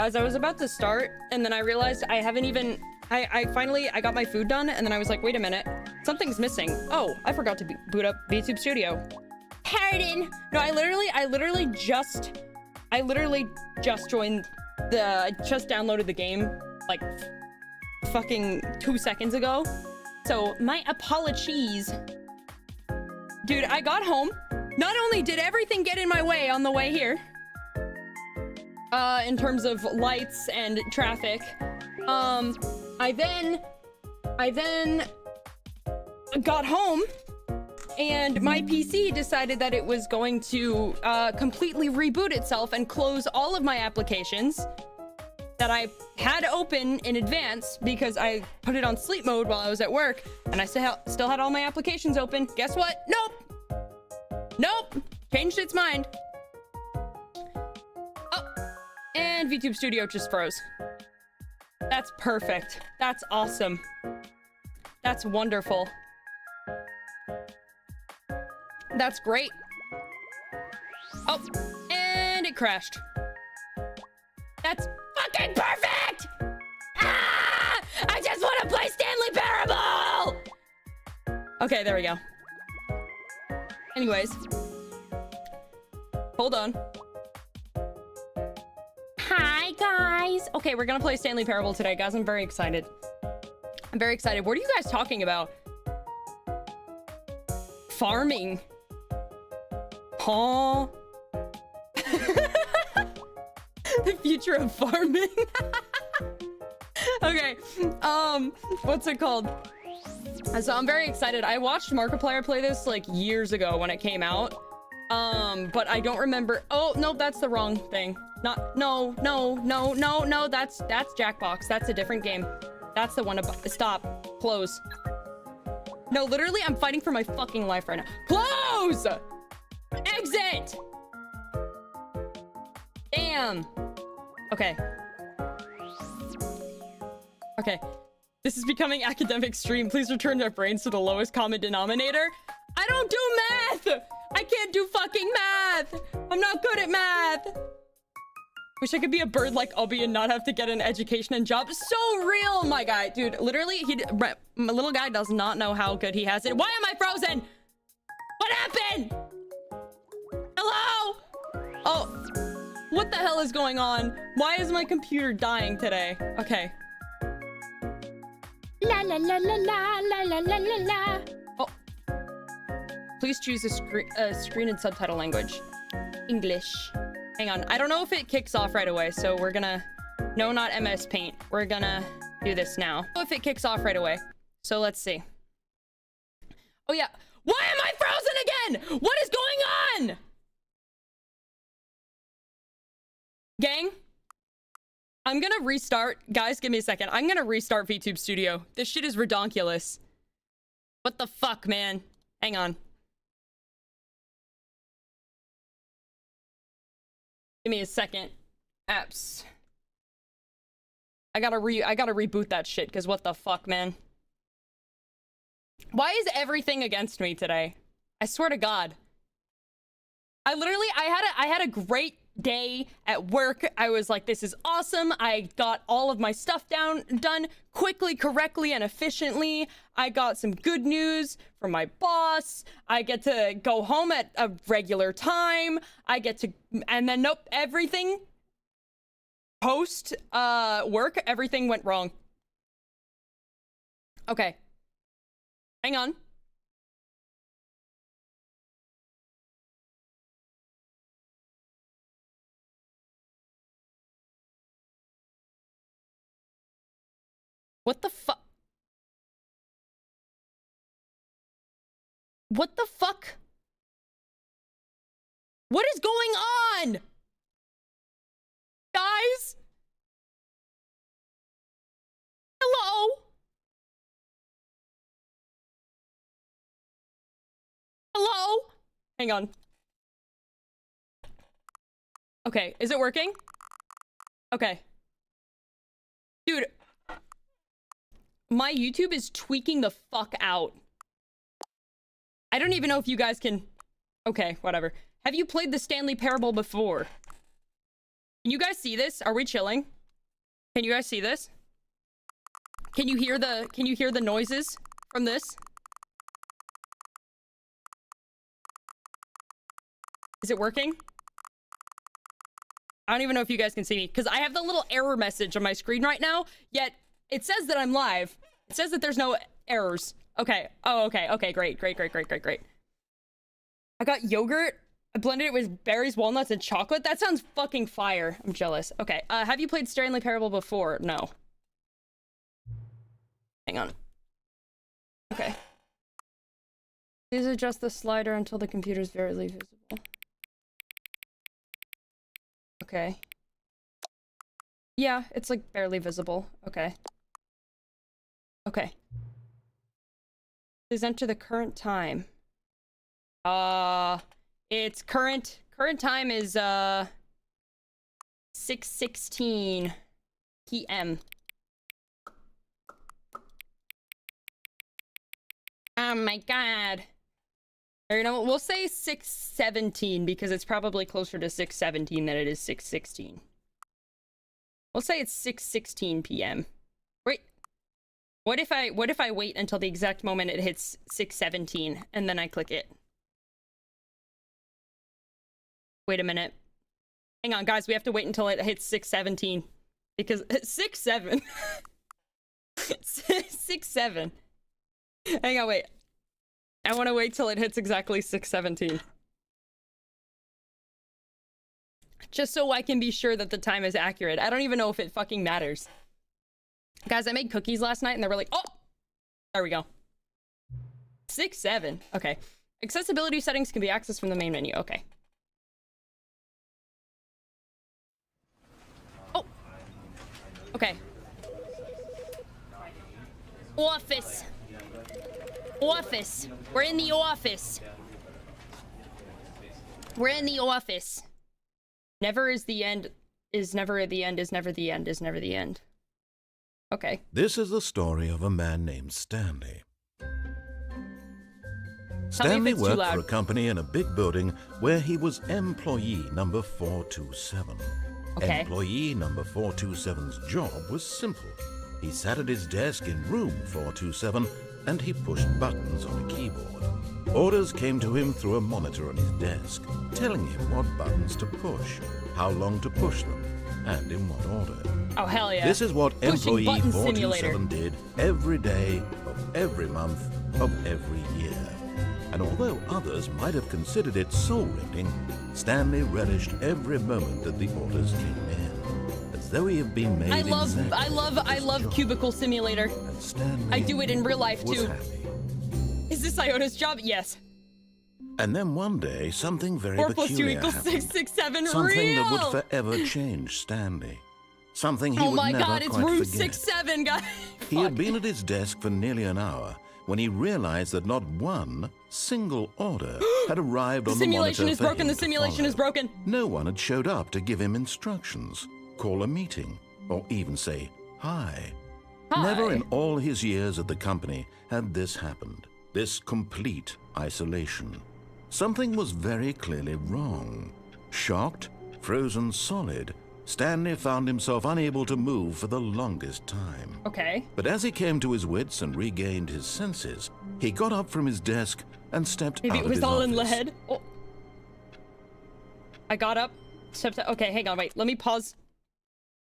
Guys, I was about to start, and then I realized I haven't even... I finally got my food done, and then I was like, wait a minute. Something's missing. Oh, I forgot to boot up VTube Studio. Pardon! No, I literally just joined the... I just downloaded the game, like, fucking 2 seconds ago. So, my apologies. Dude, I got home. Not only did everything get in my way on the way here, in terms of lights and traffic, I then got home and my PC decided that it was going to completely reboot itself and close all of my applications that I had open in advance because I put it on sleep mode while I was at work, and I still had all my applications open. Guess what? Nope. Changed its mind. Oh, and VTube Studio just froze. That's perfect. That's awesome. That's wonderful. That's great. Oh, and it crashed. That's fucking perfect! Ah! I just want to play Stanley Parable! Okay, there we go. Anyways. Hold on. Hi, guys. Okay, we're gonna play Stanley Parable today, guys. I'm very excited. I'm very excited. What are you guys talking about? Farming. Huh? The future of farming. Okay. What's it called? So I'm very excited. I watched Markiplier play this like years ago when it came out. But I don't remember. Oh, no, that's the wrong thing. No, that's Jackbox. That's a different game. That's the one about... Stop. Close. No, literally, I'm fighting for my fucking life right now. Close! Exit! Damn. Okay. Okay. This is becoming academic stream. Please return our brains to the lowest common denominator. I don't do math! I can't do fucking math! I'm not good at math! Wish I could be a bird like Obi and not have to get an education and job. So real, my guy. Dude, literally, my little guy does not know how good he has it. Why am I frozen? What happened? Hello? Oh, what the hell is going on? Why is my computer dying today? Okay. La la la la la la la la la la. Oh. Please choose a screen and subtitle language. English. Hang on. I don't know if it kicks off right away, so we're gonna... No, not MS Paint. We're gonna do this now. I don't know if it kicks off right away. So let's see. Oh, yeah. Why am I frozen again? What is going on? Gang? I'm gonna restart. Guys, give me a second. I'm gonna restart VTube Studio. This shit is redonkulous. What the fuck, man? Hang on. Give me a second. Apps. I gotta reboot that shit, because what the fuck, man? Why is everything against me today? I swear to God. I had a great day at work. I was like, this is awesome. I got all of my stuff done quickly, correctly, and efficiently. I got some good news from my boss. I get to go home at a regular time. And then nope, everything post work, everything went wrong. Okay. Hang on. What the fuck? What the fuck? What is going on? Guys? Hello? Hello? Hang on. Okay, is it working? Okay. Dude. My YouTube is tweaking the fuck out. I don't even know if you guys can... Okay, whatever. Have you played the Stanley Parable before? Can you guys see this? Are we chilling? Can you guys see this? Can you hear the noises from this? Is it working? I don't even know if you guys can see me because I have the little error message on my screen right now, yet it says that I'm live. It says that there's no errors. Okay. Oh, okay. Okay, great. I got yogurt. I blended it with berries, walnuts, and chocolate. That sounds fucking fire. I'm jealous. Okay. Have you played Stanley Parable before? No. Hang on. Okay. Please adjust the slider until the computer is barely visible. Okay. Yeah, it's like barely visible. Okay. Okay. Please enter the current time. It's current time is 6:16 p.m. Oh my god. Or, you know, we'll say 6:17 because it's probably closer to 6:17 than it is 6:16. We'll say it's 6:16 p.m. Wait. What if I wait until the exact moment it hits 6:17 and then I click it? Wait a minute. Hang on, guys. We have to wait until it hits 6:17 because 6:7. 6:7. Hang on, wait. I want to wait till it hits exactly 6:17. Just so I can be sure that the time is accurate. I don't even know if it fucking matters. Guys, I made cookies last night and they were like, oh! There we go. 6:7. Okay. Accessibility settings can be accessed from the main menu. Okay. Oh! Okay. Office. Office. We're in the office. We're in the office. Never is the end. Is never the end. Is never the end. Is never the end. Okay. This is the story of a man named Stanley. Stanley worked for a company in a big building where he was employee number 427. Okay. Employee number 427's job was simple. He sat at his desk in room 427 and he pushed buttons on a keyboard. Orders came to him through a monitor on his desk, telling him what buttons to push, how long to push them, and in what order. Oh, hell yeah. This is what Pushing employee button 427 simulator. did every day of every month of every year. And although others might have considered it soul-rending, Stanley relished every moment that the orders came in, as though he had been made I love job. Cubicle Simulator. And Stanley I do it in real life was too. happy. Is this Iota's job? Yes. And then one day, something very 4 + 2 peculiar = happened. 6, 6, 7. Something real. that would forever change Stanley. Something he Oh would my never god, it's quite room forget. 6, 7, guys. He had been at his desk for nearly an hour when he realized that not one single order had arrived on the monitor Simulation is for broken. him The to simulation is follow. broken. No one had showed up to give him instructions, call a meeting, or even say hi. Hi. Never in all his years at the company had this happened. This complete isolation. Something was very clearly wrong. Shocked, frozen solid, Stanley found himself unable to move for the longest time. Okay. But as he came to his wits and regained his senses, he got up from his desk and stepped Maybe out it of was his all office. in lead. Oh. I got up. Stepped out. Okay, hang on. Wait. Let me pause.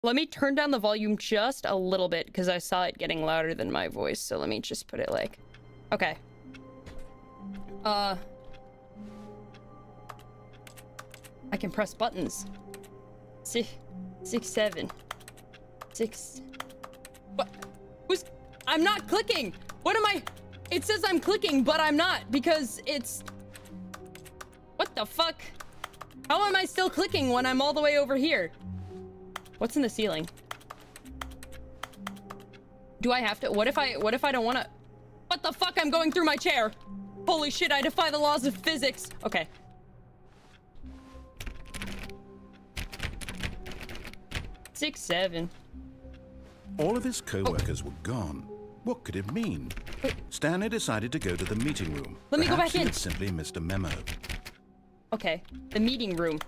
Let me turn down the volume just a little bit because I saw it getting louder than my voice. So let me just put it like... Okay. I can press buttons. 6, 7. 6. What? I'm not clicking. What am I? It says I'm clicking, but I'm not because it's... What the fuck? How am I still clicking when I'm all the way over here? What's in the ceiling? Do I have to? What if I don't want to? What the fuck? I'm going through my chair. Holy shit, I defy the laws of physics. Okay. Six, 7. All of his co-workers were gone. What could it mean? Wait. Stanley decided to go to the meeting room. Let me go Perhaps back he in. had simply missed a memo. Okay, the meeting room.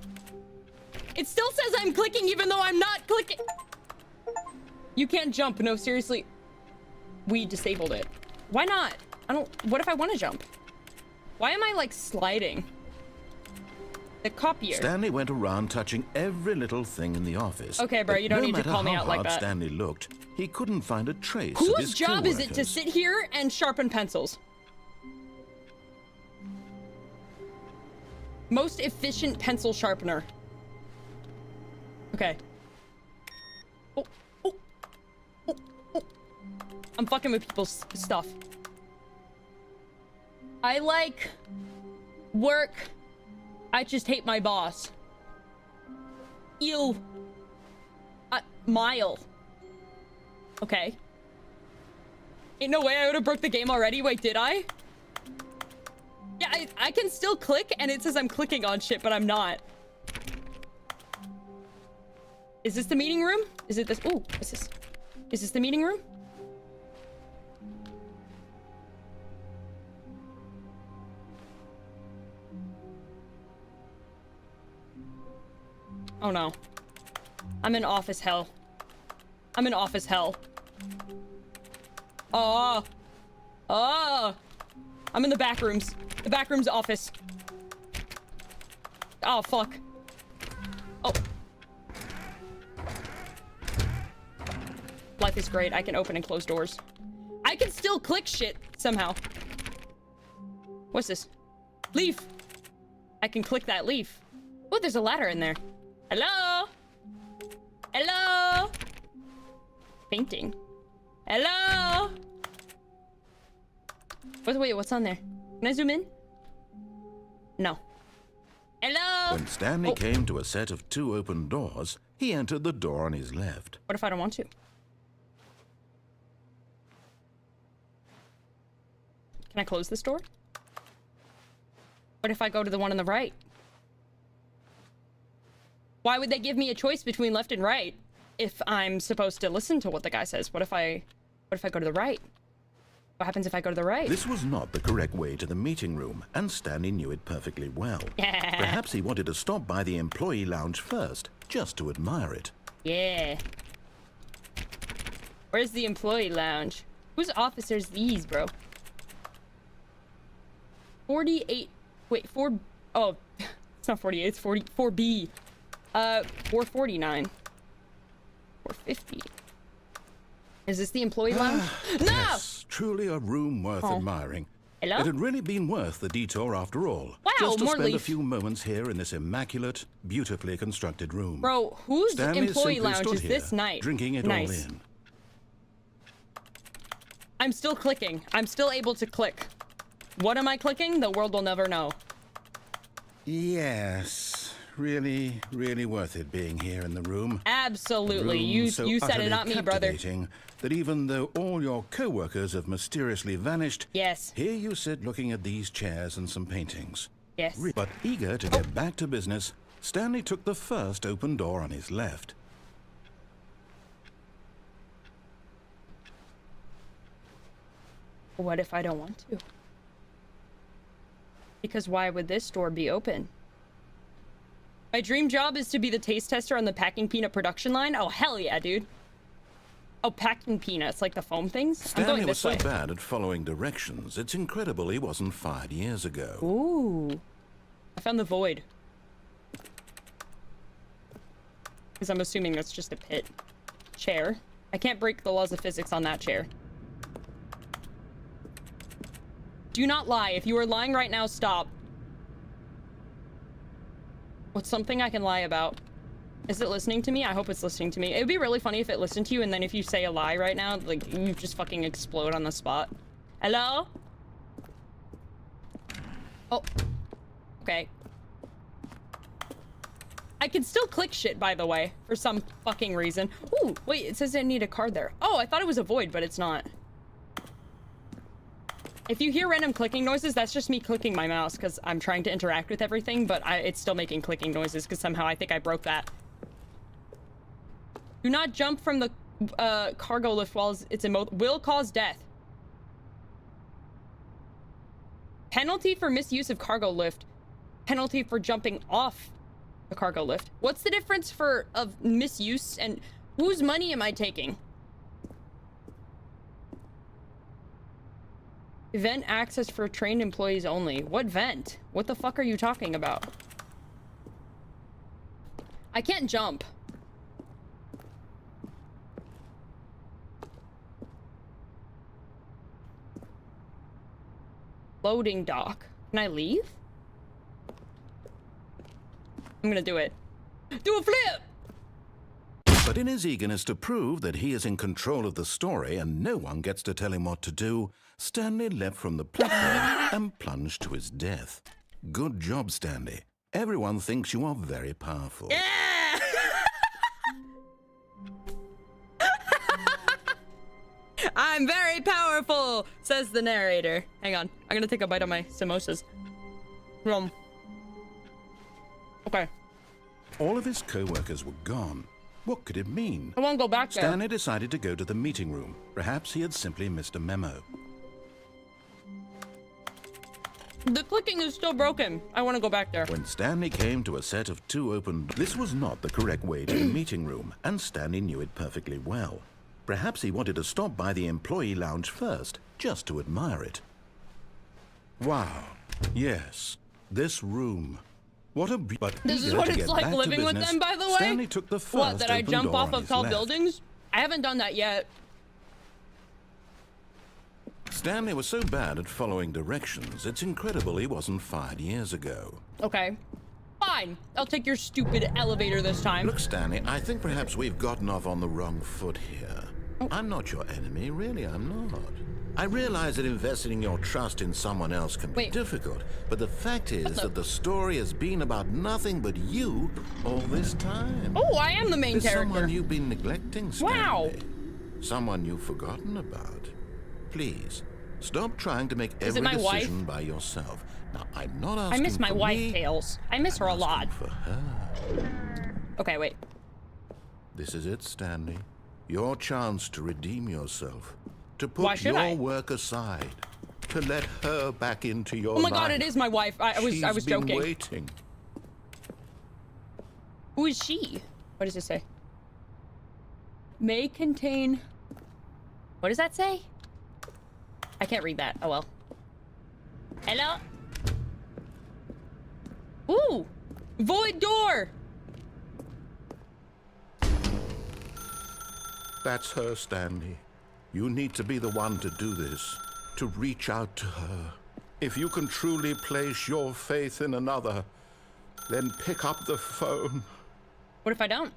It still says I'm clicking even though I'm not clicking. You can't jump. No, seriously. We disabled it. Why not? What if I want to jump? Why am I like sliding? The copier. Stanley went around touching every little thing in the office. Okay, bro, you don't need to call me out like that. No matter how hard Stanley looked, he couldn't find a trace of Whose his job is it to co-workers. sit here and sharpen pencils? Most efficient pencil sharpener. Okay. Oh, oh, oh, oh. I'm fucking with people's stuff. I like work. I just hate my boss. Ew. Mile. Okay. Ain't no way I would have broke the game already. Wait, did I? Yeah, I can still click and it says I'm clicking on shit, but I'm not. Is this the meeting room? Is it this? Ooh, what's this? Is this the meeting room? Oh no. I'm in office hell. I'm in office hell. Oh. Oh. I'm in the back rooms. The back rooms office. Oh, fuck. Oh. Life is great. I can open and close doors. I can still click shit somehow. What's this? Leaf. I can click that leaf. Oh, there's a ladder in there. Hello? Hello? Painting. Hello? Wait, what's on there? Can I zoom in? No. Hello? When Stanley came to a set of 2 open doors, he entered the door on his left. What if I don't want to? Can I close this door? What if I go to the one on the right? Why would they give me a choice between left and right if I'm supposed to listen to what the guy says? What if I go to the right? What happens if I go to the right? This was not the correct way to the meeting room, and Stanley knew it perfectly well. Yeah. Perhaps he wanted to stop by the employee lounge first, just to admire it. Yeah. Where's the employee lounge? Whose officers these, bro? 48. Wait, 4. Oh, it's not 48. It's 44B. 449. 450. Is this the employee lounge? No! Yes, truly a room worth admiring. Hello? It had really been worth the detour after all. Wow, just to more spend a leaf. few moments here in this immaculate, beautifully constructed room. Bro, whose Stanley employee simply lounge stood is this here, night? drinking it Nice. all in. I'm still clicking. I'm still able to click. What am I clicking? The world will never know. Yes, really, really worth it being here in the room. Absolutely. Room You so said it, utterly not me, brother. captivating that even though all your co-workers have mysteriously vanished, Yes. here you sit looking at these chairs and some paintings. Yes. But eager to get back to business, Stanley took the first open door on his left. What if I don't want to? Because why would this door be open? My dream job is to be the taste tester on the packing peanut production line. Oh, hell yeah, dude. Oh, packing peanuts, like the foam things? I'm Stanley going was this so way. bad at following directions, it's incredible he wasn't fired years ago. Ooh. I found the void. Because I'm assuming that's just a pit. Chair. I can't break the laws of physics on that chair. Do not lie. If you are lying right now, stop. What's something I can lie about? Is it listening to me? I hope it's listening to me. It would be really funny if it listened to you, and then if you say a lie right now, like, you just fucking explode on the spot. Hello? Oh. Okay. I can still click shit, by the way, for some fucking reason. Ooh, wait, it says I need a card there. Oh, I thought it was a void, but it's not. If you hear random clicking noises, that's just me clicking my mouse because I'm trying to interact with everything, but it's still making clicking noises because somehow I think I broke that. Do not jump from the cargo lift while it's in mode. Will cause death. Penalty for misuse of cargo lift. Penalty for jumping off The cargo lift. What's the difference of misuse and whose money am I taking? Vent access for trained employees only. What vent? What the fuck are you talking about? I can't jump. Loading dock. Can I leave? I'm gonna do it. Do a flip! But in his eagerness to prove that he is in control of the story and no one gets to tell him what to do, Stanley leapt from the platform and plunged to his death. Good job, Stanley. Everyone thinks you are very powerful. Yeah! I'm very powerful, says the narrator. Hang on. I'm gonna take a bite of my samosas. Okay. All of his co-workers were gone. What could it mean? I won't go back there. Stanley decided to go to the meeting room. Perhaps he had simply missed a memo. The clicking is still broken. I want to go back there. When Stanley came to a set of 2 open... This was not the correct way to the meeting room, and Stanley knew it perfectly well. Perhaps he wanted to stop by the employee lounge first, just to admire it. Wow. Yes. This room. What a... But this is what it's like living with them, by the way? Stanley took the first What, that I open jump door off on of his tall left. buildings? I haven't done that yet. Stanley was so bad at following directions, it's incredible he wasn't fired years ago. Okay. Fine. I'll take your stupid elevator this time. Look, Stanley, I think perhaps we've gotten off on the wrong foot here. Oh. I'm not your enemy, really, I'm not. I realize that investing your trust in someone else can be difficult, but the fact is that the story has been about nothing but you all this time. Oh, I am the main There's character. someone you've been neglecting, Stanley. Wow. Someone you've forgotten about. Please, stop trying to make Is every it my decision wife? by yourself. Now, I'm not asking I miss my for wife, me, Tails. I miss her a I'm lot. asking for her. Okay, wait. This is it, Stanley. Your chance to redeem yourself. To Why put should your I? work aside. To let her back into your life. Oh my god, it is my wife. I was She's joking. been waiting. Who is she? What does it say? May contain... What does that say? I can't read that. Oh well. Hello? Ooh! Void door! That's her, Stanley. You need to be the one to do this. To reach out to her. If you can truly place your faith in another, then pick up the phone. What if I don't?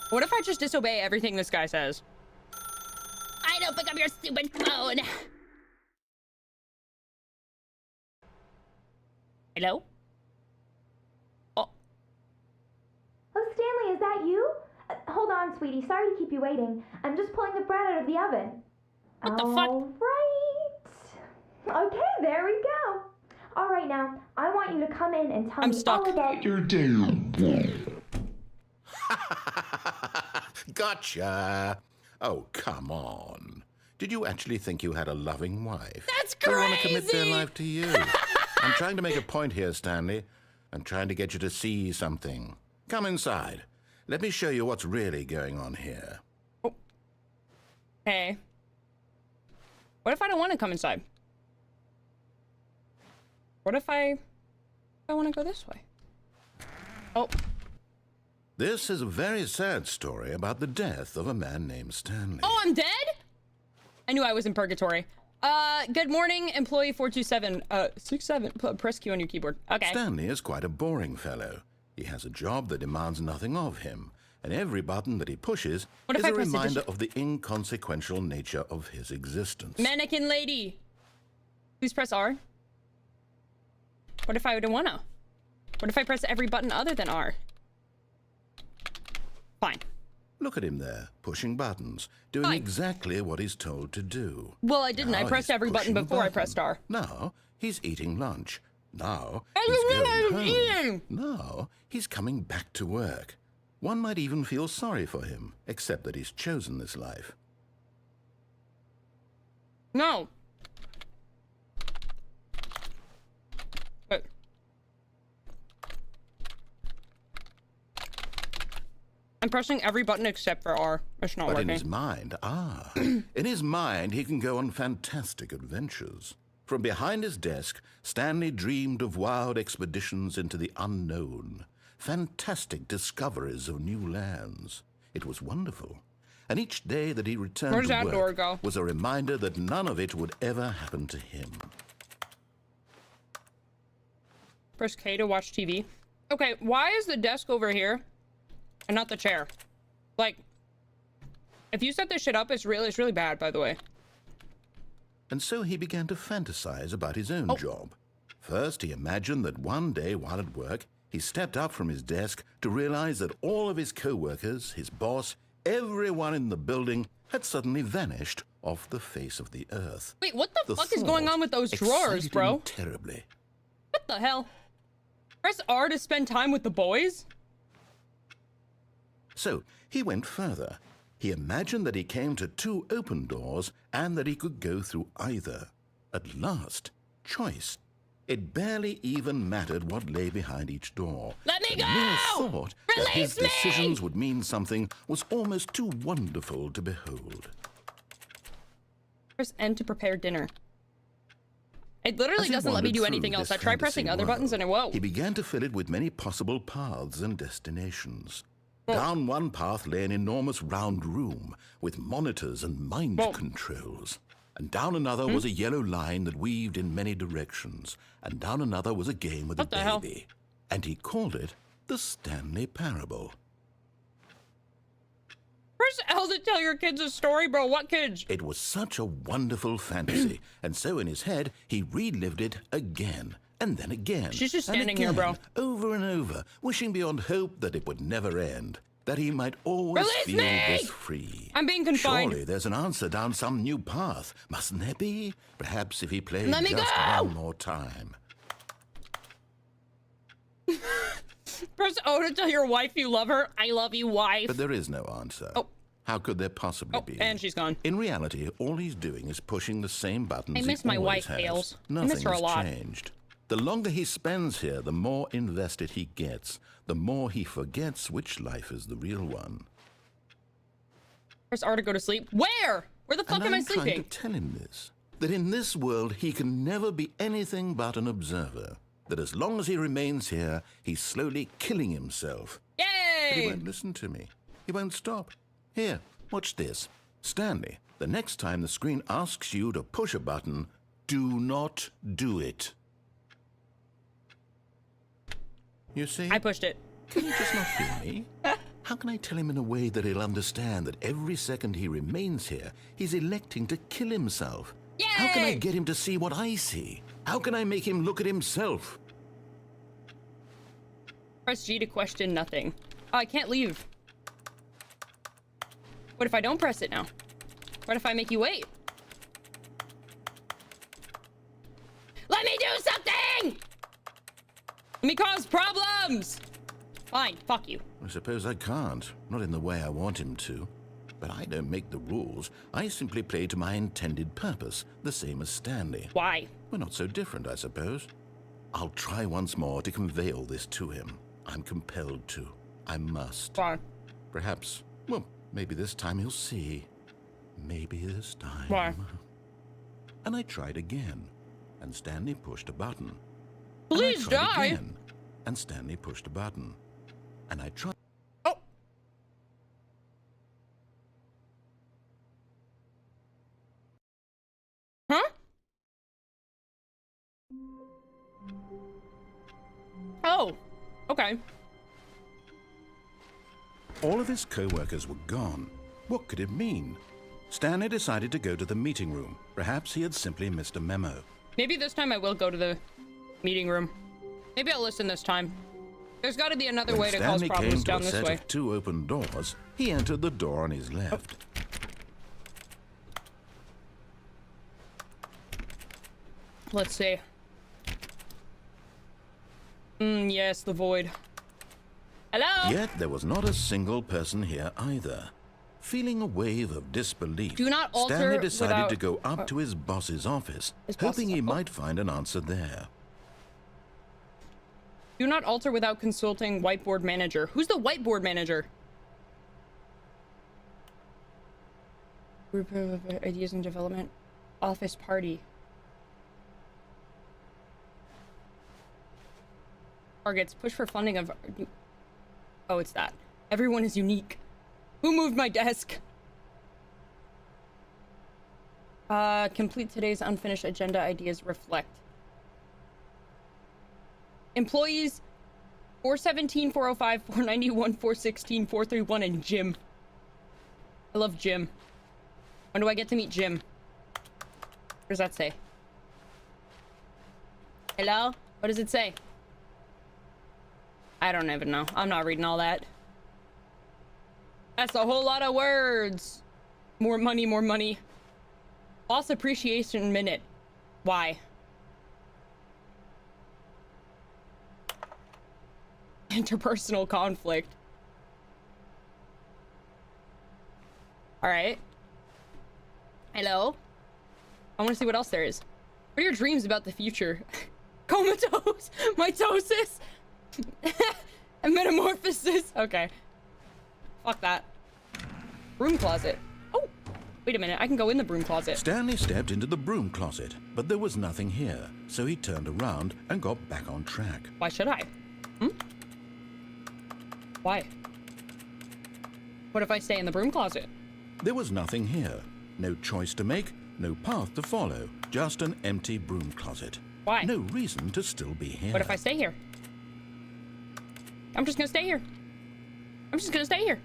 What if I just disobey everything this guy says? I don't pick up your stupid phone! Hello? Oh. Oh, Stanley, is that you? Hold on, sweetie. Sorry to keep you waiting. I'm just pulling the bread out of the oven. What the fuck? All right. Okay, there we go. All right, now, I want you to come in and tell I'm me stuck. all about your Gotcha. Oh, come on. Did you actually think you had a loving wife? That's They want to commit their crazy! life to you. I'm trying to make a point here, Stanley. I'm trying to get you to see something. Come inside. Let me show you what's really going on here. Hey. What if I don't want to come inside? What if I want to go this way? Oh. This is a very sad story about the death of a man named Stanley. Oh, I'm dead? I knew I was in purgatory. Good morning, employee 427. 67. Press Q on your keyboard. Okay. Stanley is quite a boring fellow. He has a job that demands nothing of him, and every button that he pushes What if is I a press reminder of the inconsequential nature of his existence. Mannequin lady. Please press R. What if I don't wanna? What if I press every button other than R? Fine. Look at him there, pushing buttons, doing Fine. exactly what he's told to do. Well, I didn't. I Now pressed he's every button pushing a before I button. pressed R. Now he's eating lunch. Now I he's didn't know going I was home. eating. Now he's coming back to work. One might even feel sorry for him, except that he's chosen this life. No. Wait. I'm pressing every button except for R. It's not But working. in his mind, in his mind, he can go on fantastic adventures. From behind his desk, Stanley dreamed of wild expeditions into the unknown, fantastic discoveries of new lands. It was wonderful. And each day that he returned Where's to that work door go? was a reminder that none of it would ever happen to him. Press K to watch TV. Okay, why is the desk over here and not the chair? Like, if you set this shit up, it's really bad, by the way. And so he began to fantasize about his own job. First, he imagined that one day while at work, he stepped up from his desk to realize that all of his co-workers, his boss, everyone in the building had suddenly vanished off the face of the earth. Wait, what the fuck is going on with those drawers, excited bro? him terribly. What the hell? Press R to spend time with the boys? So he went further. He imagined that he came to 2 open doors and that he could go through either. At last, choice. It barely even mattered what lay behind each door. Let me The go! mere thought that his Release me! decisions would mean something was almost too wonderful to behold. Press N to prepare dinner. It literally As he doesn't let me wandered do through anything else. this I tried pressing fantasy other buttons and it won't. He began to fill it with many possible paths and destinations. Down one path lay an enormous round room with monitors and mind controls. And down another was a yellow line that weaved in many directions. And down another was a game with What the hell? baby. And he called it the Stanley Parable. Press L to tell your kids a story, bro. What kids? It was such a wonderful fantasy, and so in his head, he relived it again, and then again. She's just and standing here, bro. again, over and over, wishing beyond hope that it would never end, that he might always Release feel me! this free. I'm being confined. Surely there's an answer down some new path, mustn't there be? Perhaps if he played Let me just go! one more time. Press O to tell your wife you love her. I love you, wife. But there is no answer. Oh. How could there possibly be? And she's gone. In reality, all he's doing is pushing the same buttons. I miss he my always wife, has. Hales. I Nothing miss her a has lot. changed. The longer he spends here, the more invested he gets. The more he forgets which life is the real one. Press R to go to sleep. Where? Where the fuck And am I I'm trying sleeping? to tell him this, that in this world he can never be anything but an observer. That as long as he remains here, he's slowly killing himself. But he Yay! won't listen to me. He won't stop. Here, watch this. Stanley, the next time the screen asks you to push a button, do not do it. You see? I pushed it. Can you just not hear me? How can I tell him in a way that he'll understand that every second he remains here, he's electing to kill himself? How can I Yay! get him to see what I see? How can I make him look at himself? Press G to question nothing. Oh, I can't leave. What if I don't press it now? What if I make you wait? Let me do something! Let me cause problems! Fine, fuck you. I suppose I can't. Not in the way I want him to. But I don't make the rules. I simply play to my intended purpose, the same as Stanley. Why? We're not so different, I suppose. I'll try once more to convey all this to him. I'm compelled to. I must. Why? Perhaps, well, maybe this time he'll see. Maybe this time. Why? And I tried again, and Stanley pushed a button. Please and I tried die! Again, and Stanley pushed a button. And I tried. Oh! Huh? Oh, okay. All of his co-workers were gone. What could it mean? Stanley decided to go to the meeting room. Perhaps he had simply missed a memo. Maybe this time I will go to the meeting room. Maybe I'll listen this time. There's got to be another way to cause Stanley problems came to down a this set way. of 2 open doors. He entered the door on his left. Let's see. Yes, the void. Hello? Yet there was not a single person here either. Feeling a wave of disbelief, Do not alter Stanley decided without- to go up to his boss's office, His boss's hoping he office. might find an answer there. Do not alter without consulting whiteboard manager. Who's the whiteboard manager? Group of ideas and development. Office party. Targets. Push for funding of... Oh, it's that. Everyone is unique. Who moved my desk? Complete today's unfinished agenda. Ideas reflect. Employees 417, 405, 491, 416, 431, and Jim. I love Jim. When do I get to meet Jim? What does that say? Hello? What does it say? I don't even know. I'm not reading all that. That's a whole lot of words. More money, more money. Boss appreciation minute. Why? Interpersonal conflict. All right. Hello? I want to see what else there is. What are your dreams about the future? Comatose, mitosis, and metamorphosis. Okay. Fuck that. Broom closet. Oh, wait a minute. I can go in the broom closet. Stanley stepped into the broom closet, but there was nothing here, so he turned around and got back on track. Why should I? Why? What if I stay in the broom closet? There was nothing here. No choice to make, no path to follow. Just an empty broom closet. Why? No reason to still be here. What if I stay here? I'm just gonna stay here. I'm just gonna stay here.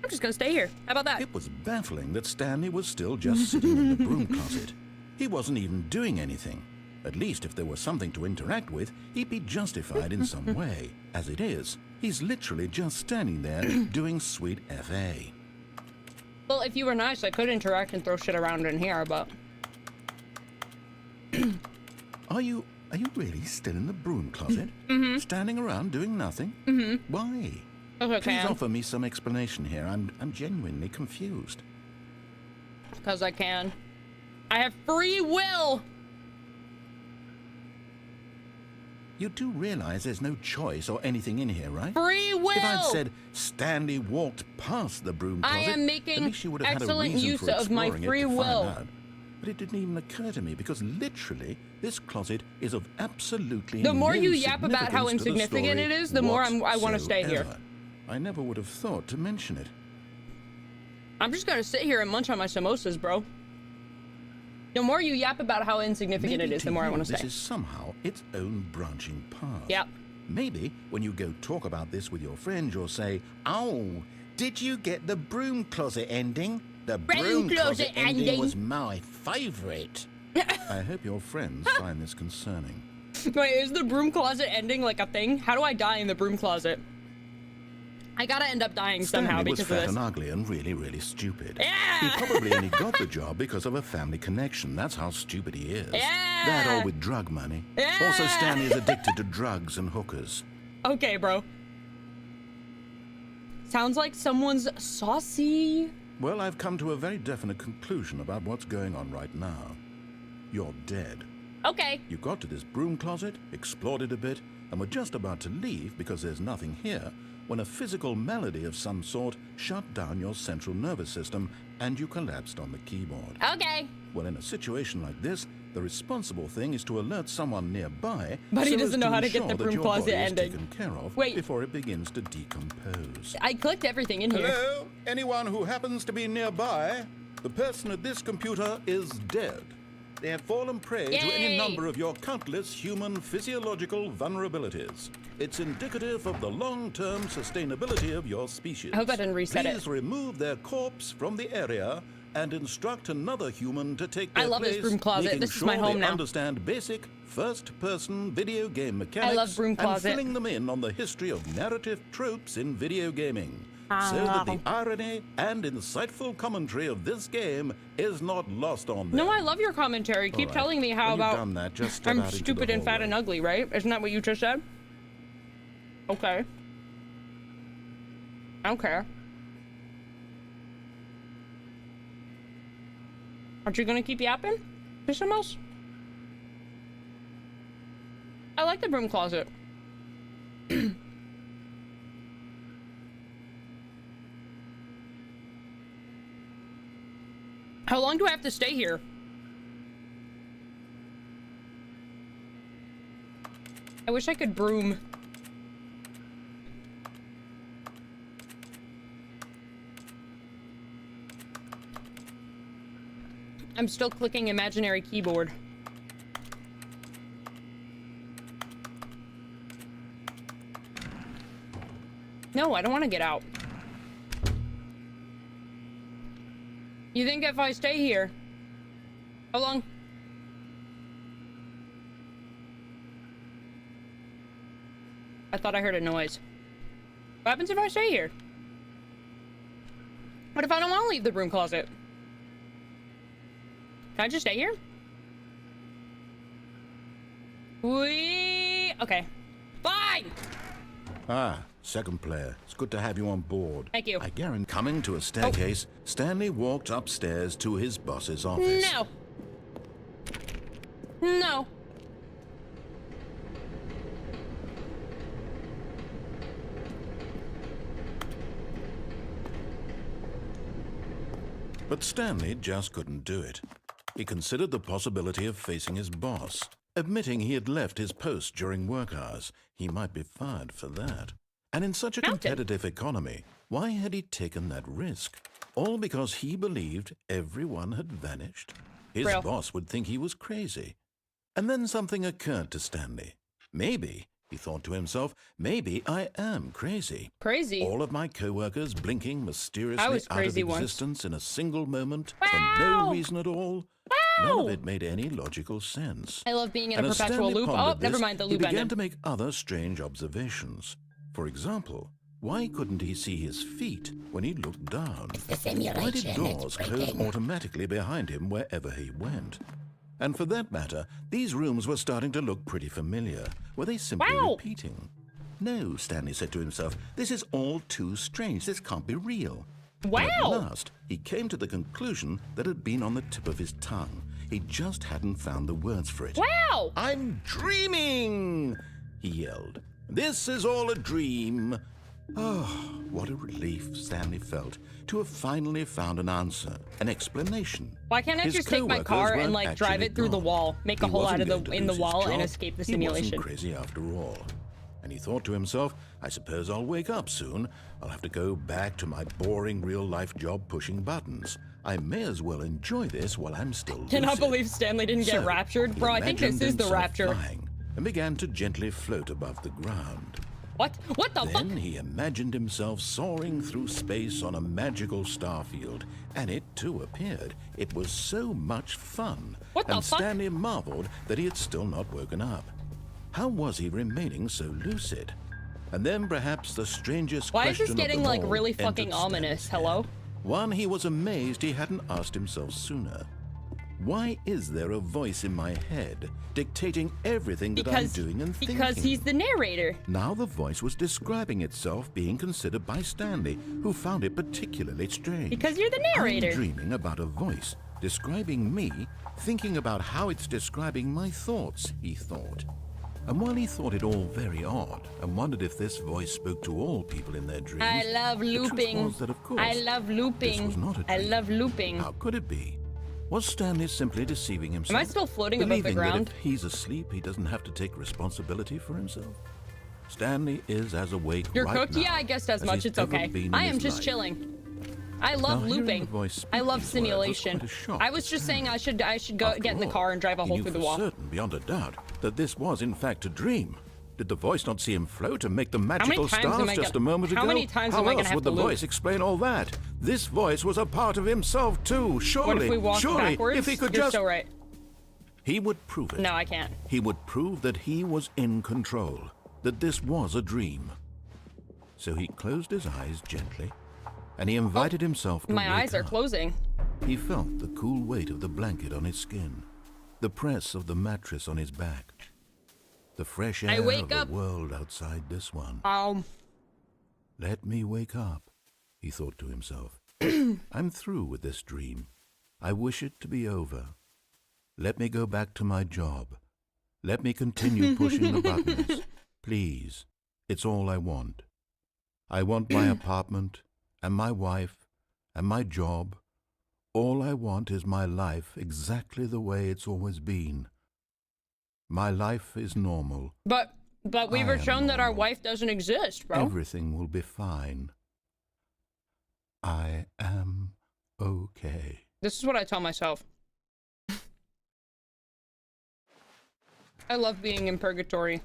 I'm just gonna stay here. How about that? It was baffling that Stanley was still just sitting in the broom closet. He wasn't even doing anything. At least if there was something to interact with, he'd be justified in some way. As it is, he's literally just standing there doing sweet FA. Well, if you were nice, I could interact and throw shit around in here, but... Are you really still in the broom closet? Standing around doing nothing? Why? Okay. Please offer me some explanation here. I'm genuinely confused. Because I can. I have free will! You do realize there's no choice or anything in here, right? Free will! If I'd said Stanley walked past the broom closet, I am making at least you would have had a excellent reason use for of my exploring it free to find will. out. But it didn't even occur to me because literally this closet is of absolutely The more no you yap about how significance to the insignificant story it is, the more I want to stay here. whatsoever. I never would have thought to mention it. I'm just gonna sit here and munch on my samosas, bro. The more you yap about how insignificant Maybe it is, to the more I you want to this stay. is somehow its own branching path. Yep. Maybe when you go talk about this with your friends, you'll say, "Oh, did you get the broom closet ending? The broom closet ending was my favorite." I hope your friends find this concerning. Wait, is the broom closet ending like a thing? How do I die in the broom closet? I gotta end up dying somehow Stanley was because of fat this. and ugly and really, really stupid. Yeah! He probably only got the job because of a family connection. That's how stupid he is. Yeah! That or with drug money. Yeah! Also, Stanley is addicted to drugs and hookers. Okay, bro. Sounds like someone's saucy. Well, I've come to a very definite conclusion about what's going on right now. You're dead. Okay. You got to this broom closet, explored it a bit, and were just about to leave because there's nothing here when a physical malady of some sort shut down your central nervous system and you collapsed on the keyboard. Okay. Well, in a situation like this, the responsible thing is to alert someone nearby. But he so doesn't as know to how to get ensure the that broom your closet body is ending. taken care of Wait. before it begins to decompose. I clicked everything in here. Hello? Anyone who happens to be nearby? The person at this computer is dead. They have fallen prey to any Yay! number of your countless human physiological vulnerabilities. It's indicative of the long-term sustainability of your species. I hope I didn't reset it. Please remove their corpse from the area and instruct another human to take their I love place, this broom closet. making This is sure my home they now. understand basic first-person video game mechanics love broom closet. and filling them in on the history of narrative tropes in video gaming. So that the irony and insightful commentary of this game is not lost on them. No, I love your commentary. Keep All right. telling me how When you've about done that, just step I'm out into stupid the and fat hallway. and ugly, right? Isn't that what you just said? Okay. I don't care. Aren't you gonna keep yapping? Say something else? I like the broom closet. How long do I have to stay here? I wish I could broom. I'm still clicking imaginary keyboard. No, I don't want to get out. You think if I stay here? How long? I thought I heard a noise. What happens if I stay here? What if I don't want to leave the broom closet? Can I just stay here? Okay. Fine! Ah, second player. It's good to have you on board. Thank you. I guarantee. Coming to a staircase, Stanley walked upstairs to his boss's office. No. No. But Stanley just couldn't do it. He considered the possibility of facing his boss. Admitting he had left his post during work hours, he might be fired for that. And in such a competitive economy, why had he taken that risk? All because he believed everyone had vanished? His boss would think he was crazy. And then something occurred to Stanley. Maybe, he thought to himself, maybe I am crazy. Crazy? All of my co-workers blinking mysteriously out of existence in a single moment for no reason at all. None of it made any logical sense. I love being in a perpetual loop. Oh, never mind, the loop ended. He began to make other strange observations. For example, why couldn't he see his feet when he looked down? Why did doors close automatically behind him wherever he went? And for that matter, these rooms were starting to look pretty familiar. Were they simply repeating? No, Stanley said to himself, this is all too strange. This can't be real. But at last, he came to the conclusion that had been on the tip of his tongue. He just hadn't found the words for it. Wow! I'm dreaming! He yelled. This is all a dream. Oh, what a relief Stanley felt to have finally found an answer, an explanation. Why can't I just take my car and, like, drive it through the wall, make a hole out of the wall, and escape the simulation? He wasn't crazy after all. And he thought to himself, I suppose I'll wake up soon. I'll have to go back to my boring real-life job pushing buttons. I may as well enjoy this while I'm still lucid. Cannot believe Stanley didn't get raptured. Bro, I think this is the rapture. And began to gently float above the ground. What? What the fuck? Then he imagined himself soaring through space on a magical starfield, and it too appeared. It was so much fun. What the fuck? And Stanley marveled that he had still not woken up. How was he remaining so lucid? And then perhaps the strangest question of them all. Why is this getting like really fucking ominous? Hello? One he was amazed he hadn't asked himself sooner. Why is there a voice in my head dictating everything that I'm doing and thinking? Because he's the narrator. Now the voice was describing itself being considered by Stanley, who found it particularly strange. Because you're the narrator. I'm dreaming about a voice describing me, thinking about how it's describing my thoughts, he thought. And while he thought it all very odd and wondered if this voice spoke to all people in their dreams, I love looping. The truth was that, of course, I love looping. This was not a dream. I love looping. How could it be? Was Stanley simply deceiving himself? Am I still floating above the ground? That if he's asleep, he doesn't have to take responsibility for himself? Stanley is as awake You're right cooked? now Yeah, I guessed as much. It's okay. I am just chilling. I love looping. I love simulation. I was just saying I should go get in the car and drive a hole through the wall. He knew for certain, beyond a doubt, that this was in fact a dream. Did the voice not see him float and make the magical stars just a moment ago? How many times am I gonna have to loop? How else would the voice explain all that? This voice was a part of himself too, surely. What if we walk backwards? If he could You're just... so right. He would prove it. No, I can't. He would prove that he was in control, that this was a dream. So he closed his eyes gently, and he invited himself to wake up. My eyes are closing. He felt the cool weight of the blanket on his skin, the press of the mattress on his back, the fresh air of the world outside this one. Let me wake up, he thought to himself. I'm through with this dream. I wish it to be over. Let me go back to my job. Let me continue pushing the buttons. Please, it's all I want. I want my apartment, and my wife, and my job, All I want is my life exactly the way it's always been. My life is normal. But we were shown that our normal. wife doesn't exist, bro. Everything will be fine. I am okay. This is what I tell myself. I love being in purgatory.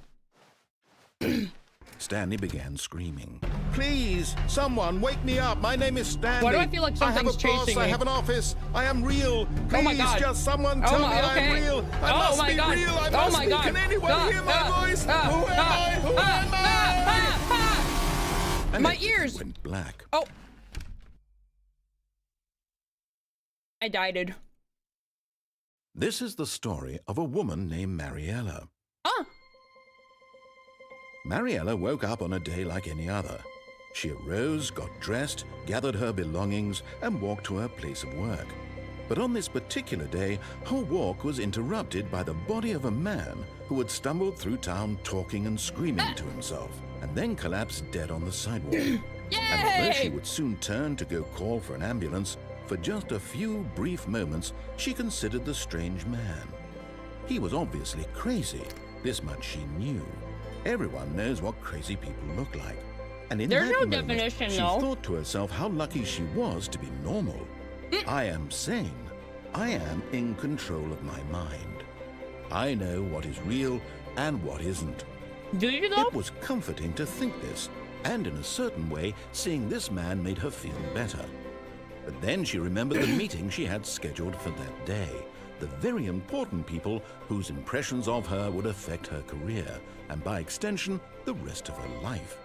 Stanley began screaming. Please, someone, wake me up. My name is Stanley. Why do I feel like something's chasing me? I have an office. I am real. Please, Oh my God. just someone tell me I'm real. I must be real. I must be. Can anyone hear my voice? Who am I? Who am I? And My it ears went black. Oh. I died. This is the story of a woman named Mariella. Ah. Mariella woke up on a day like any other. She arose, got dressed, gathered her belongings, and walked to her place of work. But on this particular day, her walk was interrupted by the body of a man who had stumbled through town talking and screaming to himself, and then collapsed dead on the sidewalk. And although she would soon turn to go call for an ambulance, for just a few brief moments, she considered the strange man. He was obviously crazy. This much she knew. Everyone knows what crazy people look like. And in There's that no moment, definition, she though. thought to herself how lucky she was to be normal. I am sane. I am in control of my mind. I know what is real and what isn't. Do you though? It was comforting to think this, and in a certain way, seeing this man made her feel better. But then she remembered the meeting she had scheduled for that day, the very important people whose impressions of her would affect her career, and by extension, the rest of her life.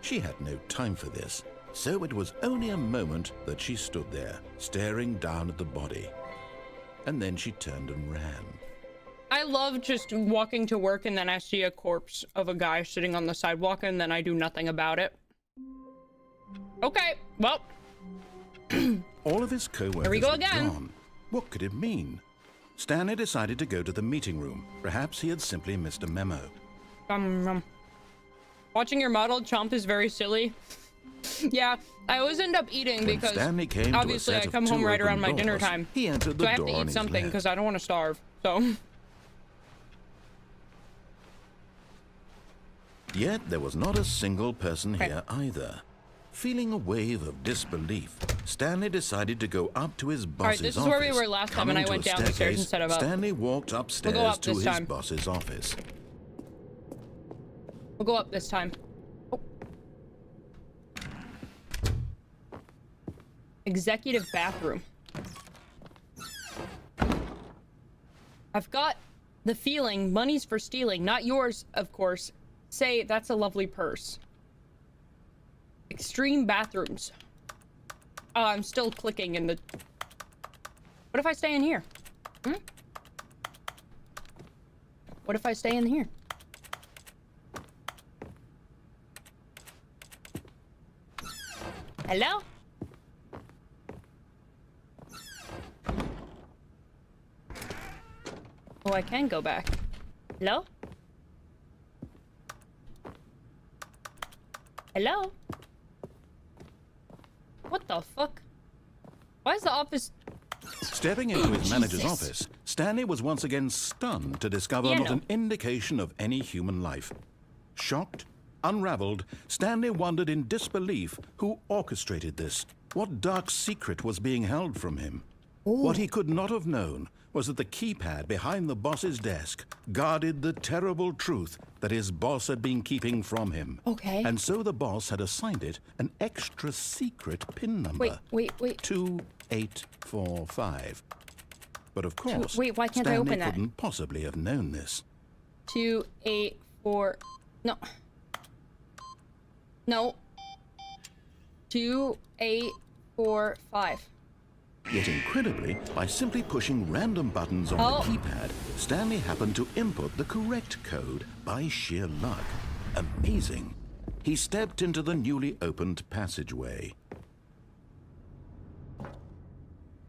She had no time for this, so it was only a moment that she stood there, staring down at the body. And then she turned and ran. I love just walking to work and then I see a corpse of a guy sitting on the sidewalk and then I do nothing about it. Okay, well. All of his co-workers Here we go were again. gone. What could it mean? Stanley decided to go to the meeting room. Perhaps he had simply missed a memo. Watching your model chomp is very silly. Yeah, I always end up eating When because Stanley came to a obviously set I of come home two right open around my dinner doors, time. He entered the So I have door to on eat his something left. because I don't want to starve. So Yet there was not a single person Okay. here either. Feeling a wave of disbelief, Stanley decided to go up to his boss's this is office. where we were last time, and Coming I went to a down the stairs staircase, instead of up. Stanley walked upstairs up to this his time. boss's office. we'll go up this time. Oh. Executive bathroom. I've got the feeling money's for stealing, not yours, of course. Say, that's a lovely purse. Extreme bathrooms. Oh, I'm still clicking in the... What if I stay in here? What if I stay in here? Hello? Oh, I can go back. Hello? Hello? What the fuck? Why is the office... Stepping into his manager's Jesus. office, Stanley was once again stunned to discover Yeah, not no. an indication of any human life. Shocked, unraveled, Stanley wondered in disbelief who orchestrated this. What dark secret was being held from him? What he could not have known was that the keypad behind the boss's desk guarded the terrible truth that his boss had been keeping from him. Okay. And so the boss had assigned it an extra secret PIN number. Wait. 2845. But of course, wait, why can't I Stanley open that? couldn't possibly have known this. 284... No. No. 2845. Yet incredibly, by simply pushing random buttons on Oh. the keypad, Stanley happened to input the correct code by sheer luck. Amazing. He stepped into the newly opened passageway.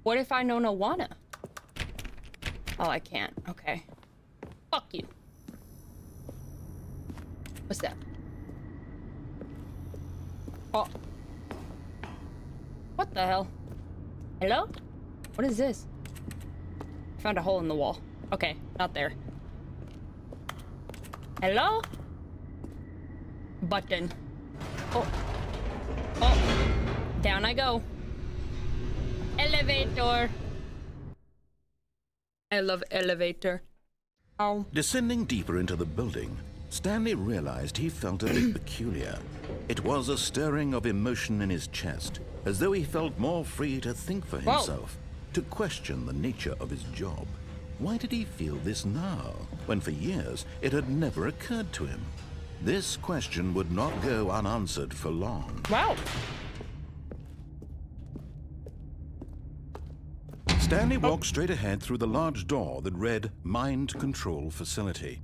What if I know no wanna? Oh, I can't. Okay. Fuck you. What's that? Oh. What the hell? Hello? What is this? Found a hole in the wall. Okay, not there. Hello? Button. Oh. Oh. Down I go. Elevator. I love elevator. Oh. Descending deeper into the building, Stanley realized he felt a bit peculiar. It was a stirring of emotion in his chest, as though he felt more free to think for himself, to question the nature of his job. Why did he feel this now, when for years it had never occurred to him? This question would not go unanswered for long. Wow. Stanley walked straight ahead through the large door that read Mind Control Facility.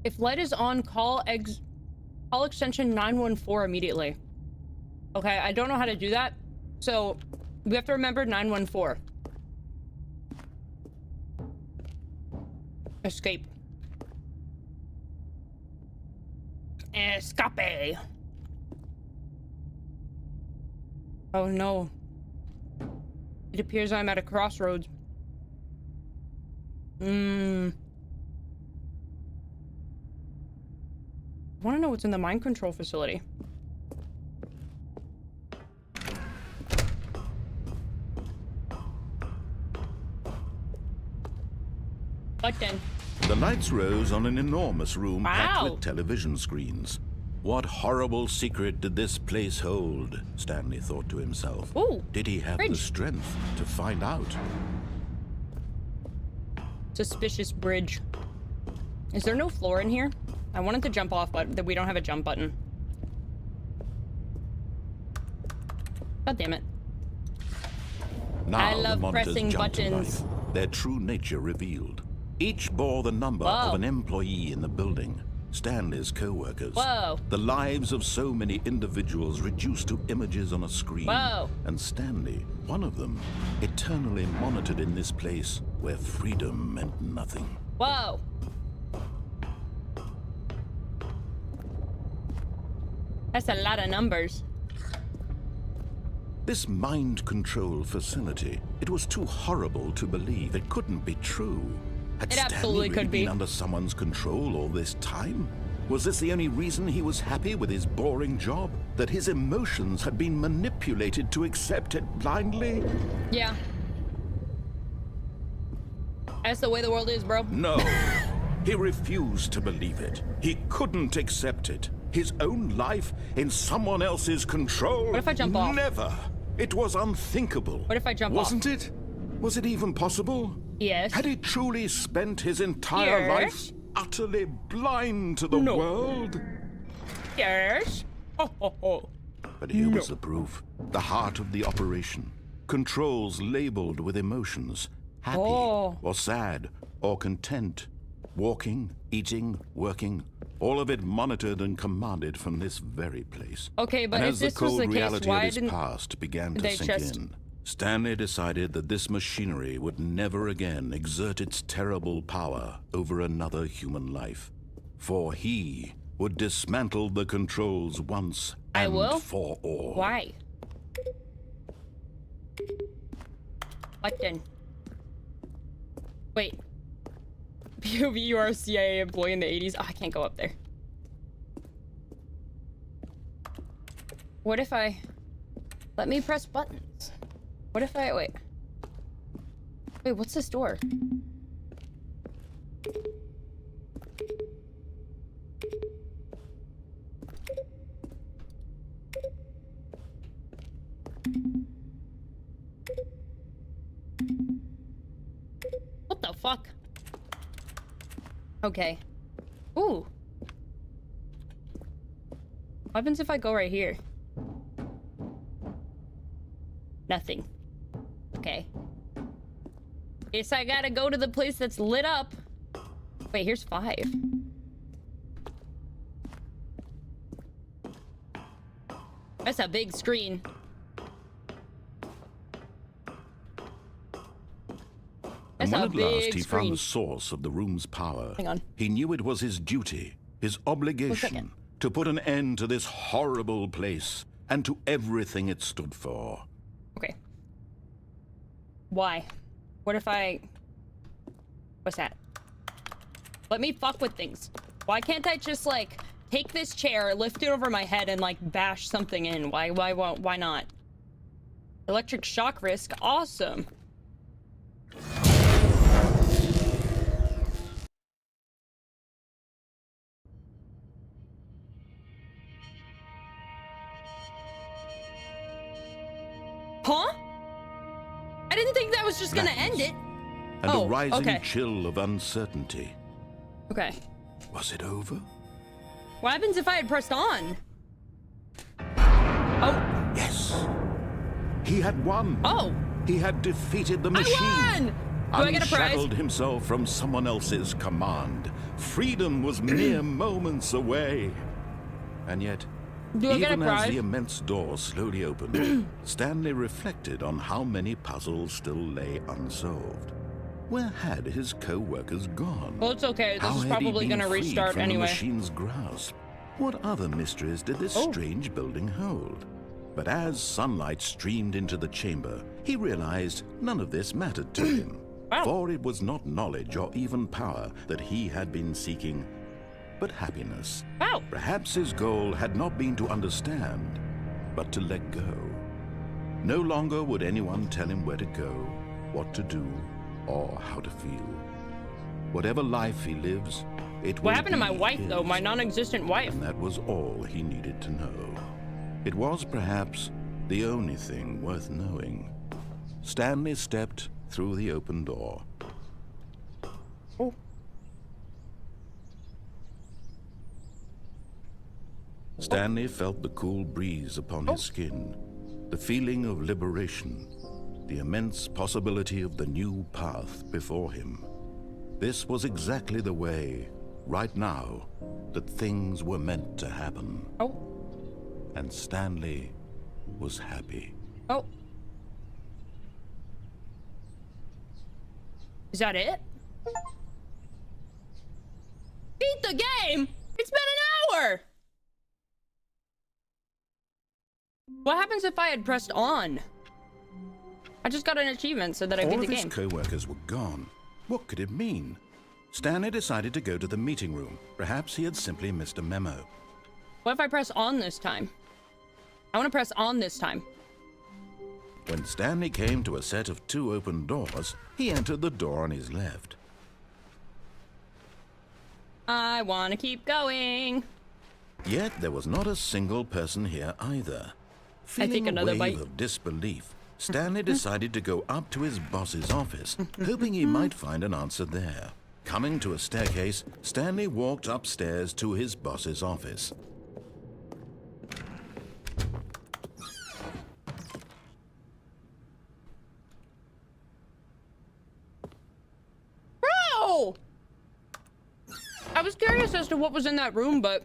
If light is on, call extension 914 immediately. Okay, I don't know how to do that. So we have to remember 914. Escape. Escape. Oh no. It appears I'm at a crossroads. I want to know what's in the mind control facility. Button. The lights rose on an enormous room packed Wow. with television screens. What horrible secret did this place hold? Stanley thought to himself. Ooh, did he have the fridge. strength to find out? Suspicious bridge. Is there no floor in here? I wanted to jump off, but we don't have a jump button. God damn it. Now I love the monitors pressing jumped to buttons. life, their true nature revealed. Each bore the number of an employee in the building. Stanley's co-workers. Whoa. The lives of so many individuals reduced to images on a screen. Whoa. And Stanley, one of them, eternally monitored in this place where freedom meant nothing. Whoa. That's a lot of numbers. This mind control facility, it was too horrible to believe. It couldn't be true. Had It Stanley absolutely really could be. been under someone's control all this time? Was this the only reason he was happy with his boring job? That his emotions had been manipulated to accept it blindly? Yeah. That's the way the world is, bro. No. He refused to believe it. He couldn't accept it. His own life in someone else's control? What if I jump off? Never. It was unthinkable. What if I jump Wasn't it? Was it even possible? Yes. Had he truly spent his entire Yes. life utterly blind to the No. world? Yes. Ho, ho, ho. But here was the proof. The heart of the operation. Controls labeled with emotions. Happy or sad or content. Walking, eating, working. All of it monitored and commanded from this very place. Okay, but and if as this the was cold the case, reality why of his didn't past began to they sink just- in, Stanley decided that this machinery would never again exert its terrible power over another human life. For he would dismantle the controls once and for all. Why? Button. Wait. POV, you are a CIA employee in the 80s. Oh, I can't go up there. What if I... Let me press buttons. What if I... Wait. Wait, what's this door? What the fuck? Okay. Ooh. What happens if I go right here? Nothing. Okay. Guess I gotta go to the place that's lit up. Wait, here's 5. That's a big screen. That's And a when at last big he screen. found the source of the room's power, Hang on. he knew it was his duty, his obligation, to put an end to this horrible place and to everything it stood for. Okay. Why? What if I... What's that? Let me fuck with things. Why can't I just, like, take this chair, lift it over my head, and, like, bash something in? Why not? Electric shock risk? Awesome. Huh? I didn't think that was just gonna end it. And a rising chill of uncertainty. Okay. Was it over? What happens if I had pressed on? Oh. Yes. He had won. Oh. He had defeated the machine. I won! Do I get a prize? Unshackled himself from someone else's command. Freedom was mere moments away. And yet, Do I get a even as prize? the immense door slowly opened, Stanley reflected on how many puzzles still lay unsolved. Where had his co-workers gone? Well, it's okay. This How is had he probably been gonna freed restart from anyway. the machine's grasp? What other mysteries did this strange building hold? But as sunlight streamed into the chamber, he realized none of this mattered to him. Wow. For it was not knowledge or even power that he had been seeking, but happiness. Wow. Perhaps his goal had not been to understand, but to let go. No longer would anyone tell him where to go, what to do, or how to feel. Whatever life he lives, it will What happened to be my wife, though? his. My non-existent wife? And that was all he needed to know. It was perhaps the only thing worth knowing. Stanley stepped through the open door. Oh. Stanley felt the cool breeze upon his skin, the feeling of liberation, the immense possibility of the new path before him. This was exactly the way, right now, that things were meant to happen. Oh. And Stanley was happy. Oh. Is that it? Beat the game? It's been an hour! What happens if I had pressed on? I just got an achievement so that I beat All the of his game. co-workers were gone. What could it mean? Stanley decided to go to the meeting room. Perhaps he had simply missed a memo. What if I press on this time? I want to press on this time. When Stanley came to a set of 2 open doors, he entered the door on his left. I want to keep going. Yet there was not a single person here either. Feeling a another wave bite. of disbelief, Stanley decided to go up to his boss's office, hoping he might find an answer there. Coming to a staircase, Stanley walked upstairs to his boss's office. Bro! I was curious as to what was in that room, but...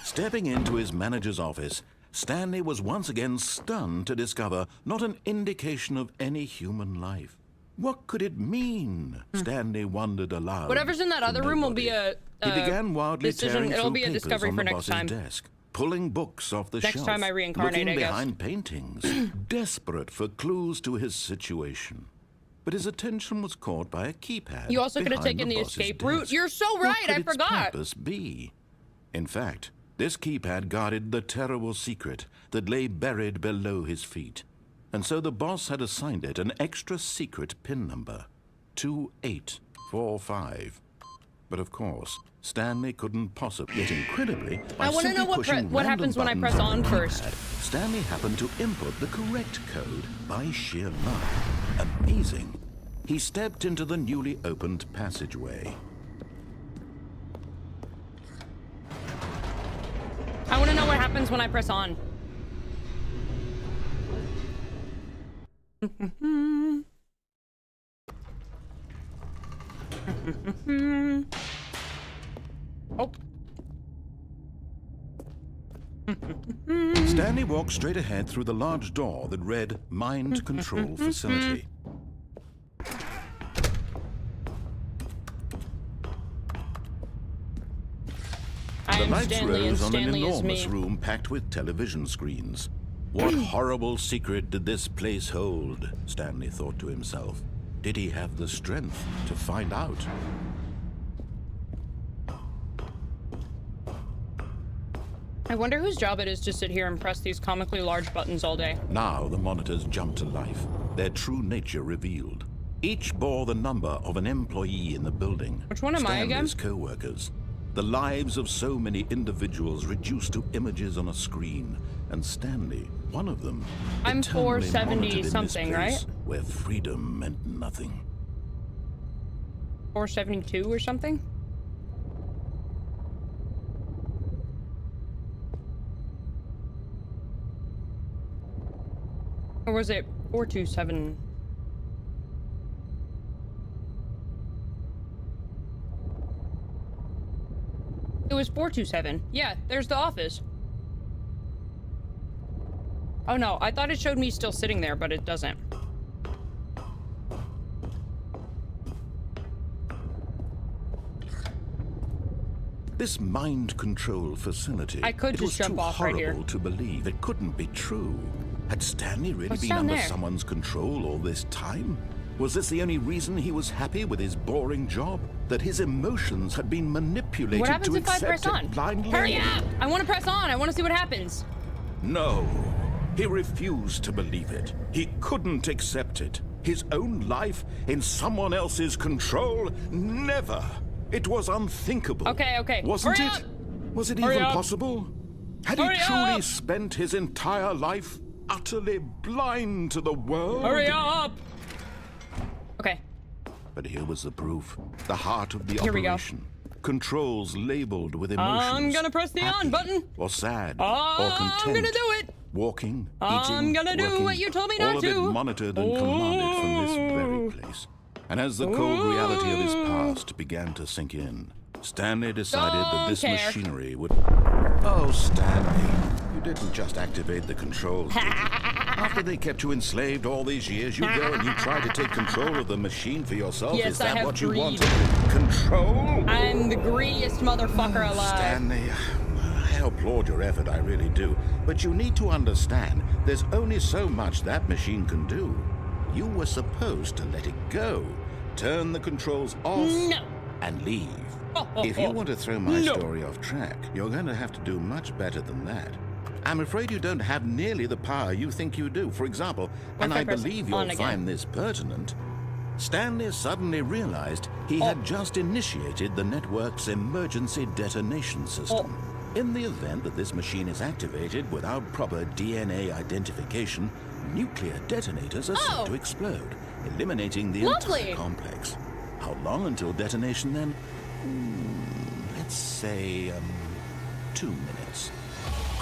Stepping into his manager's office, Stanley was once again stunned to discover not an indication of any human life. What could it mean? Stanley wondered aloud. Whatever's in that other room will be a He began wildly decision. tearing It'll through be a papers discovery on for the next boss's time. desk, pulling books off the Next shelf, time I reincarnate, looking I guess. behind paintings, desperate for clues to his situation. But his attention was caught by a keypad. You also could have behind taken the boss's escape desk. route. You're so What right, could I its forgot. purpose be? In fact, this keypad guarded the terrible secret that lay buried below his feet. And so the boss had assigned it an extra secret PIN number, 2845. But of course, Stanley couldn't possibly. Yet incredibly, by I want to know simply pushing what random happens when I buttons press on on the first. keypad, Stanley happened to input the correct code by sheer luck. Amazing. He stepped into the newly opened passageway. I want to know what happens when I press on. Oh. Stanley walked straight ahead through the large door that read Mind Control Facility. I I'm lights Stanley, and rose on an Stanley is enormous me. room packed with television screens. What horrible secret did this place hold? Stanley thought to himself. Did he have the strength to find out? I wonder whose job it is to sit here and press these comically large buttons all day. Now the monitors jumped to life, their true nature revealed. Each bore the number of an employee in the building. Which one am I again? Stanley's co-workers. The lives of so many individuals reduced to images on a screen, and Stanley, one of them, I'm eternally 470 monitored in this something, place right? where freedom meant nothing. 472 or something? Or was it 427? It was 427. Yeah, there's the office. Oh no, I thought it showed me still sitting there, but it doesn't. This mind control facility. I could just jump off right here. It was too horrible to believe. It couldn't be true. Had Stanley really What's been down under there? someone's control all this time? Was this the only reason he was happy with his boring job? That his emotions had been manipulated What happens to if I accept press on? it blindly? Hurry up! I want to press on. I want to see what happens. No. He refused to believe it. He couldn't accept it. His own life in someone else's control? Never. It was unthinkable. Okay. Wasn't Hurry it? up! Was it Hurry even up! possible? Had Hurry he truly up! spent his entire life utterly blind to the world? Hurry up! Okay. But here was the proof. The heart of the Here we go. operation. Controls labeled with emotions. I'm gonna press the on happy button. Or sad. or I'm content. gonna do it. Walking, I'm eating, gonna do working, what you told me all not of to. it monitored and commanded from this very place. And as the cold reality of his past began to sink in, Stanley decided that this Don't care. machinery would... Oh, Stanley, you didn't just activate the controls, did you? After they kept you enslaved all these years, you go and you try to take control of the machine for yourself? Yes, Is that I have what you greed. wanted? Control? I'm the greediest motherfucker alive. Stanley, I applaud your effort, I really do. But you need to understand, there's only so much that machine can do. You were supposed to let it go. Turn the controls off No. and leave. If you want to throw my story off track, you're going to have to do much better than that. I'm afraid you don't have nearly the power you think you do. For example, and I believe you'll find this pertinent, Stanley suddenly realized he had just initiated the network's emergency detonation system. In the event that this machine is activated without proper DNA identification, nuclear detonators are set to explode, eliminating the entire complex. How long until detonation then? Let's say, 2 minutes.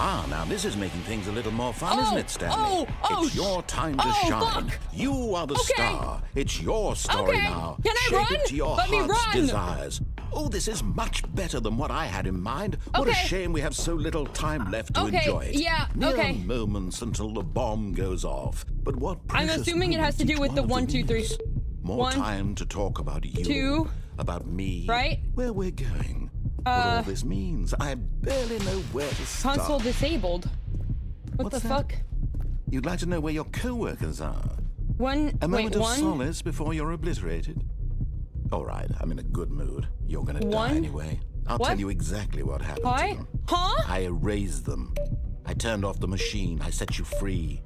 Ah, now this is making things a little more fun, isn't it, Stanley? It's your time to shine. Fuck. You are the star. It's your story now. Can I Shape run? it to your Let me heart's run. desires. Oh, this is much better than what I had in mind. What a shame we have so little time left to enjoy it. Mere moments until the bomb goes off. But what I'm assuming it has to do with the 1, 2, 3. More time to talk about you, about me, right? Where we're going, what all this means. I barely know where to start. Console disabled. What's the fuck? You'd like to know where your co-workers are? A moment of solace before you're obliterated. All right, I'm in a good mood. You're gonna die anyway. I'll tell you exactly what happened to them. I erased them. I turned off the machine. I set you free.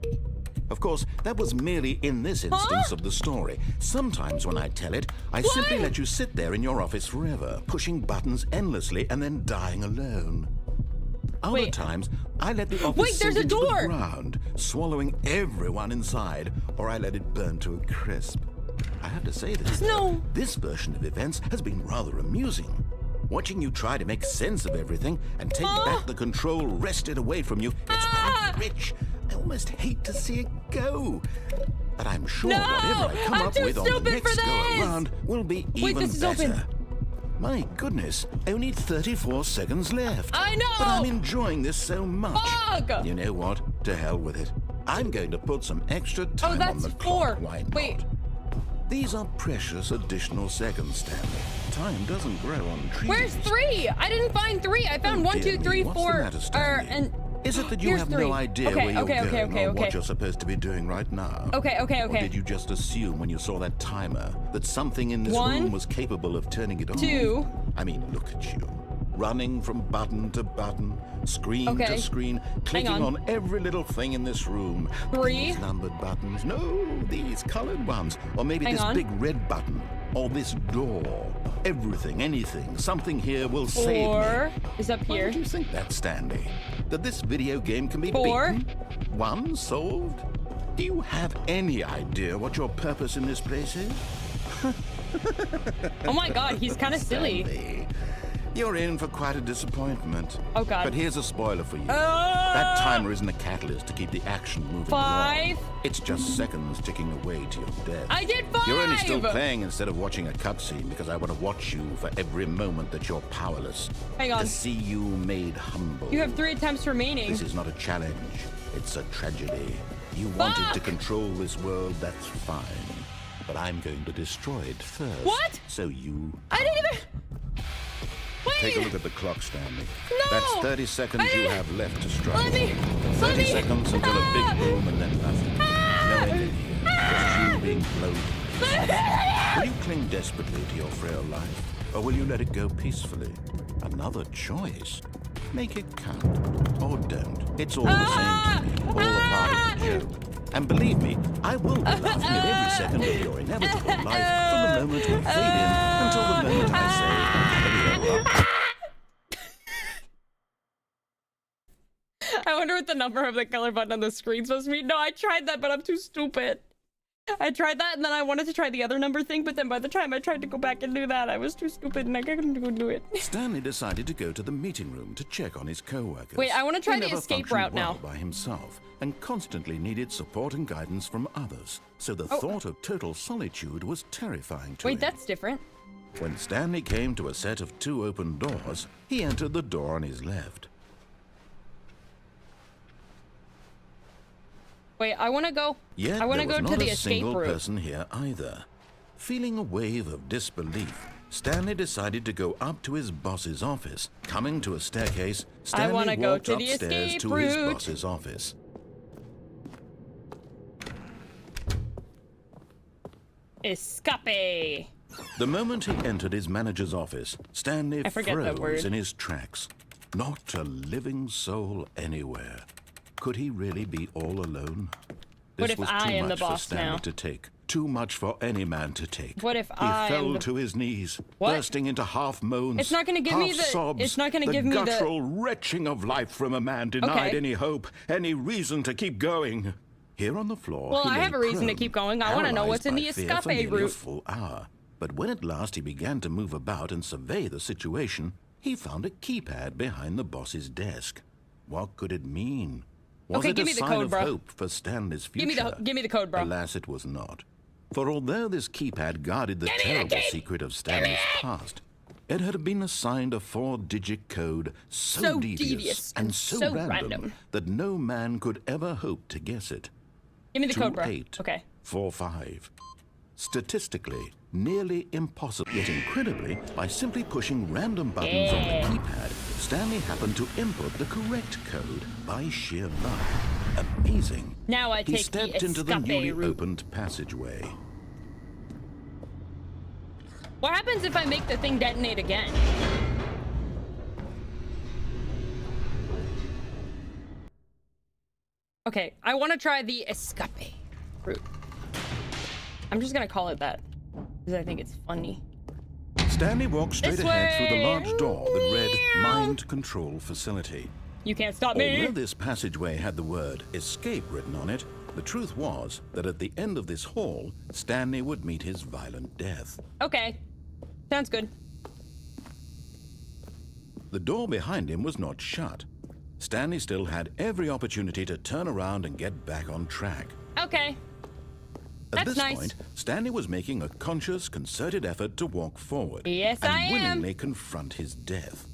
Of course, that was merely in this instance of the story. Sometimes when I tell it, I simply let you sit there in your office forever, pushing buttons endlessly and then dying alone. Other times, I let the office sink into the ground, swallowing everyone inside, or I let it burn to a crisp. I have to say this, though, this version of events has been rather amusing. Watching you try to make sense of everything and take back the control wrested away from you, it's quite rich. I almost hate to see it go. But I'm sure whatever I come up with on the next go-around will be even better. My goodness, only 34 seconds left. I know! But I'm enjoying this so much. You know what? To hell with it. I'm going to put some extra time on the clock. Why not? These are precious additional seconds, Stanley. time doesn't grow on trees. Where's 3? I didn't find 3. I found 1, 2, 3, 4. And is it that you here's have 3. no idea Okay, where you're okay, okay, going okay, or okay. what you're supposed to be doing right now? Okay. Or did you just assume when you saw that timer that something in this 1, room was capable of turning it on? 2. I mean, look at you. Running from button to button, screen to screen, clicking on every little thing in this room. 3. These numbered buttons. No, these colored ones. Or maybe this big red button. Or this door. Everything, anything, something here will save me. 4 is up Why here. do you think that, Stanley? That this video game can be 4. beaten? 1 solved? Do you have any idea what your purpose in this place is? Oh my god, he's kind of silly. Stanley, you're in for quite a disappointment. Oh god. But here's a spoiler for you. That timer isn't a catalyst to keep the action moving 5. along. It's just seconds ticking away to your death. I did 5! You're only still playing instead of watching a cutscene because I want to watch you for every moment that you're powerless. Hang on. To see you made humble. You have 3 attempts remaining. This is not a challenge. It's a tragedy. You wanted to control this world, that's fine. But I'm going to destroy it first. What? So you... I didn't even... Wait! Take a look at the clock, Stanley. No! That's 30 seconds you have left to strike. Let me... 30 seconds until a big boom and then nothing. No ending here. Just you being blown. Will you cling desperately to your frail life? Or will you let it go peacefully? Another choice. Make it count. Or don't. It's all the same to me. All a part of the joke. And believe me, I will be laughing at every second of your inevitable life from the moment we fade in until the moment I say, I wonder what the number of the color button on the screen's supposed to be. No, I tried that, but I'm too stupid. I tried that, and then I wanted to try the other number thing, but then by the time I tried to go back and do that, I was too stupid, and I couldn't go do it. Stanley decided to go to the meeting room to check on his co-workers. Wait, I want to try He the never escape functioned route now. well by himself and constantly needed support and guidance from others. So the thought of total solitude was terrifying to him. Wait, that's different. When Stanley came to a set of 2 open doors, he entered the door on his left. Wait, I want to go. Yet I want to there go was to not the a escape single route. person here either. Feeling a wave of disbelief, Stanley decided to go up to his boss's office. Coming to a staircase, Stanley wanna go walked to the upstairs escape to his route. boss's office. Escape. The moment he entered his manager's office, Stanley I forget that word. froze in his tracks. Not a living soul anywhere. Could he really be all alone? What This if was I too am the much for boss Stanley now? to take. Too much for any man to take. What if he I am fell the- to his knees, What? bursting into half moans. It's not gonna give me half the- sobs, it's not gonna give me the- guttural retching of life from a man denied Okay. any hope, any reason to keep going. Here on the floor, Well, he I lay have a reason to prone, keep going. I wanna know what's in the paralyzed by fear for escape nearly a route. full hour. But when at last he began to move about and survey the situation, he found a keypad behind the boss's desk. What could it mean? Was Okay, it give a me the sign code, of bro. hope for Stanley's Give future? me the code, bro. Alas, it was not. For although this keypad guarded the Give me the terrible key! secret of Stanley's past, it had been assigned a 4-digit code so devious and so random that no man could ever hope to guess it. Give me the code, bro. 28, Okay. 45. Statistically, nearly impossible. Yet incredibly, by simply pushing random buttons on the keypad, Stanley happened to input the correct code by sheer luck. Amazing. Now I He take the stepped into the escape newly route. opened passageway. What happens if I make the thing detonate again? Okay, I want to try the escape route. I'm just gonna call it that because I think it's funny. Stanley walked straight This ahead through the way. large door that read Mind Control Facility. You can't stop me. Although this passageway had the word escape written on it, the truth was that at the end of this hall, Stanley would meet his violent death. Okay, sounds good. The door behind him was not shut. Stanley still had every opportunity to turn around and get back on track. Okay. At That's this nice. point, Stanley was making a conscious, concerted effort to walk forward Yes, and I am. willingly confront his death.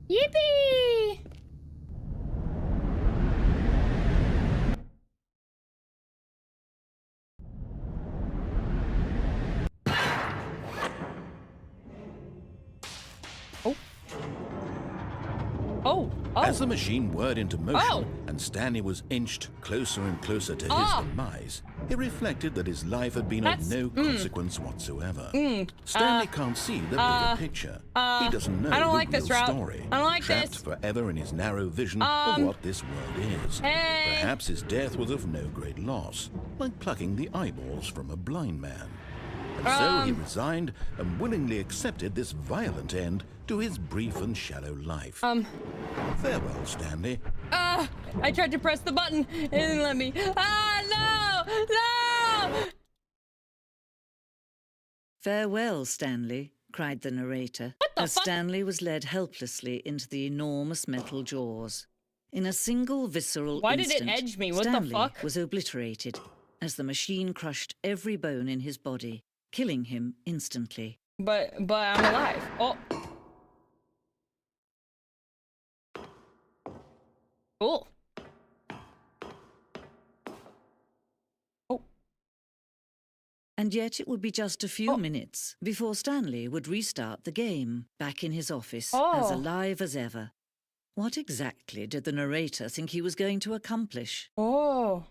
Yippee! Oh, oh. As the machine whirred into motion Oh. and Stanley was inched closer and closer to his demise, he reflected that his life had been of no consequence whatsoever. Stanley can't see the bigger picture. He doesn't know I don't the like real this route. story. I don't like trapped this. forever in his narrow vision of what this world is. Hey. Perhaps his death was of no great loss, like plucking the eyeballs from a blind man. And so he resigned and willingly accepted this violent end to his brief and shallow life. Farewell, Stanley. I tried to press the button. It didn't let me. No! No! Farewell, Stanley, cried the narrator, as Stanley was led helplessly into the enormous metal jaws. In a single visceral Why did it instant, edge me? What the Stanley fuck? was obliterated as the machine crushed every bone in his body, killing him instantly. But I'm alive. Oh. Cool. Oh. And yet it would be just a few minutes before Stanley would restart the game, back in his office, as alive as ever. What exactly did the narrator think he was going to accomplish? Oh.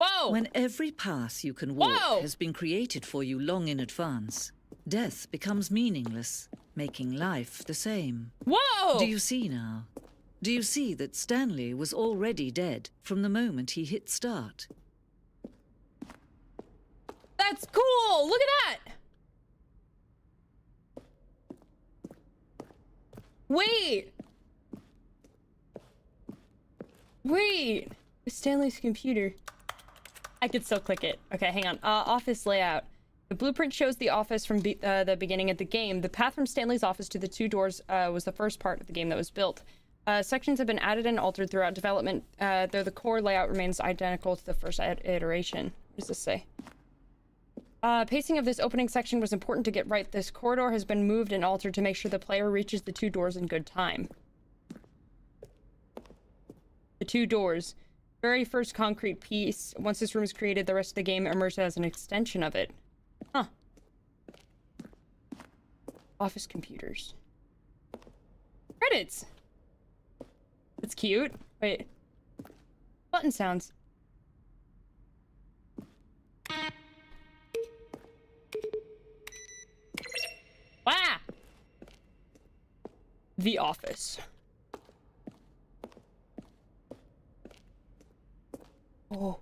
Whoa! When every path you can walk has been created for you long in advance, death becomes meaningless, making life the same. Whoa! Do you see now? Do you see that Stanley was already dead from the moment he hit start? That's cool! Look at that! Wait! Wait! Stanley's computer. I could still click it. Okay, hang on. Office layout. The blueprint shows the office from the beginning of the game. The path from Stanley's office to the two doors was the first part of the game that was built. Sections have been added and altered throughout development, though the core layout remains identical to the first iteration. What does this say? Pacing of this opening section was important to get right. This corridor has been moved and altered to make sure the player reaches the two doors in good time. The two doors. Very first concrete piece. Once this room is created, the rest of the game emerges as an extension of it. Huh. Office computers. Credits! That's cute. Wait. Button sounds. Wow! The office. Oh.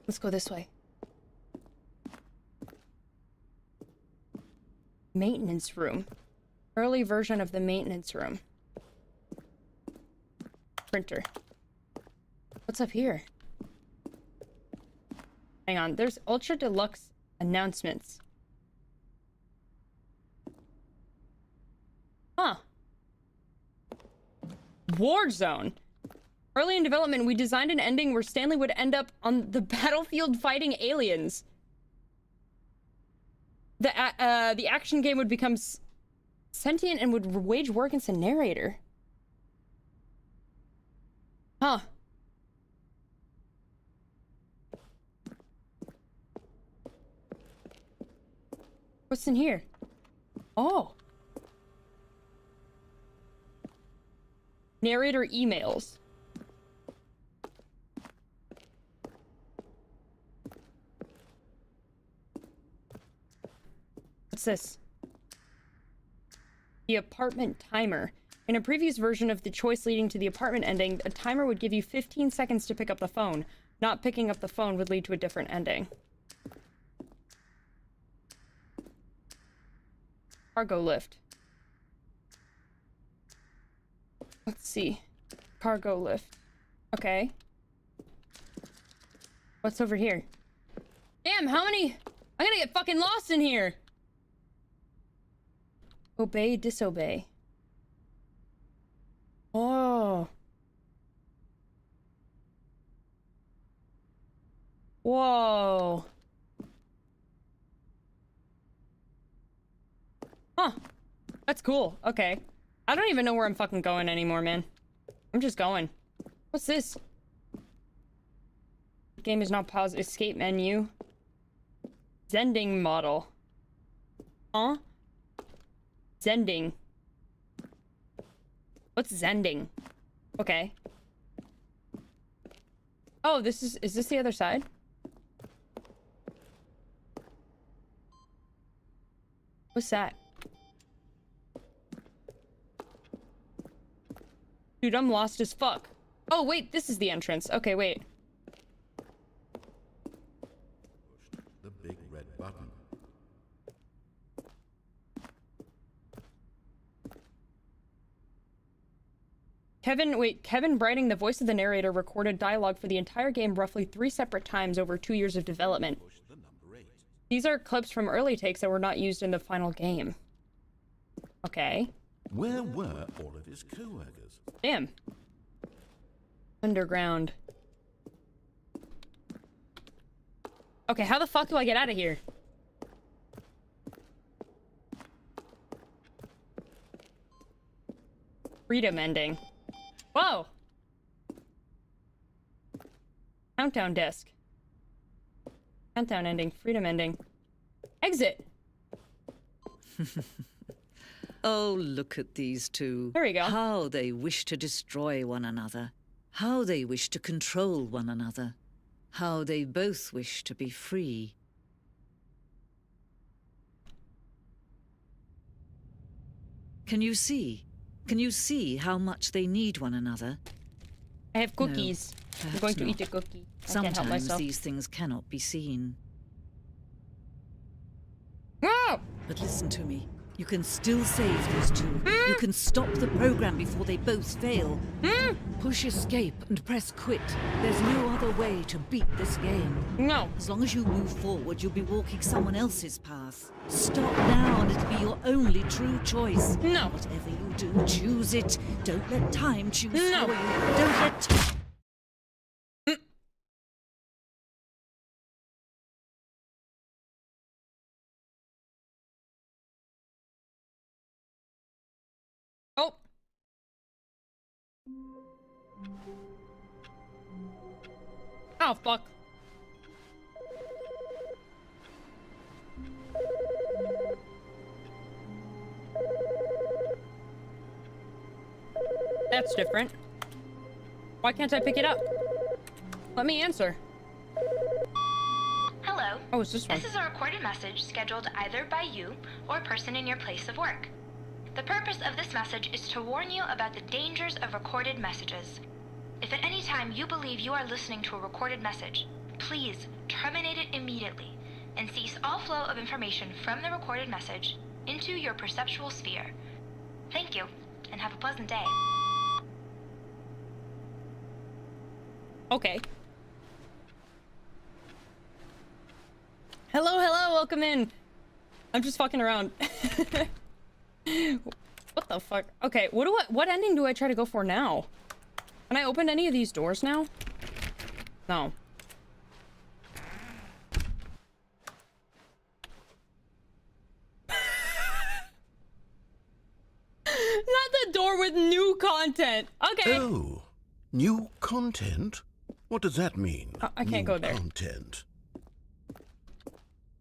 Let's go this way. Maintenance room. Early version of the maintenance room. Printer. What's up here? Hang on, there's ultra deluxe announcements. Huh. War zone. Early in development, we designed an ending where Stanley would end up on the battlefield fighting aliens. The action game would become sentient and would wage war against the narrator. Huh. What's in here? Oh. Narrator emails. What's this? The apartment timer. In a previous version of the choice leading to the apartment ending, a timer would give you 15 seconds to pick up the phone. Not picking up the phone would lead to a different ending. Cargo lift. Let's see. Cargo lift. Okay. What's over here? Damn, how many? I'm gonna get fucking lost in here. Obey, disobey. Oh. Whoa. Huh. That's cool. Okay. I don't even know where I'm fucking going anymore, man. I'm just going. What's this? Game is not paused. Escape menu. Zending model. Huh? Zending. What's Zending? Okay. Oh, is this the other side? What's that? Dude, I'm lost as fuck. Oh, wait, this is the entrance. Okay, wait. The big red button. Kevin Brighting, the voice of the narrator, recorded dialogue for the entire game roughly 3 separate times over 2 years of development. Push the number 8. These are clips from early takes that were not used in the final game. Okay. Where were all of his co-workers? Damn. Underground. Okay, how the fuck do I get out of here? Freedom ending. Whoa! Countdown disc. Countdown ending. Freedom ending. Exit! Oh, look at these two. There we go. How they wish to destroy one another. How they wish to control one another. How they both wish to be free. Can you see? Can you see how much they need one another? I have cookies. No, I'm going to perhaps eat a cookie. I can't help Sometimes myself. these things cannot be seen. Oh! But listen to me. You can still save these two. You can stop the program before they both fail. Push escape and press quit. There's no other way to beat this game. No. As long as you move forward, you'll be walking someone else's path. Stop now and it'll be your only true choice. No. Whatever you do, choose it. Don't let time choose No. for you. Don't let... Oh. Oh, fuck. That's different. Why can't I pick it up? Let me answer. Hello. Oh, it's this one. This is a recorded message scheduled either by you or a person in your place of work. The purpose of this message is to warn you about the dangers of recorded messages. If at any time you believe you are listening to a recorded message, please terminate it immediately and cease all flow of information from the recorded message into your perceptual sphere. Thank you, and have a pleasant day. Okay. Hello, hello, welcome in. I'm just fucking around. What the fuck? Okay, what ending do I try to go for now? Can I open any of these doors now? No. Not the door with new content. Okay. Oh, new content? What does that mean? I can't go there. Content.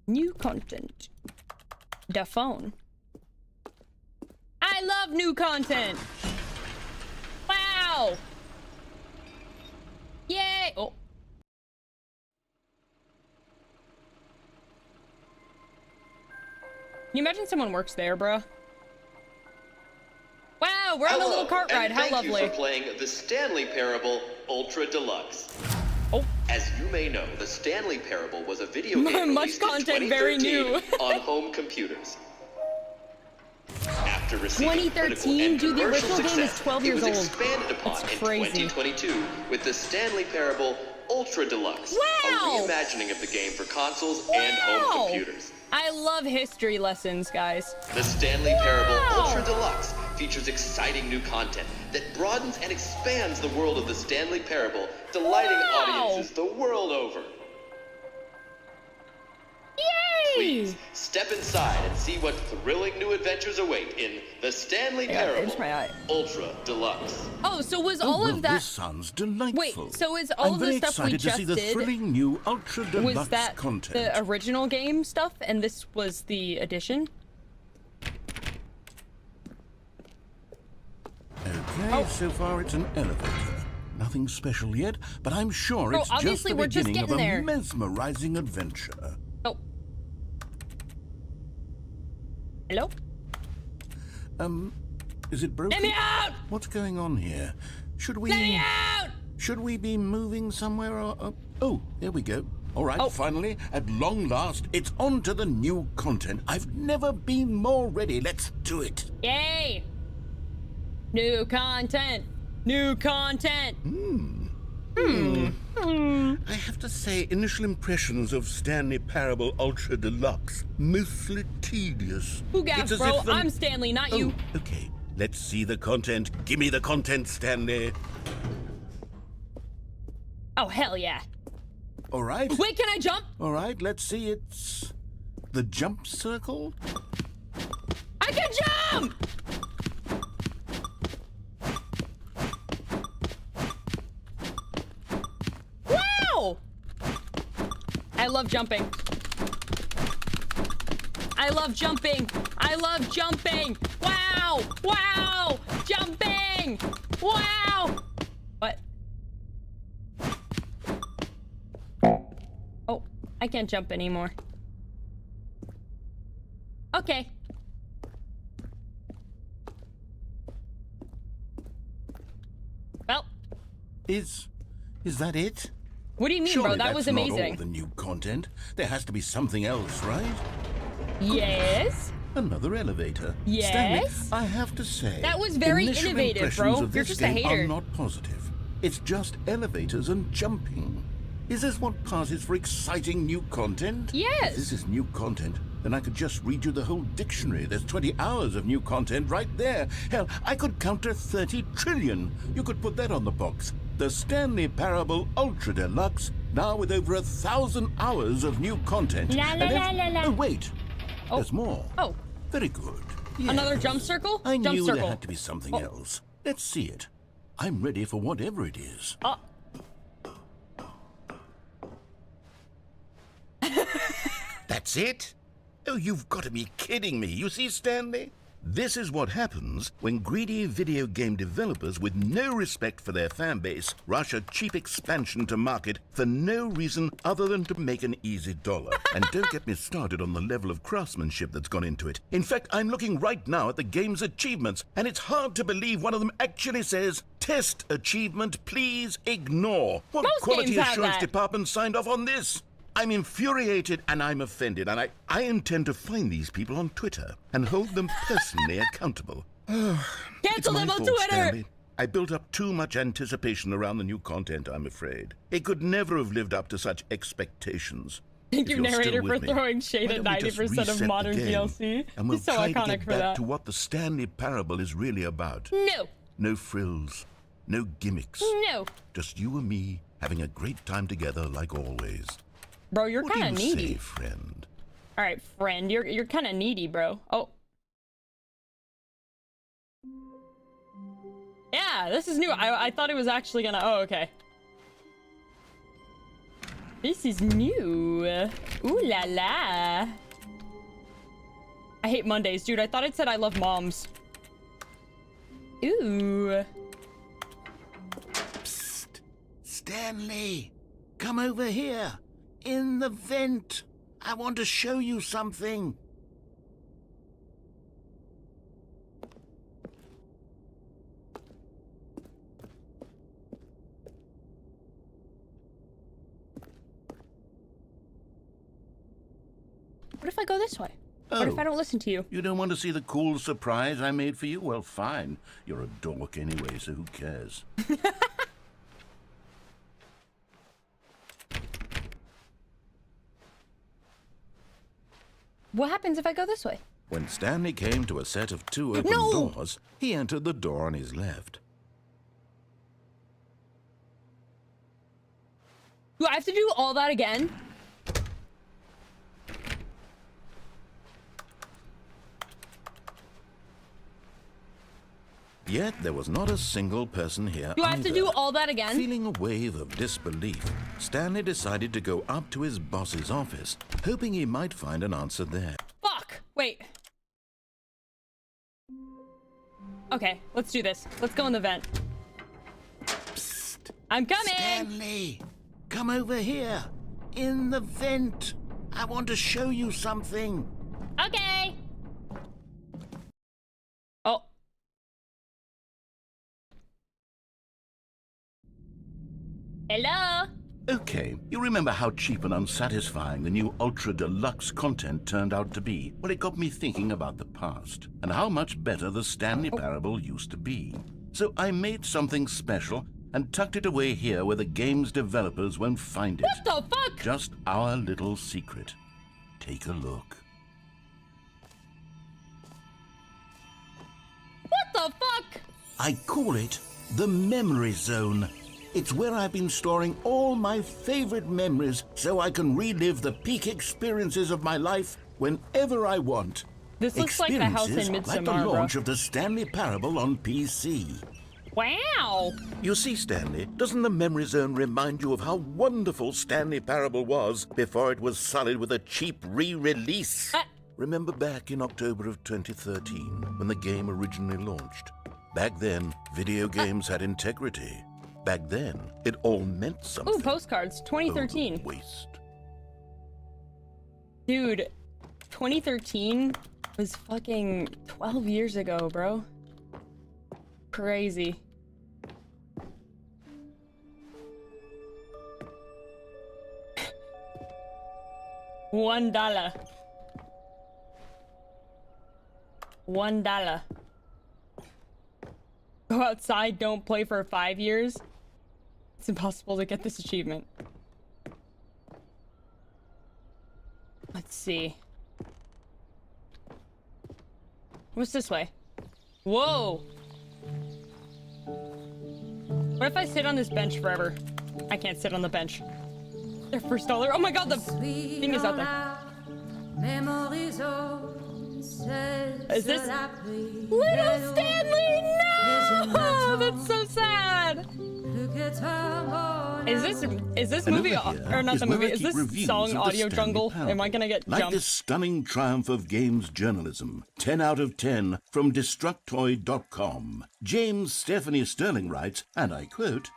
New content. The phone. I love new content. Wow. Yay. Oh. Can you imagine someone works there, bruh? Wow, we're on a little cart ride. How lovely. Thank you for playing the Stanley Parable Ultra Deluxe. Oh. As you may know, the Stanley Parable was a video game Much released content, in 2013 very new. on home computers. After receiving 2013? critical and Dude, the commercial original game is success, 12 years it was old. expanded upon That's in crazy. 2022 with the Stanley Parable Ultra Deluxe, Wow. a reimagining of the game for consoles and home computers. I love history lessons, guys. The Stanley Parable Wow. Ultra Deluxe features exciting new content that broadens and expands the world of the Stanley Parable, delighting Wow. audiences the world over. Yay! Please step inside and see what thrilling new adventures await in the Stanley Parable itch my eye. Ultra Deluxe. Oh, so was Oh, all well, of that... this sounds delightful. Wait, so is all I'm of the very stuff we excited to just see the did... thrilling new Ultra Deluxe Was that content. the original game stuff, and this was the addition? Okay. Okay, so far it's an elevator. Nothing special yet, but I'm sure it's just the beginning of a mesmerizing adventure. Oh. Hello? Is it broken? Let me out! What's going on here? Should we... Let me out! Should we be moving somewhere or... oh, there we go. All right, finally, at long last, it's on to the new content. I've never been more ready. Let's do it. Yay! New content! New content! I have to say, initial impressions of Stanley Parable Ultra Deluxe, mostly tedious. Who gaps, bro? I'm Stanley, not you. Okay. Let's see the content. Give me the content, Stanley. Oh, hell yeah. All right. Wait, can I jump? All right, let's see. It's the jump circle. I can jump! Wow! I love jumping. I love jumping. I love jumping. Wow! Wow! Jumping! Wow! What? Oh, I can't jump anymore. Okay. Well. Is that it? What do you mean, Surely bro? That was amazing. Not all the new content. There has to be something else, right? Yes. Another elevator. Yes. Stanley, I have to say, that was very initial innovative, impressions bro. of You're this just a game hater. are not positive. It's just elevators and jumping. Is this what passes for exciting new content? Yes. If this is new content, then I could just read you the whole dictionary. There's 20 hours of new content right there. Hell, I could count to 30 trillion. You could put that on the box. The Stanley Parable Ultra Deluxe, now with over 1,000 hours of new content. La la la la la. Oh, wait. Oh. There's more. Oh. Very good. Yes. Another jump circle? I Jump knew circle. there had to be something else. Let's see it. I'm ready for whatever it is. That's it? Oh, you've got to be kidding me. You see, Stanley? This is what happens when greedy video game developers with no respect for their fan base rush a cheap expansion to market for no reason other than to make an easy dollar. And don't get me started on the level of craftsmanship that's gone into it. In fact, I'm looking right now at the game's achievements, and it's hard to believe one of them actually says, "Test achievement, please ignore." What Most quality games have assurance that. department signed off on this? I'm infuriated and I'm offended, and I intend to find these people on Twitter and hold them personally accountable. Cancel them on Twitter! Stanley. I built up too much anticipation around the new content, I'm afraid. It could never have lived up to such expectations. Thank If you, you're still narrator, with for me, throwing shade why at don't we just 90% of reset modern the game, DLC. and we'll He's so try to iconic get for back that. to what the Stanley Parable is really about. No. No frills, no gimmicks. No. Just you and me having a great time together like always. Bro, you're What do kind of you needy. say, friend? All right, friend, you're kind of needy, bro. Oh. Yeah, this is new. I thought it was actually gonna... Oh, okay. This is new. Ooh la la. I hate Mondays, dude. I thought it said I love moms. Ooh. Psst. Stanley, come over here. In the vent. I want to show you something. What if I go this way? What if I don't listen to you? You don't want to see the cool surprise I made for you? Well, fine. You're a dork anyway, so who cares? What happens if I go this way? When Stanley came to a set of 2 open No! doors, he entered the door on his left. Do I have to do all that again? Yet there was not a single person here Do I have to either. do all that again? Feeling a wave of disbelief, Stanley decided to go up to his boss's office, hoping he might find an answer there. Fuck! Wait. Okay, let's do this. Let's go in the vent. Psst. I'm coming! Stanley, come over here. In the vent. I want to show you something. Okay! Oh. Hello? Okay, you remember how cheap and unsatisfying the new Ultra Deluxe content turned out to be? Well, it got me thinking about the past and how much better the Stanley Parable used to be. So I made something special and tucked it away here where the game's developers won't find it. What the fuck? Just our little secret. Take a look. What the fuck? I call it the Memory Zone. It's where I've been storing all my favorite memories so I can relive the peak experiences of my life whenever I want. This looks like the house in Experiences like the Midsommar, launch bro. of the Stanley Parable on PC. Wow! You see, Stanley, doesn't the Memory Zone remind you of how wonderful Stanley Parable was before it was sullied with a cheap re-release? Remember back in October of 2013 when the game originally launched? Back then, video games had integrity. Back then, it all meant something. Ooh, postcards, 2013. Oh, the waste. Dude, 2013 was fucking 12 years ago, bro. Crazy. $1. $1. Go outside, don't play for 5 years. It's impossible to get this achievement. Let's see. What's this way? Whoa! What if I sit on this bench forever? I can't sit on the bench. Their first dollar. Oh my god, the thing is out there. Is this Little Stanley? No! That's so sad. Is this movie or not the movie? Is this song Audio Jungle? Am I gonna get like jumped? this stunning triumph of games journalism, 10 out of 10 from Destructoid.com. James Stephanie Sterling writes, and I quote,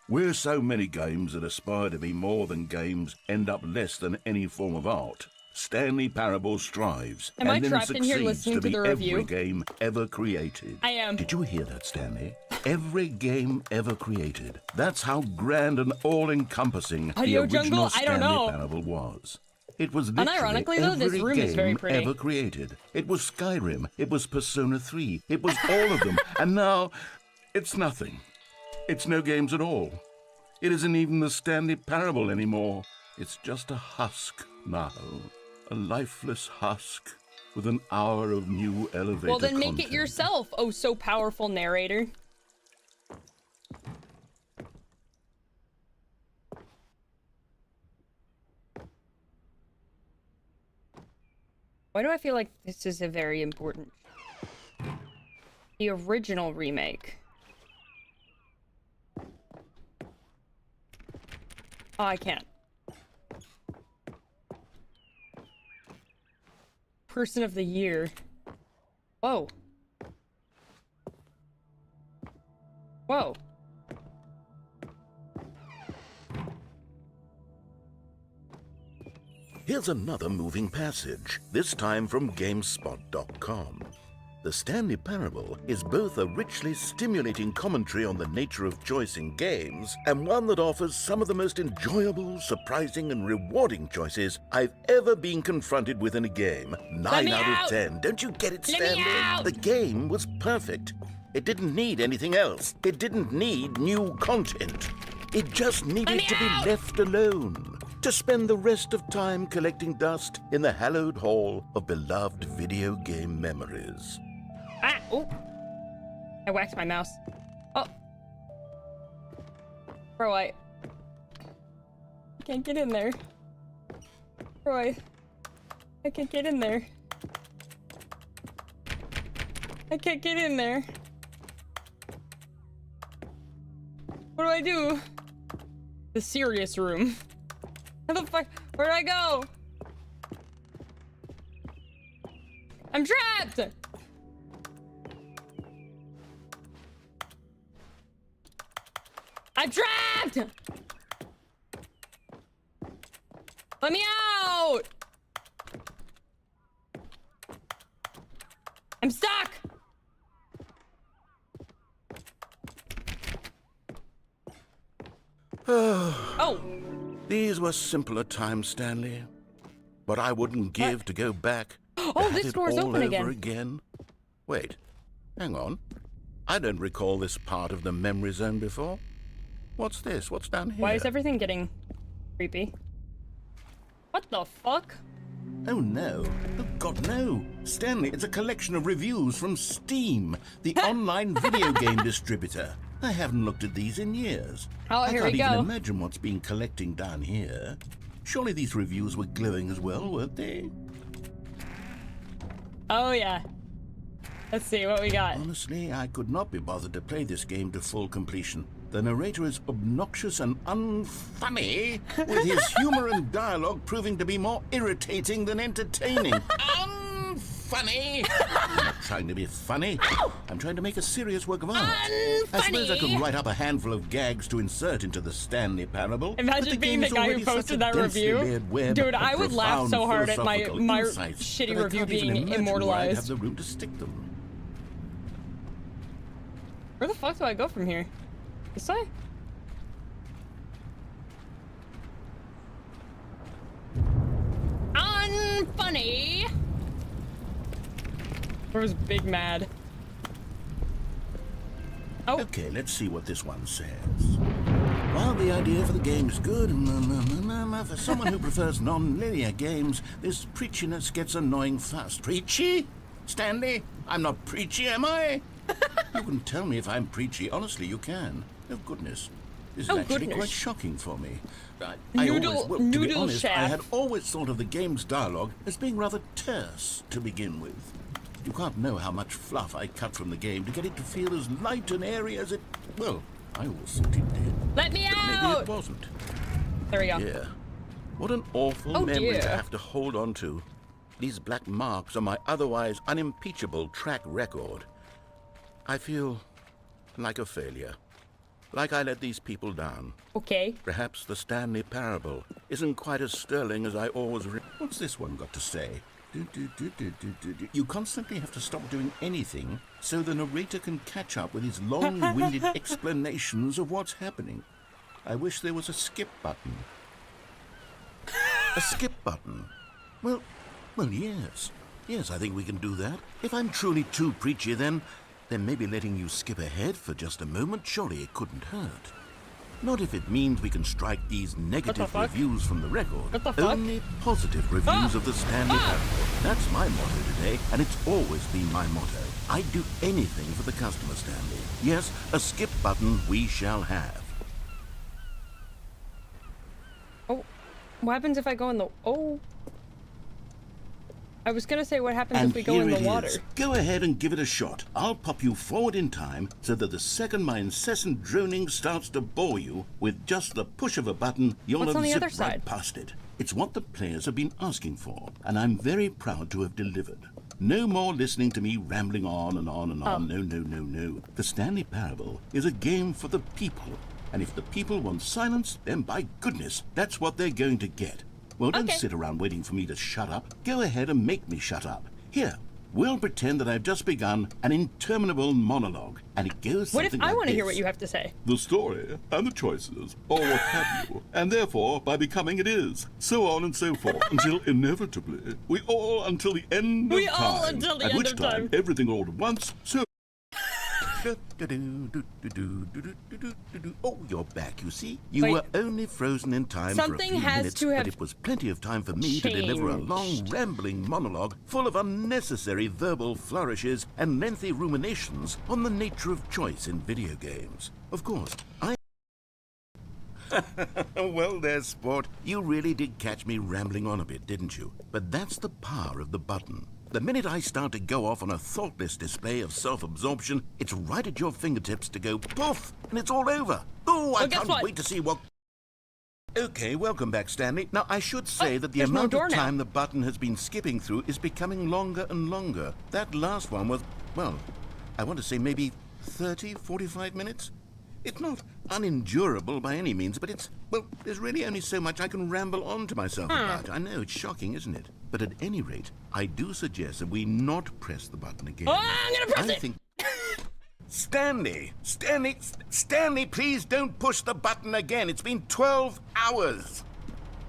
"Where so many games that aspire to be more than games end up less than any form of art, Stanley Parable strives Am and I then trapped in here succeeds listening to to be the review? every game ever created." I am. Did you hear that, Stanley? Every game ever created. That's how grand and all-encompassing the Audio original Jungle? I Stanley don't know. Parable was. It was literally Unironically, though, this every room game is very pretty. ever created. It was Skyrim. It was Persona 3. It was all of them. And now, it's nothing. It's no games at all. It isn't even the Stanley Parable anymore. It's just a husk now. A lifeless husk with an hour of new elevator Well, then make content. it yourself, oh so powerful narrator. Why do I feel like this is a very important... The original remake. Oh, I can't. Person of the year. Whoa. Whoa. Here's another moving passage, this time from GameSpot.com. The Stanley Parable is both a richly stimulating commentary on the nature of choice in games and one that offers some of the most enjoyable, surprising, and rewarding choices I've ever been confronted with in a game. 9 out of 10. Don't you get it, Stanley? The game was perfect. It didn't need anything else. It didn't need new content. It just needed to be left alone, to spend the rest of time collecting dust in the hallowed hall of beloved video game memories. Ah! Oh! I whacked my mouse. Oh! Bro, I can't get in there. Bro, I can't get in there. I can't get in there. What do I do? The serious room. How the fuck? Where do I go? I'm trapped! I'm trapped! Let me out! I'm stuck! Oh. These were simpler times, Stanley. But I wouldn't give to go back. Oh, this door's open again. Wait, hang on. I don't recall this part of the memory zone before. What's this? What's down here? Why is everything getting creepy? What the fuck? Oh no. Oh God, no. Stanley, it's a collection of reviews from Steam, the online video game distributor. I haven't looked at these in years. Oh, here we go. I can't even imagine what's been collecting down here. Surely these reviews were glowing as well, weren't they? Oh, yeah. Let's see what we got. Honestly, I could not be bothered to play this game to full completion. The narrator is obnoxious and unfunny, with his humor and dialogue proving to be more irritating than entertaining. Unfunny! I'm not trying to be funny. Ow! I'm trying to make a serious work of art. Unfunny! I suppose I could write up a handful of gags to insert into the Stanley Parable. Imagine being the guy who posted that review. Dude, I would laugh so hard at my shitty review being immortalized. I'd have the room to stick them. Where the fuck do I go from here? This way? Unfunny! Where was Big Mad? Oh. Okay, let's see what this one says. While the idea for the game is good, for someone who prefers non-linear games, this preachiness gets annoying fast. Preachy? Stanley? I'm not preachy, am I? You can tell me if I'm preachy. Honestly, you can. Oh, goodness. This is actually quite shocking for me. To be honest, I had always thought of the game's dialogue as being rather terse to begin with. You can't know how much fluff I cut from the game to get it to feel as light and airy as it... Well, I always thought it did. Let me out! Maybe it wasn't. There we go. Yeah. What an awful memory to have to hold on to. These black marks are my otherwise unimpeachable track record. I feel like a failure. Like I let these people down. Okay. Perhaps the Stanley Parable isn't quite as sterling as I always... What's this one got to say? You constantly have to stop doing anything so the narrator can catch up with his long-winded explanations of what's happening. I wish there was a skip button. A skip button? Well, yes. Yes, I think we can do that. If I'm truly too preachy, then maybe letting you skip ahead for just a moment, surely it couldn't hurt. Not if it means we can strike these negative reviews from the record. Only positive reviews of the Stanley Parable. That's my motto today, and it's always been my motto. I'd do anything for the customer, Stanley. Yes, a skip button we shall have. Oh, what happens if I go in the... Oh. I was gonna say what happens if we go in the water. Go ahead and give it a shot. I'll pop you forward in time so that the second my incessant droning starts to bore you, with just the push of a button, you'll have zipped right past it. It's what the players have been asking for, and I'm very proud to have delivered. No more listening to me rambling on and on and on. No. The Stanley Parable is a game for the people, and if the people want silence, then by goodness, that's what they're going to get. Well, don't sit around waiting for me to shut up. Go ahead and make me shut up. Here, we'll pretend that I've just begun an interminable monologue, and it goes something like this. What if I want to hear what you have to say? The story, and the choices, or what have you, and therefore, by becoming it is, so on and so forth, until inevitably, we all until the end of time, at which time, everything all at once, so... Oh, you're back, you see? You were only frozen in time for a few minutes, but it was plenty of time for me to deliver a long, rambling monologue full of unnecessary verbal flourishes and lengthy ruminations on the nature of choice in video games. Of course, Well, there, sport. You really did catch me rambling on a bit, didn't you? But that's the power of the button. The minute I start to go off on a thoughtless display of self-absorption, it's right at your fingertips to go poof, and it's all over. Oh, I can't wait to see what... Okay, welcome back, Stanley. Now, I should say that the amount of time the button has been skipping through is becoming longer and longer. That last one was, well, I want to say maybe 30, 45 minutes? It's not unendurable by any means, but well, there's really only so much I can ramble on to myself about. I know, it's shocking, isn't it? But at any rate, I do suggest that we not press the button again. Oh, I'm gonna press it! Stanley, please don't push the button again. It's been 12 hours.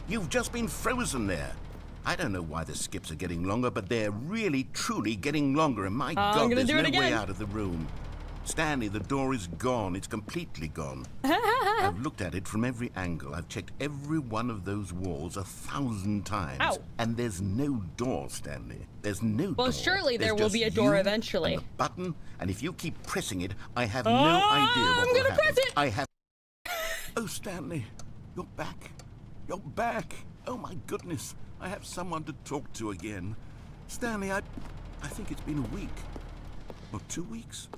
You've just been frozen there. I don't know why the skips are getting longer, but they're really, truly getting longer. And my God, there's no way out of the room. Stanley, the door is gone. It's completely gone. I've looked at it from every angle. I've checked every one of those walls 1,000 times. Ow. And there's no door, Stanley. There's no door. Well, surely there will be a door eventually. And the button, and if you keep pressing it, I have no idea what will happen. I'm gonna press it! I have... Oh, Stanley, you're back. You're back. Oh, my goodness. I have someone to talk to again. Stanley, I think it's been a week. Or 2 weeks.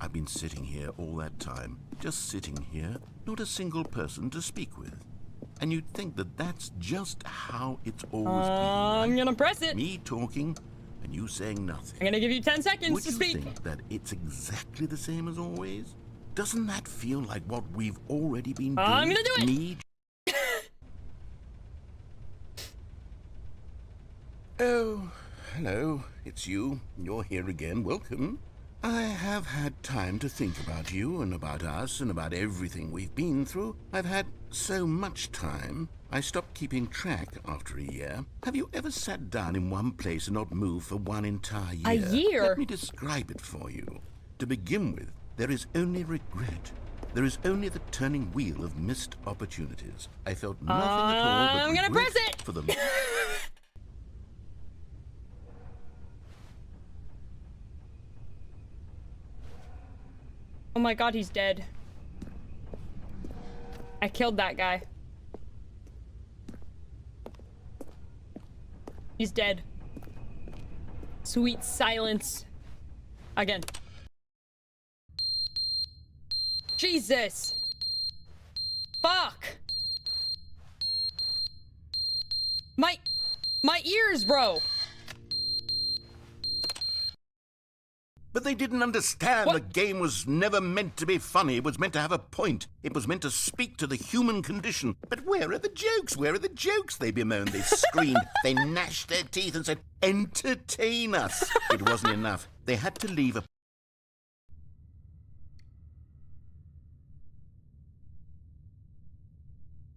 I've been sitting here all that time. Just sitting here. Not a single person to speak with. And you'd think that that's just how it's always been. I'm gonna press it. Me talking and you saying nothing. I'm gonna give you 10 seconds to speak. Would you think that it's exactly the same as always? Doesn't that feel like what we've already been doing? I'm gonna do it. Me... Oh, hello. It's you. You're here again. Welcome. I have had time to think about you and about us and about everything we've been through. I've had so much time, I stopped keeping track after a year. Have you ever sat down in one place and not moved for one entire year? A year? Let me describe it for you. To begin with, there is only regret. There is only the turning wheel of missed opportunities. I felt nothing at all but I'm gonna regret press it! for the... Oh my God, he's dead. I killed that guy. He's dead. Sweet silence. Again. Jesus. Fuck. My ears, bro. But they didn't understand What? the game was never meant to be funny. It was meant to have a point. It was meant to speak to the human condition. But where are the jokes? Where are the jokes? They bemoaned, they screamed, they gnashed their teeth and said, entertain us. It wasn't enough. They had to leave a...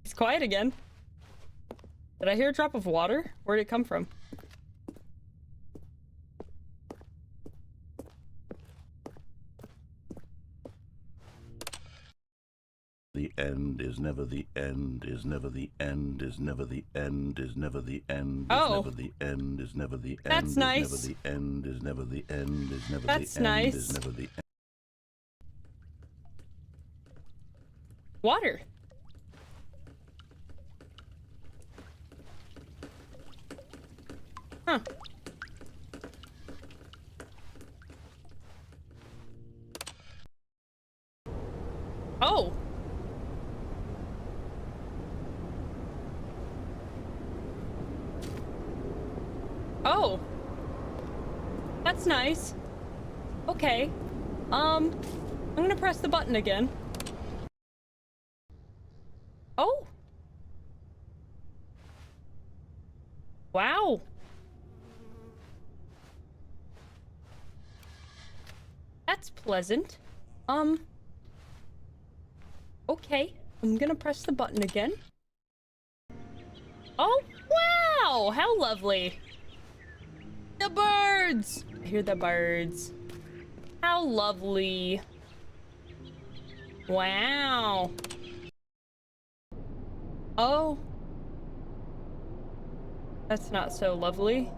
It's quiet again. Did I hear a drop of water? Where'd it come from? The end is never the end, is never the end, is never the end, is never the end, is Oh. never the end, is never the end, That's is nice. never the end, is never the end, is never That's the end, nice. is never the end. Water. Huh. Oh. Oh. That's nice. Okay. I'm gonna press the button again. Oh. Wow. That's pleasant. Okay. I'm gonna press the button again. Oh, wow! How lovely. The birds! I hear the birds. How lovely. Wow. Oh. That's not so lovely.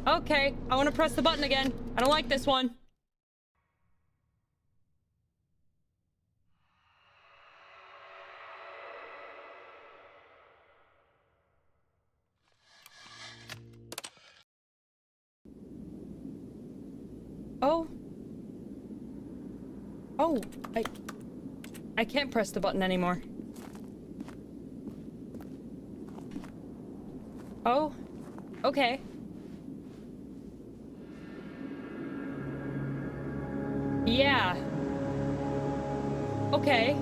Okay, I want to press the button again. I don't like this one. Oh. Oh, I can't press the button anymore. Oh, okay. Yeah. Okay.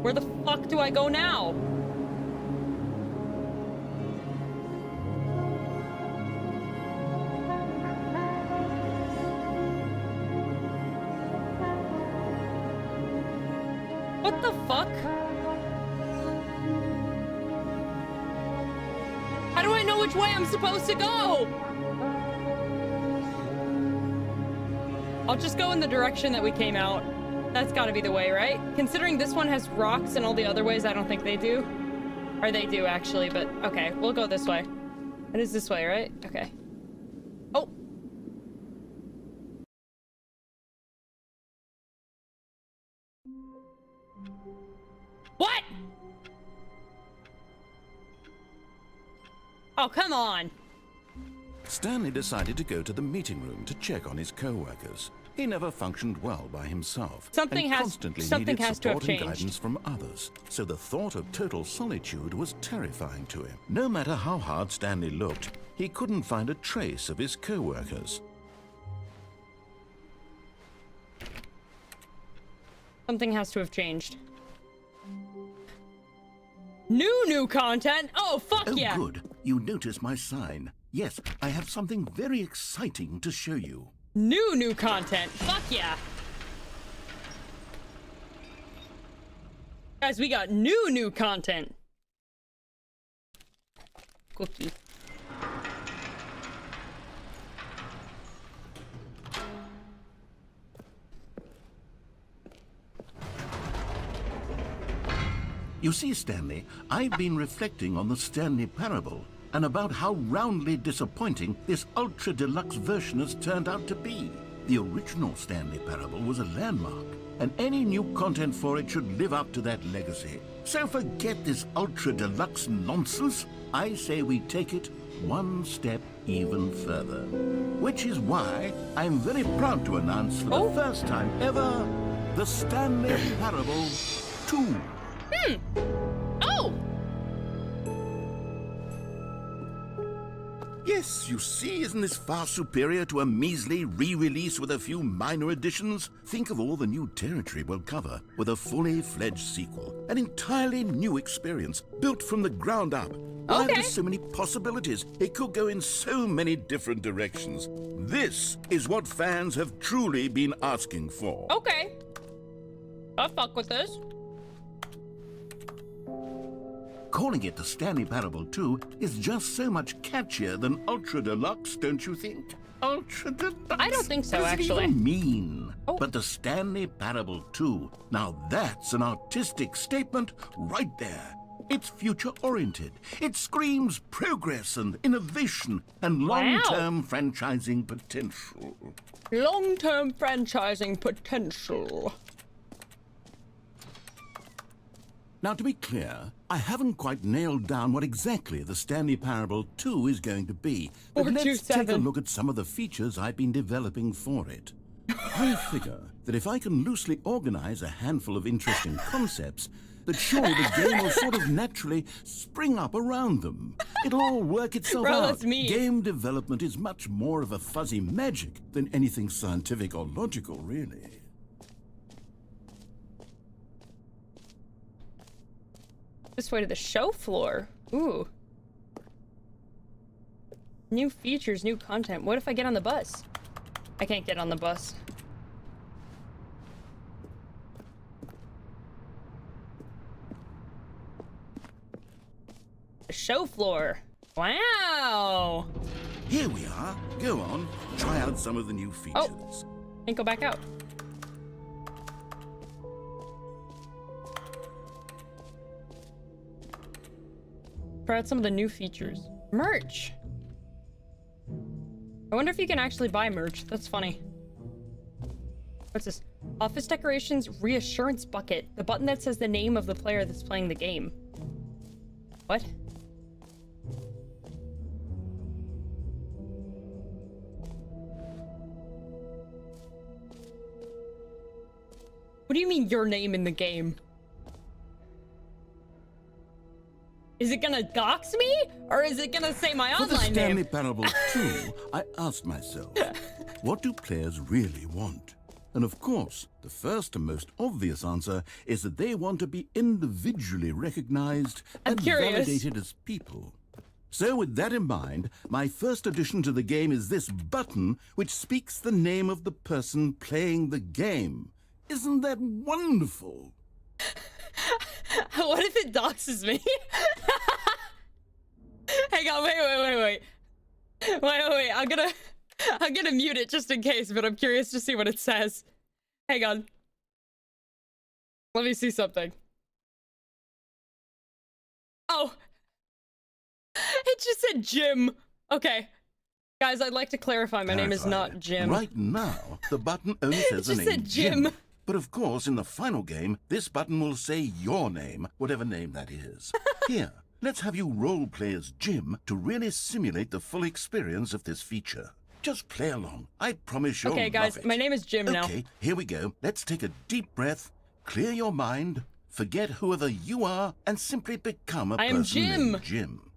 Where the fuck do I go now? What the fuck? How do I know which way I'm supposed to go? I'll just go in the direction that we came out. That's gotta be the way, right? Considering this one has rocks and all the other ways, I don't think they do. Or they do, actually, but okay, we'll go this way. It is this way, right? Okay. Oh! What? Oh, come on. Stanley decided to go to the meeting room to check on his co-workers. He never functioned well by himself. Something and has constantly to needed have support and changed. guidance from others. So the thought of total solitude was terrifying to him. No matter how hard Stanley looked, he couldn't find a trace of his co-workers. Something has to have changed. New content? Oh, fuck Oh, yeah. good. You noticed my sign. Yes, I have something very exciting to show you. New content. Fuck yeah. Guys, we got new content. Cookie. You see, Stanley, I've been reflecting on the Stanley Parable and about how roundly disappointing this ultra deluxe version has turned out to be. The original Stanley Parable was a landmark, and any new content for it should live up to that legacy. So forget this ultra deluxe nonsense. I say we take it one step even further. Which is why I'm very proud to announce for the first time ever, the Stanley Parable 2. Oh! Yes, you see, isn't this far superior to a measly re-release with a few minor additions? Think of all the new territory we'll cover with a fully fledged sequel. An entirely new experience, built from the ground up. Why, Okay. there's so many possibilities. It could go in so many different directions. This is what fans have truly been asking for. Okay. I'll fuck with this. Calling it the Stanley Parable 2 is just so much catchier than Ultra Deluxe, don't you think? Ultra Deluxe? I don't think so, What does it actually. even mean? Oh. But the Stanley Parable 2, now that's an artistic statement right there. It's future-oriented. It screams progress and innovation and long-term franchising potential. Long-term franchising potential. Now, to be clear, I haven't quite nailed down what exactly the Stanley Parable 2 is going to be. But let's take a 427. look at some of the features I've been developing for it. I figure that if I can loosely organize a handful of interesting concepts, that surely the game will sort of naturally spring up around them. It'll all work itself Bro, out. that's me. Game development is much more of a fuzzy magic than anything scientific or logical, really. This way to the show floor. Ooh. New features, new content. What if I get on the bus? I can't get on the bus. The show floor. Wow. Here we are. Go on, try out some of the new features. And go back out. Try out some of the new features. Merch! I wonder if you can actually buy merch. That's funny. What's this? Office decorations reassurance bucket. The button that says the name of the player that's playing the game. What? What do you mean your name in the game? Is it gonna dox me? Or is it gonna say my For the online Stanley name? Parable 2, I asked myself, what do players really want? And of course, the first and most obvious answer is that they want to be individually recognized and validated as people. So with that in mind, my first addition to the game is this button which speaks the name of the person playing the game. Isn't that wonderful? What if it doxes me? Hang on, wait. I'm gonna mute it just in case, but I'm curious to see what it says. Hang on. Let me see something. Oh. It just said Jim. Okay. Guys, I'd like to clarify, my name is not Jim. Right now, the button only says the name said Jim. But of course, in the final game, this button will say your name, whatever name that is. Here, let's have you role-play as Jim to really simulate the full experience of this feature. Just play along. I promise you'll love it. Okay, guys, my name is Jim now. Okay, here we go. Let's take a deep breath, clear your mind, forget whoever you are, and simply become a person named Jim.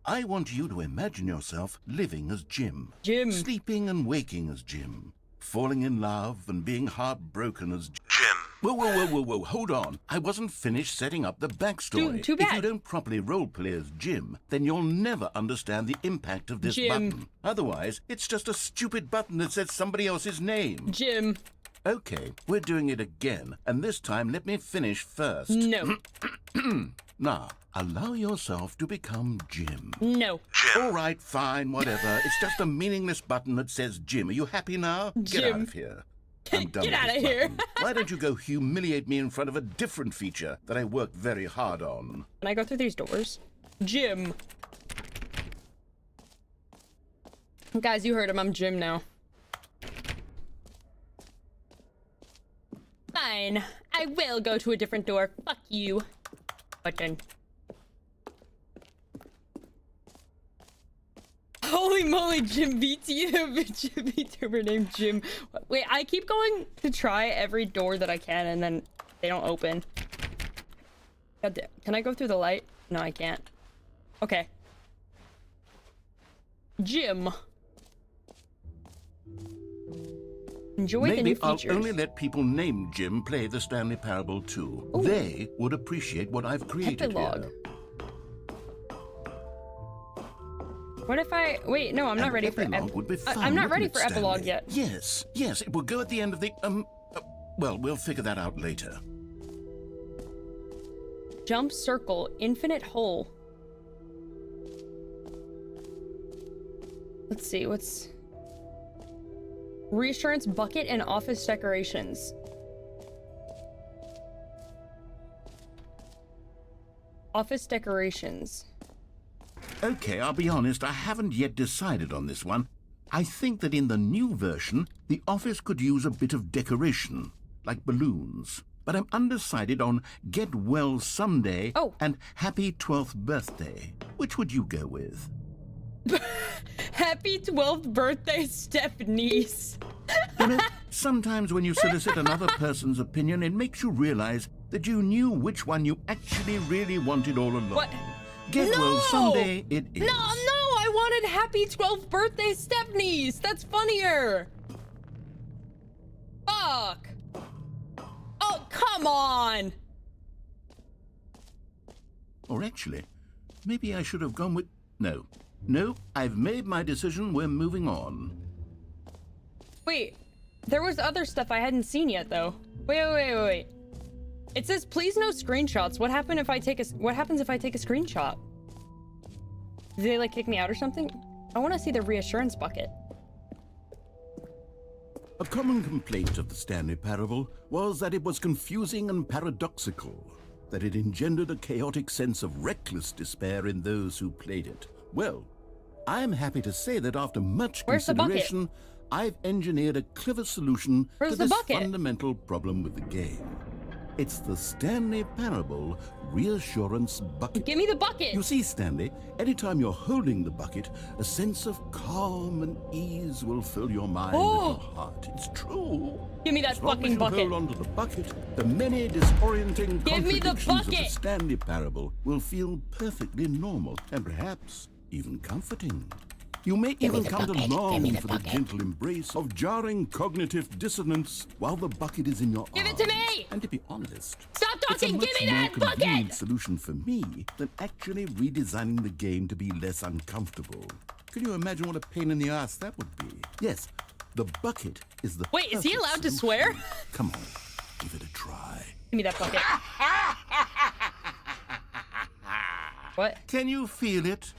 I want you to imagine yourself living as Jim. Sleeping and waking as Jim. Falling in love and being heartbroken as Jim. Whoa, hold on. I wasn't finished setting up the backstory. Too bad. If you don't properly roleplay as Jim, then you'll never understand the impact of this button. Otherwise, it's just a stupid button that says somebody else's name. Jim. Okay, we're doing it again, and this time let me finish first. No. Now, allow yourself to become Jim. No. Jim. All right, fine, whatever. It's just a meaningless button that says Jim. Are you happy now? Jim. Get out of here. I'm done Get with out this of here. button. Why don't you go humiliate me in front of a different feature that I worked very hard on? Can I go through these doors? Jim. Guys, you heard him. I'm Jim now. Fine. I will go to a different door. Fuck you. Button. Holy moly, Jim vtuber named Jim. Wait, I keep going to try every door that I can and then they don't open. God damn. Can I go through the light? No, I can't. Okay. Jim. Enjoy the new features. Maybe I'll only let people named Jim play the Stanley Parable too. Ooh. They would appreciate what I've created here. What if I... Wait, no, I'm not ready for... I'm not ready for epilogue yet. Yes, it will go at the end of the... well, we'll figure that out later. Jump circle, infinite hole. Let's see, what's... Reassurance bucket and office decorations. Office decorations. Okay, I'll be honest, I haven't yet decided on this one. I think that in the new version, the office could use a bit of decoration, like balloons. But I'm undecided on Get Well Someday and Happy 12th Birthday. Which would you go with? Happy 12th birthday, Stepniece. You know, sometimes when you solicit another person's opinion, it makes you realize that you knew which one you actually really wanted all along. What? Get Well Someday it is. No, I wanted Happy 12th birthday, Stepniece. That's funnier. Fuck. Oh, come on. Or actually, maybe I should have gone with... No, I've made my decision. We're moving on. Wait, there was other stuff I hadn't seen yet, though. Wait. It says, please no screenshots. What happens if I take a screenshot? Do they, like, kick me out or something? I want to see the reassurance bucket. A common complaint of the Stanley Parable was that it was confusing and paradoxical, that it engendered a chaotic sense of reckless despair in those who played it. Well, I'm happy to say that after much consideration, I've engineered a clever solution to this fundamental problem with the game. It's the Stanley Parable Reassurance Bucket. Give me the bucket! You see, Stanley, anytime you're holding the bucket, a sense of calm and ease will fill your mind and your heart. It's true. Give me that fucking bucket. Hold on to the bucket, the many disorienting contradictions of the Stanley Parable will feel perfectly normal and perhaps even comforting. You may even come to long for the gentle embrace of jarring cognitive dissonance while the bucket is in your arms. Give it to me! And to be honest, Stop talking! Give me it's a that much more convenient bucket! solution for me than actually redesigning the game to be less uncomfortable. Can you imagine what a pain in the ass that would be? Yes, the bucket is the Wait, is he perfect allowed to solution. swear? Come on, give it a try. Give me that bucket. What? Can you feel it?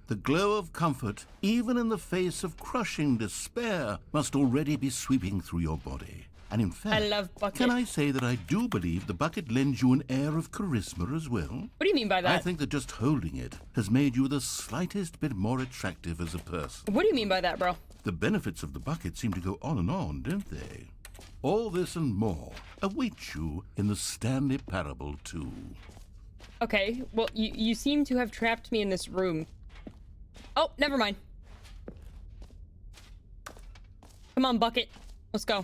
The glow of comfort, even in the face of crushing despair, must already be sweeping through your body. And in fact, I love bucket. can I say that I do believe the bucket lends you an air of charisma as well? What do you mean by that? I think that just holding it has made you the slightest bit more attractive as a person. What do you mean by that, bro? The benefits of the bucket seem to go on, don't they? All this and more await you in the Stanley Parable 2. Okay, well, you seem to have trapped me in this room. Oh, never mind. Come on, bucket. Let's go.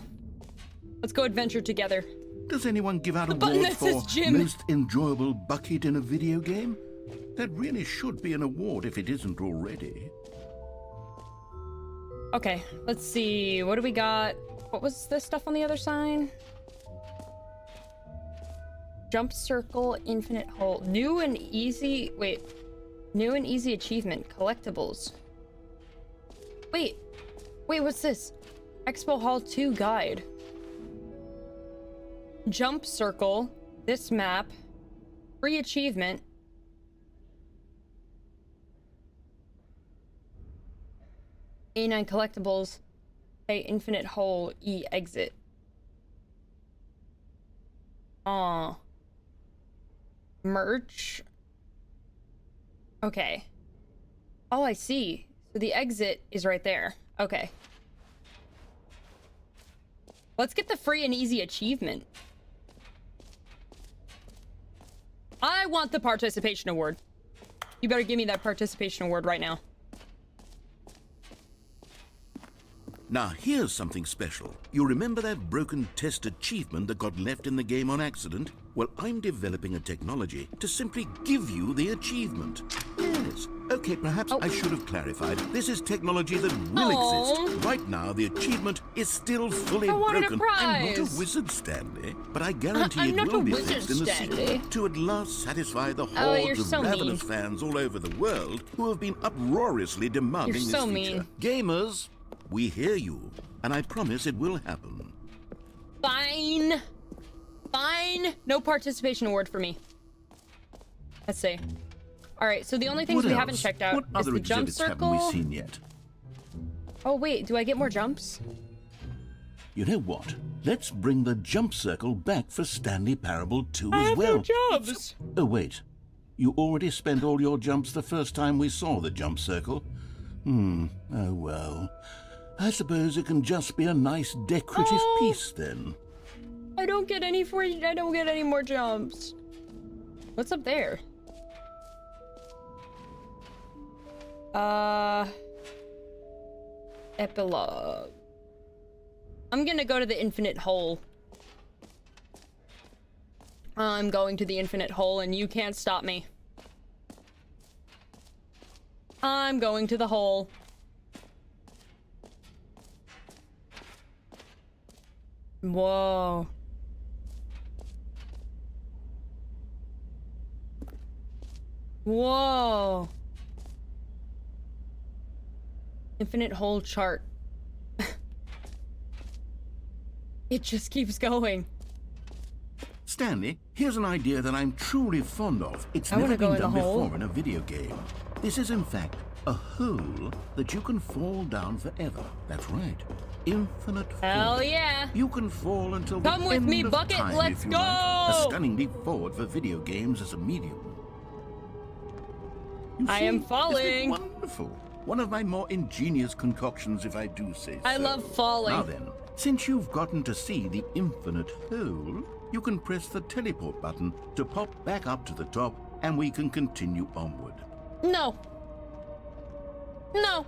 Let's go adventure together. Does anyone give out button awards that says for gym. most enjoyable bucket in a video game? That really should be an award if it isn't already. Okay, let's see. What do we got? What was this stuff on the other side? Jump circle, infinite hole. New and easy... Wait. New and easy achievement. Collectibles. Wait, what's this? Expo Hall 2 guide. Jump circle. This map. Free achievement. A9 collectibles. A infinite hole. E exit. Aw. Merch. Okay. Oh, I see. So the exit is right there. Okay. Let's get the free and easy achievement. I want the participation award. You better give me that participation award right now. Now, here's something special. You remember that broken test achievement that got left in the game on accident? Well, I'm developing a technology to simply give you the achievement. Yes. Okay, perhaps I should have clarified. This is technology that will exist. Right now, the achievement is still fully broken. I'm not a wizard, Stanley, but I guarantee it will be fixed in the sequel to at last satisfy the hordes of ravenous fans all over the world who have been uproariously demanding this feature. Gamers, we hear you, and I promise it will happen. Fine. Fine. No participation award for me. Let's see. All right, so the only things we haven't checked out is the jump circle. What other exhibits haven't we seen yet? Oh, wait, do I get more jumps? You know what? Let's bring the jump circle back for Stanley Parable 2 as well. I have no jumps. Oh, wait. You already spent all your jumps the first time we saw the jump circle. Oh, well. I suppose it can just be a nice decorative piece, then. I don't get any more jumps. What's up there? Epilogue. I'm gonna go to the infinite hole. I'm going to the infinite hole and you can't stop me. I'm going to the hole. Whoa. Whoa. Infinite hole chart. It just keeps going. Stanley, here's an idea that I'm truly fond of. It's I never wanna go been in done the hole. before in a video game. This is, in fact, a hole that you can fall down forever. That's right. Infinite fall. Hell yeah. You can fall until Come the with end me, of Bucket, time, let's if you go! like. A stunning leap forward for video games as a medium. You I see, am isn't it falling. wonderful. One of my more ingenious concoctions, if I do say so. I love falling. Now then, since you've gotten to see the infinite hole, you can press the teleport button to pop back up to the top, and we can continue onward. No. No.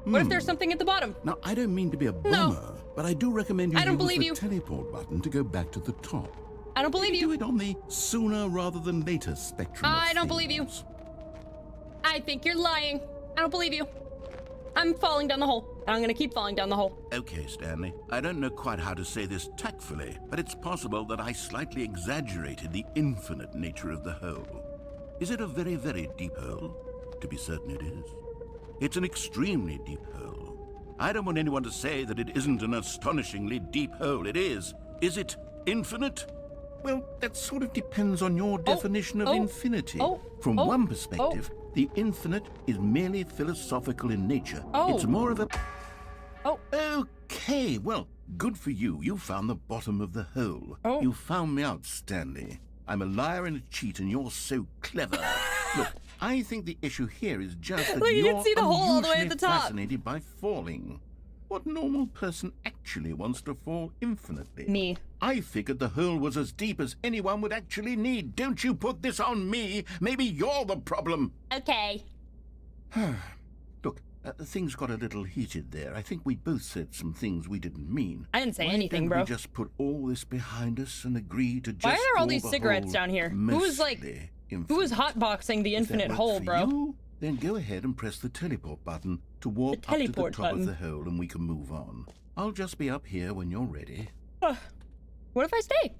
What if there's something at the bottom? Now, I don't mean to be a bummer, but I do recommend you I don't use believe the you. teleport button to go back to the top. I don't believe Do you. it on the sooner rather than later spectrum of I don't believe you. things. I think you're lying. I don't believe you. I'm falling down the hole. And I'm gonna keep falling down the hole. Okay, Stanley. I don't know quite how to say this tactfully, but it's possible that I slightly exaggerated the infinite nature of the hole. Is it a very, very deep hole? To be certain it is. It's an extremely deep hole. I don't want anyone to say that it isn't an astonishingly deep hole. It is. Is it infinite? Well, that sort of depends on your definition of infinity. From one perspective, the infinite is merely philosophical in nature. It's more of a... Okay, well, good for you. You found the bottom of the hole. You found me out, Stanley. I'm a liar and a cheat, and you're so clever. Look, I think the issue here is just that Look, you you're can see the hole all the way at unusually the top. fascinated by falling. What normal person actually wants to fall infinitely? Me. I figured the hole was as deep as anyone would actually need. Don't you put this on me. Maybe you're the problem. Okay. Look, things got a little heated there. I think we both said some things we didn't mean. I didn't say Why anything, don't bro. we just put all this behind us and agree to just Why are there all call these the cigarettes hole down here? Who was like, infinite? who was hotboxing the If that infinite works hole, for bro? you, then go ahead and press the teleport button to warp up to the teleport top button. of the hole and we can move on. I'll just be up here when you're ready. What if I stay?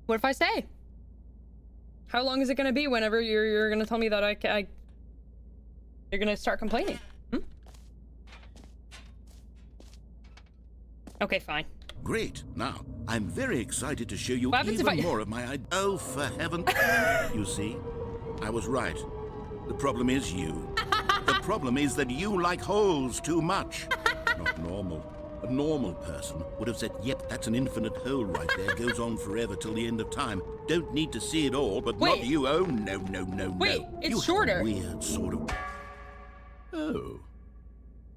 What if I stay? How long is it gonna be whenever you're gonna tell me that you're gonna start complaining? Okay, fine. Great. Now, I'm very excited to show you What happens if even I- more of my Oh, for heaven. You see, I was right. The problem is you. The problem is that you like holes too much. Not normal. A normal person would have said, yep, that's an infinite hole right there. Goes on forever till the end of time. Don't need to see it all, but Wait. not you. Oh, no, no, no, Wait, no. it's You have shorter. a weird sort of... Oh.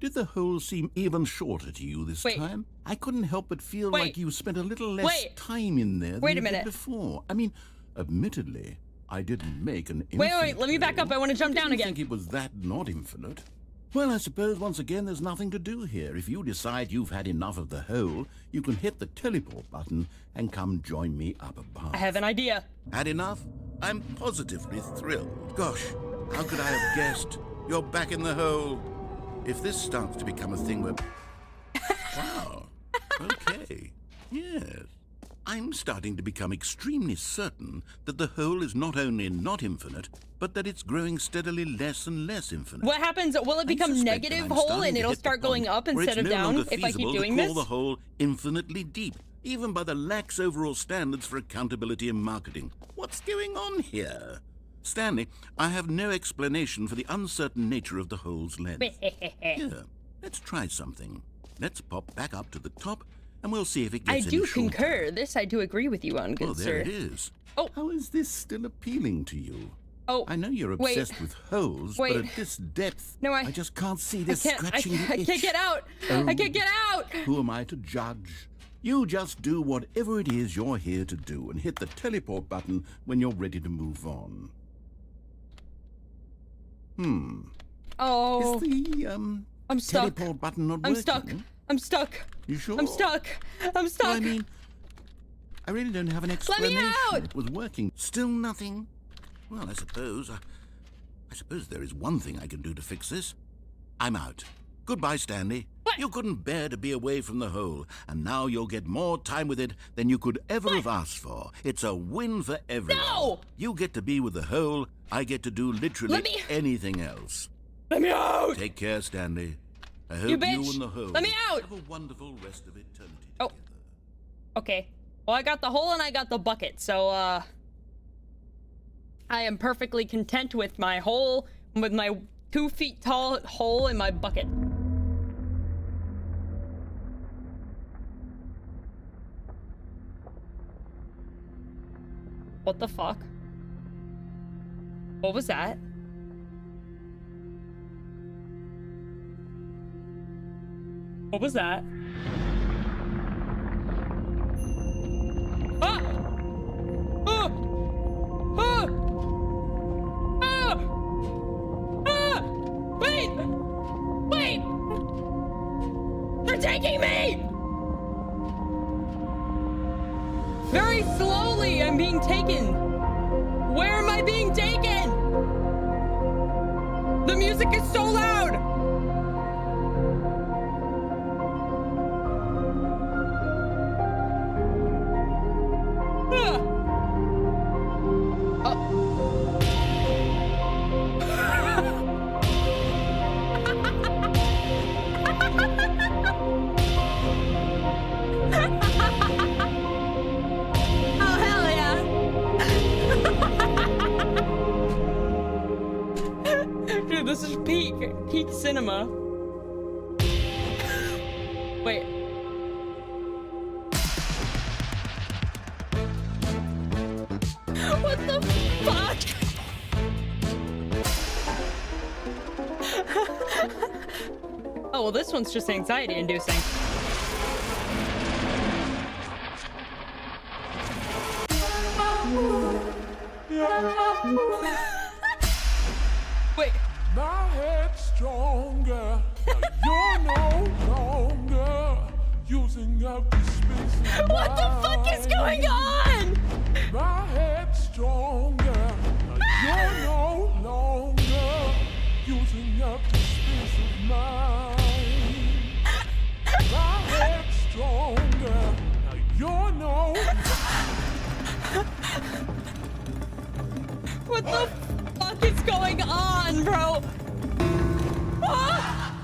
Did the hole seem even shorter to you this Wait. time? I couldn't help but feel Wait. like you spent a little less Wait. time in there than Wait a you did minute. before. I mean, admittedly, I didn't make an Wait, infinite let me back up. hole. I want to jump down didn't again. think it was that not infinite. Well, I suppose once again there's nothing to do here. If you decide you've had enough of the hole, you can hit the teleport button and come join me up above. I have an idea. Had enough? I'm positively thrilled. Gosh, how could I have guessed? You're back in the hole. If this starts to become a thing where... Wow. Okay. Yes. I'm starting to become extremely certain that the hole is not only not infinite, but that it's growing steadily less and less infinite. What happens? Will it become suspect that negative I'm hole starting and to it'll hit the start going point up where instead it's of no down longer if I keep feasible doing to this? call the hole infinitely deep, even by the lax overall standards for accountability and marketing. What's going on here? Stanley, I have no explanation for the uncertain nature of the hole's length. Here, let's try something. Let's pop back up to the top, and we'll see if it I gets do any shorter. concur. This I do agree with you on, good Well, there sir. it is. Oh. How is this still appealing to you? Oh, I know you're wait. obsessed with holes, Wait. but at this depth, No, I just can't see this I scratching the itch. can't get out. I can't get out. Who am I to judge? You just do whatever it is you're here to do and hit the teleport button when you're ready to move on. Oh, Is the I'm stuck. teleport button not I'm working? stuck. I'm stuck. You sure? I'm stuck. I'm stuck. Well, I mean, I really don't have an me explanation. out! It was working. Still nothing? Well, I suppose there is one thing I can do to fix this. I'm out. Goodbye, Stanley. What? You couldn't bear to be away from the hole, and now you'll get more time with it than you could ever have asked for. It's a win for everyone. No! You get to be with the hole. I get to do literally Let me- anything else. Let me out. Take care, Stanley. I hope You bitch. and the hole Let me out. have a wonderful rest of eternity Oh. together. Okay. Well, I got the hole and I got the bucket, so I am perfectly content with my hole, with my 2 feet tall hole in my bucket. What the fuck? What was that? What was that? Ah! Ah! Ah! Ah! Ah! Wait! Wait! They're taking me! Very slowly, I'm being taken. Where am I being taken? The music is so loud! this is peak cinema. Wait. What the fuck? Oh, well, this one's just anxiety inducing. Wait. My head's stronger. You're no longer using up the space. What the fuck is going on? My head's stronger. You're no longer using up the space of mine. My head's stronger. You're no. What the fuck is going on, bro? Ah!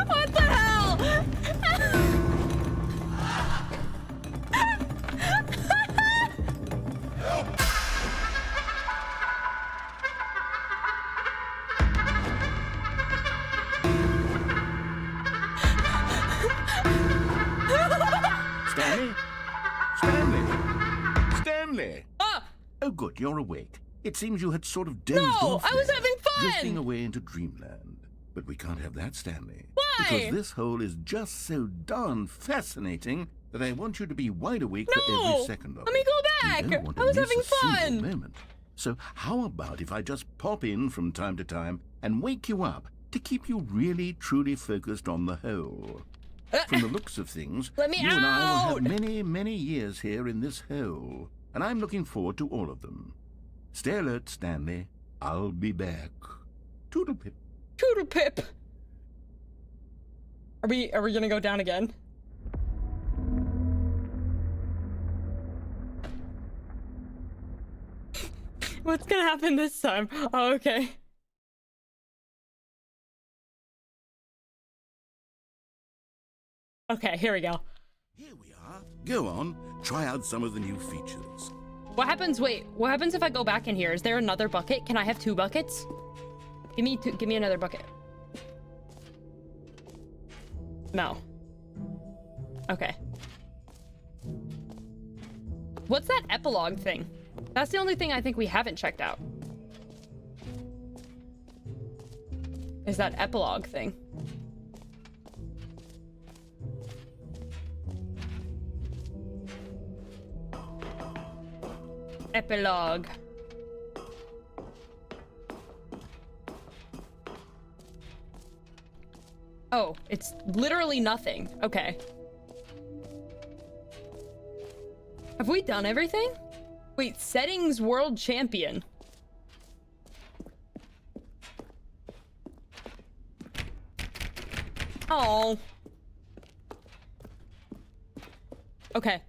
What the hell? Stanley? Stanley? Stanley! Ah! Oh, good, you're awake. It seems you had sort of dozed No, off I was there, having fun! drifting away into dreamland. But we can't have that, Stanley. Why? Because this hole is just so darn fascinating that I want you to be wide awake for No! every second of it. Let me go You back! don't want to I was miss having a single fun! moment. So how about if I just pop in from time to time and wake you up to keep you really, truly focused on the hole? From the looks of things, Let me you and I will out! have many, many years here in this hole, and I'm looking forward to all of them. Stay alert, Stanley. I'll be back. Toodle pip. Toodle pip. Are we gonna go down again? What's gonna happen this time? Oh, okay. Okay, here we go. Here we are. Go on, try out some of the new features. What happens? Wait, what happens if I go back in here? Is there another bucket? Can I have 2 buckets? Give me another bucket. No. Okay. What's that epilogue thing? That's the only thing I think we haven't checked out. Is that epilogue thing? Epilogue. Oh, it's literally nothing. Okay. Have we done everything? Wait, settings world champion. Oh. Okay.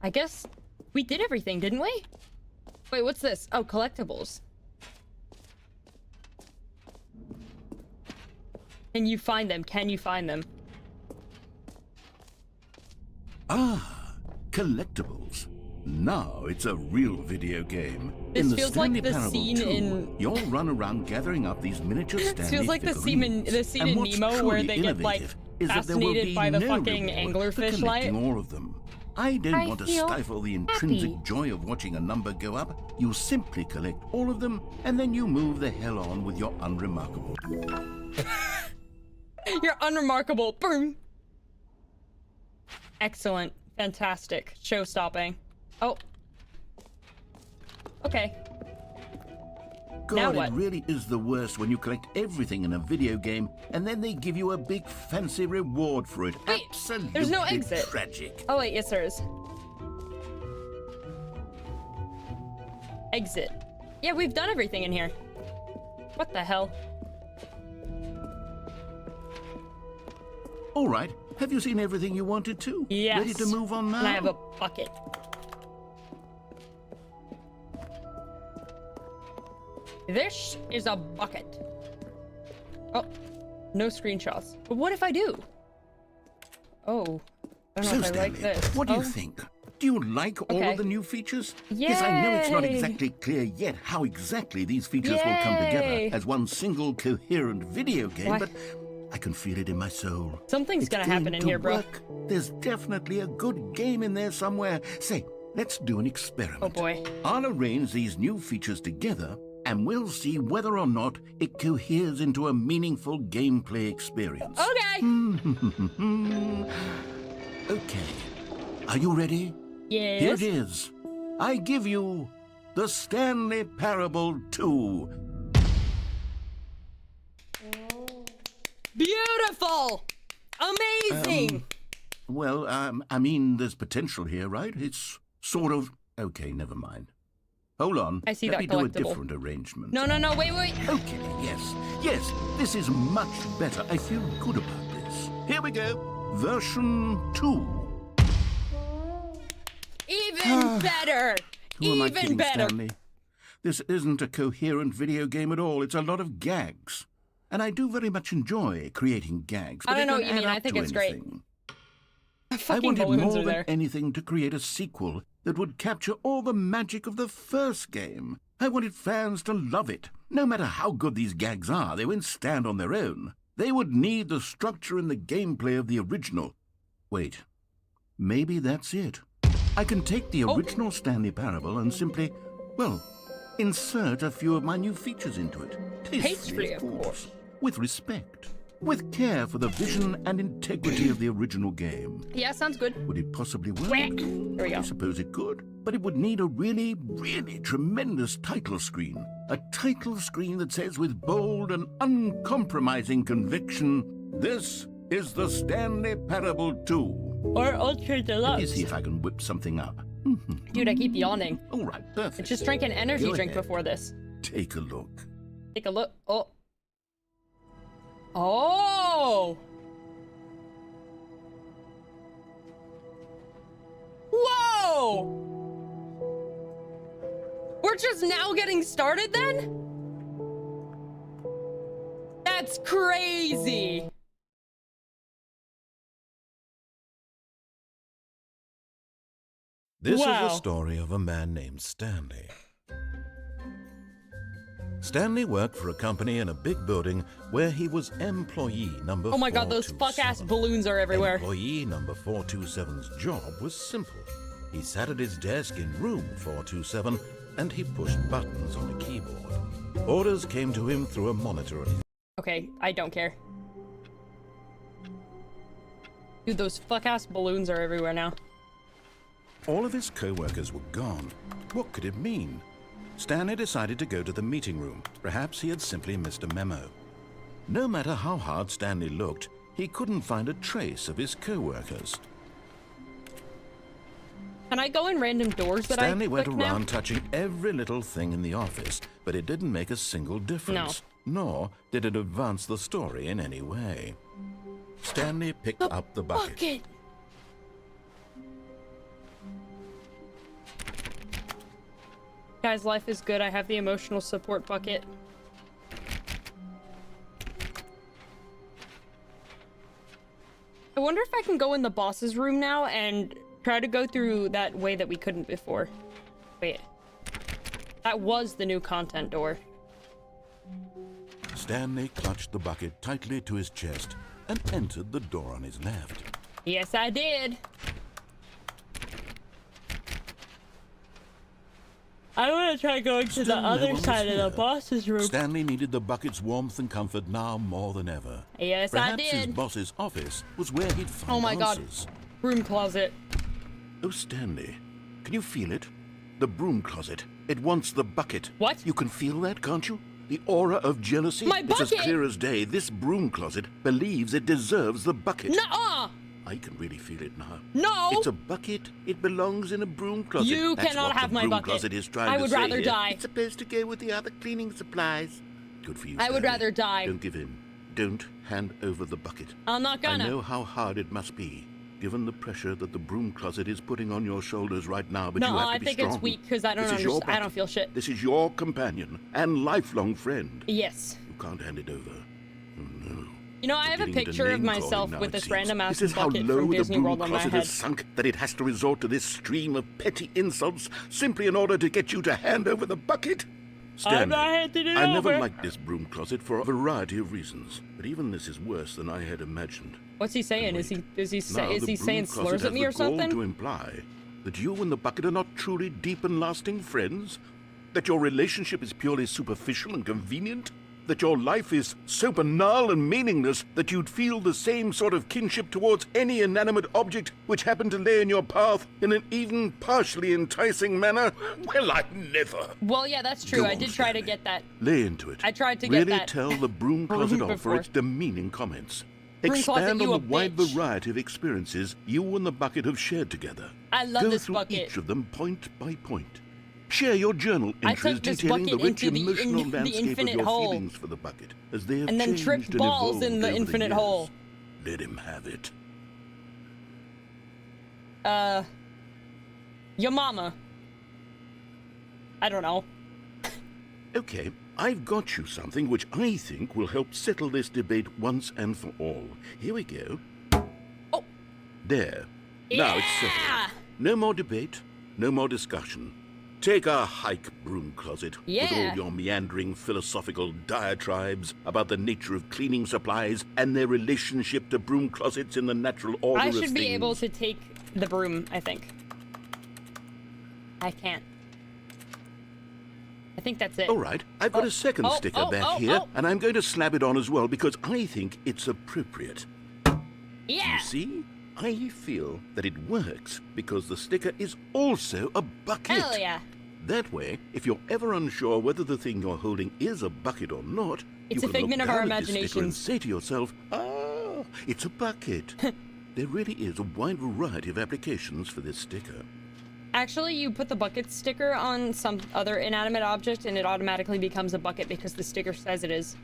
I guess we did everything, didn't we? Wait, what's this? Oh, collectibles. Can you find them? Can you find them? Ah, collectibles. Now it's a real video game. This in the feels like Stanley the Parable scene 2, in- you'll run around gathering up these miniature Stanley This feels like the scene in and what's Nemo where truly they get like innovative is that there will fascinated be by the no fucking reward for anglerfish collecting light. all of them. I don't I want to feel stifle the intrinsic happy. joy of watching a number go up. You simply collect all of them, and then you move the hell on with your unremarkable. You're unremarkable. Boom. Excellent. Fantastic. Show-stopping. Oh. Okay. Now God, what? it really is the worst when you collect everything in a video game and then they give you a big fancy reward for it. Wait, Absolutely there's no exit. tragic. Oh wait, yes there is. Exit. Yeah, we've done everything in here. What the hell? All right, have you seen everything you wanted to? Yes. Ready to move on now? And I have a bucket. This is a bucket. Oh. No screenshots. But what if I do? Oh. I don't know So, if I Stanley, like this. what do you think? Do you like all of the new features? Yes, I know it's not exactly clear yet how exactly these features will come together as one single coherent video game, but I can feel it in my soul. Something's gonna happen in here, bro. There's definitely a good game in there somewhere. Say, let's do an experiment. Oh boy. I'll arrange these new features together, and we'll see whether or not it coheres into a meaningful gameplay experience. Okay. Okay. Are you ready? Yes. Here it is. I give you the Stanley Parable 2. Beautiful! Amazing! Well, I mean, there's potential here, right? It's sort of... Okay, never mind. Hold on. I see Let that me do a collectible. different arrangement. No, wait. Okay, yes, this is much better. I feel good about this. Here we go. Version 2. Even better! Who am I Even kidding, better! Stanley? This isn't a coherent video game at all. It's a lot of gags. And I do very much enjoy creating gags. But I don't know they what you add mean. I up think to it's great. anything. I Fucking wanted balloons more are than there. anything to create a sequel that would capture all the magic of the first game. I wanted fans to love it. No matter how good these gags are, they won't stand on their own. They would need the structure and the gameplay of the original. Wait, maybe that's it. I can take the original Stanley Parable and simply, well, insert a few of my new features into it. Tastefully, of course. With respect. With care for the vision and integrity of the original game. Yeah, sounds good. Would it possibly work? There we go. I suppose it could, but it would need a really, really tremendous title screen. A title screen that says with bold and uncompromising conviction, "This is the Stanley Parable 2. Or Ultra Deluxe. Let me see if I can whip something up. Dude, I keep yawning. All right, perfect. I just drank an energy Go drink ahead. before this. Take a look. Take a look. Oh. Oh! Whoa! We're just now getting started then? That's crazy! This is Wow. the story of a man named Stanley. Stanley worked for a company in a big building where he was employee number 427. Oh my god, those fuck-ass balloons are everywhere. Employee number 427's job was simple. He sat at his desk in room 427 and he pushed buttons on a keyboard. Orders came to him through a monitor on his... Okay, I don't care. Dude, those fuck-ass balloons are everywhere now. All of his co-workers were gone. What could it mean? Stanley decided to go to the meeting room. Perhaps he had simply missed a memo. No matter how hard Stanley looked, he couldn't find a trace of his co-workers. Can I go in random doors that Stanley I went click around now? touching every little thing in the office, but it didn't make a single difference. Nor did it advance the story in any way. Stanley picked up the bucket. Guys, life is good. I have the emotional support bucket. I wonder if I can go in the boss's room now and try to go through that way that we couldn't before. Wait. That was the new content door. Stanley clutched the bucket tightly to his chest and entered the door on his left. Yes, I did. I want to try going to the Still no other one was side of the here. boss's room. Stanley needed the bucket's warmth and comfort now more than ever. Yes, Perhaps I his did. boss's office was where he'd find Oh my god. answers. Broom closet. Oh, Stanley, can you feel it? The broom closet. It wants the bucket. What? You can feel that, can't you? The aura of jealousy? My It's as bucket! clear as day. This broom closet believes it deserves the bucket. Nuh-uh! I can really feel it now. No! It's a bucket. It belongs in a broom closet. You That's cannot what have the my broom bucket. closet is trying I to would say rather here. die. It's supposed to go with the other cleaning supplies. Good for you, I would Stanley. rather die. Don't give in. Don't hand over the bucket. I'm not gonna. I know how hard it must be, given the pressure that the broom closet is putting on your shoulders right now, but No, you have to I be think strong. it's weak because I don't This is your understand. I bucket. don't feel shit. This is your companion and lifelong friend. Yes. You can't hand it over. Oh, no. You know, I have a Getting into picture of name-calling myself now, with it this seems. random ass This is how bucket low from the Disney broom World on my closet head. has sunk that it has to resort to this stream of petty insults simply in order to get you to hand over the bucket. Stanley, I never liked this broom closet for a variety of reasons, but even this is worse than I had imagined. What's he saying? Is he saying slurs at me or has the gall something? to imply that you and the bucket are not truly deep and lasting friends? That your relationship is purely superficial and convenient? That your life is so banal and meaningless that you'd feel the same sort of kinship towards any inanimate object which happened to lay in your path in an even partially enticing manner? Well, I never. Well, yeah, that's true. Go I on, did try to Stanley. get that. Lay into it. I tried to get really that tell the broom closet off for before. its demeaning comments. Broom closet, Expand you on a the wide bitch. variety of experiences you and the bucket have shared together. I love Go this through bucket. each of them point by point. Share your journal I entries took this detailing the bucket rich into the emotional the landscape of infinite your hole. feelings for the bucket as they have And then changed tripped and balls evolved in the over infinite years. hole. Let him have it. Your mama. I don't know. Okay, I've got you something which I think will help settle this debate once and for all. Here we go. Oh. There. Now it's Yeah! settled. No more debate, no more discussion. Take a hike, broom closet, with Yeah. all your meandering philosophical diatribes about the nature of cleaning supplies and their relationship to broom closets in the natural order I of should be things. able to take the broom, I think. I can't. I think that's it. All right, I've got a second sticker back here, and I'm going to slap it on as well because I think it's appropriate. Yeah! You see? I feel that it works because the sticker is also a bucket. Hell yeah. That way, if you're ever unsure whether the thing you're holding is a bucket or not, It's you a can figment look of our down at this sticker and imaginations. say to yourself, ah, it's a bucket. There really is a wide variety of applications for this sticker. Actually, you put the bucket sticker on some other inanimate object and it automatically becomes a bucket because the sticker says it is.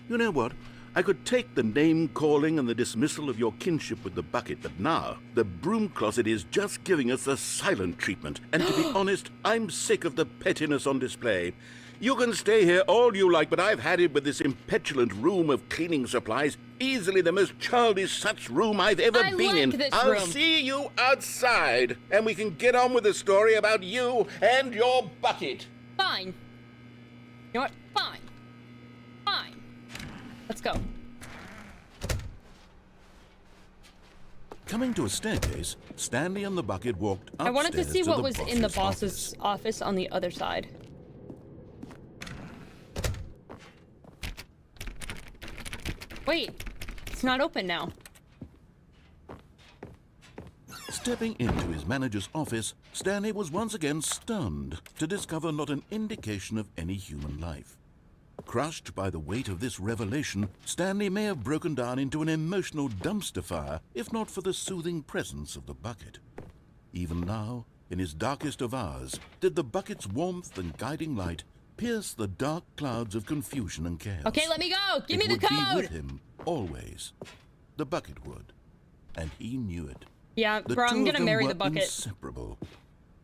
You know what? I could take the name-calling and the dismissal of your kinship with the bucket, but now the broom closet is just giving us the silent treatment. And to be honest, I'm sick of the pettiness on display. You can stay here all you like, but I've had it with this impetulant room of cleaning supplies. Easily the most childish such room I've ever I been like in. this I'll room. see you outside, and we can get on with the story about you and your bucket. Fine. You know what? Fine. Fine. Let's go. Coming to a staircase, Stanley and the bucket walked upstairs I wanted to see what the was in the boss's boss's office on the other side. Wait, it's not open now. Stepping into his manager's office, Stanley was once again stunned to discover not an indication of any human life. Crushed by the weight of this revelation, Stanley may have broken down into an emotional dumpster fire if not for the soothing presence of the bucket. Even now, in his darkest of hours, did the bucket's warmth and guiding light pierce the dark clouds of confusion and chaos. Okay, let me go! Give me the It would be code! with him, always. The bucket would. And he knew it. Yeah, The bro, two I'm of gonna them marry were the bucket. inseparable.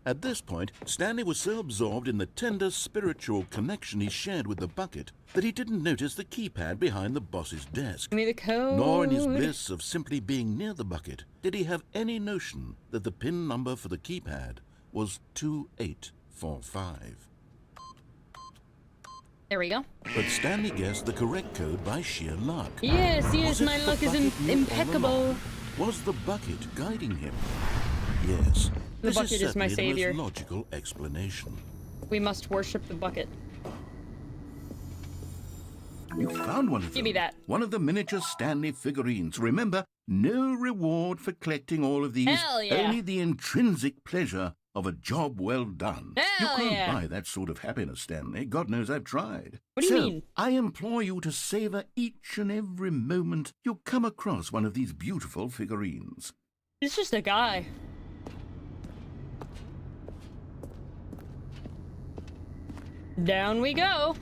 At this point, Stanley was so absorbed in the tender spiritual connection he shared with the bucket that he didn't notice the keypad behind the boss's desk. Give me the code. Nor in his bliss of simply being near the bucket did he have any notion that the PIN number for the keypad was 2845. There we go. But Stanley guessed the correct code by sheer luck. Yes, Was yes, it my the luck is bucket knew all impeccable. along? Was the bucket guiding him? Yes. The bucket is my certainly savior. The most logical explanation. We must worship the bucket. You found one of them. Give me that. One of the miniature Stanley figurines. Remember, no reward for collecting all of these. Hell yeah. Only the intrinsic pleasure of a job well done. Hell you can't yeah. buy that sort of happiness, Stanley. God knows I've tried. What do you So, mean? I implore you to savor each and every moment you come across one of these beautiful figurines. It's just a guy. Down we go.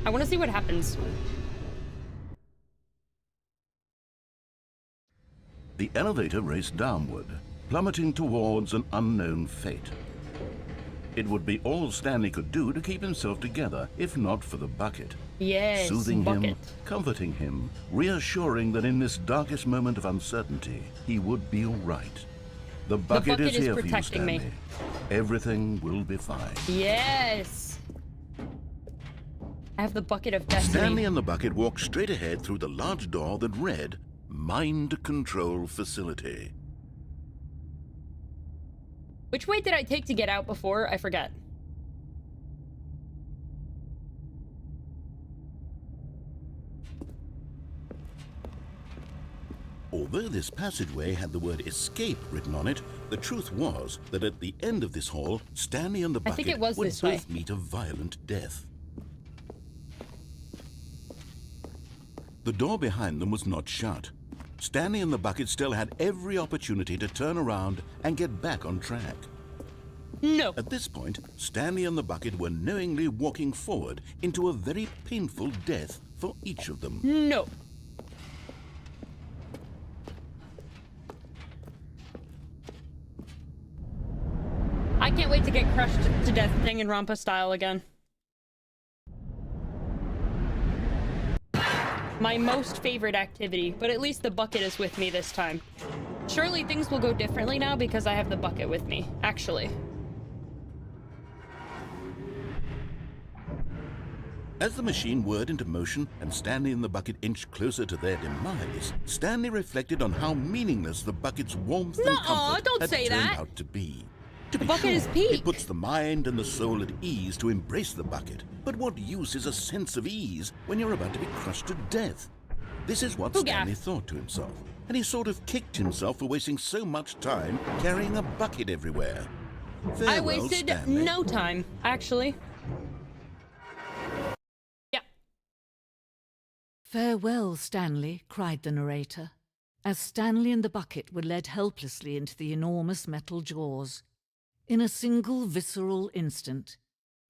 I want to see what happens. The elevator raced downward, plummeting towards an unknown fate. It would be all Stanley could do to keep himself together, if not for the bucket. Yes, Soothing bucket. him, comforting him, reassuring that in this darkest moment of uncertainty, he would be all right. The bucket is here for you, protecting Stanley. me. Everything will be fine. Yes. I have the bucket of destiny. Stanley and the bucket walked straight ahead through the large door that read, Mind Control Facility. Which way did I take to get out before? I forget. Although this passageway had the word escape written on it, the truth was that at the end of this hall, Stanley and the I think bucket it was would this way. both meet a violent death. The door behind them was not shut. Stanley and the bucket still had every opportunity to turn around and get back on track. No. At this point, Stanley and the bucket were knowingly walking forward into a very painful death for each of them. No. I can't wait to get crushed to death Danganronpa style again. My most favorite activity, but at least the bucket is with me this time. Surely things will go differently now because I have the bucket with me, actually. As the machine whirred into motion and Stanley and the bucket inched closer to their demise, Stanley reflected on how meaningless the bucket's warmth and comfort don't had say turned that. out to be. To The be bucket sure, is peak. it puts the mind and the soul at ease to embrace the bucket. But what use is a sense of ease when you're about to be crushed to death? This is what Stanley thought to himself, and he sort of kicked himself for wasting so much time carrying a bucket everywhere. Farewell, I wasted Stanley. no time, actually. Yeah. Farewell, Stanley, cried the narrator, as Stanley and the bucket were led helplessly into the enormous metal jaws. In a single visceral instant,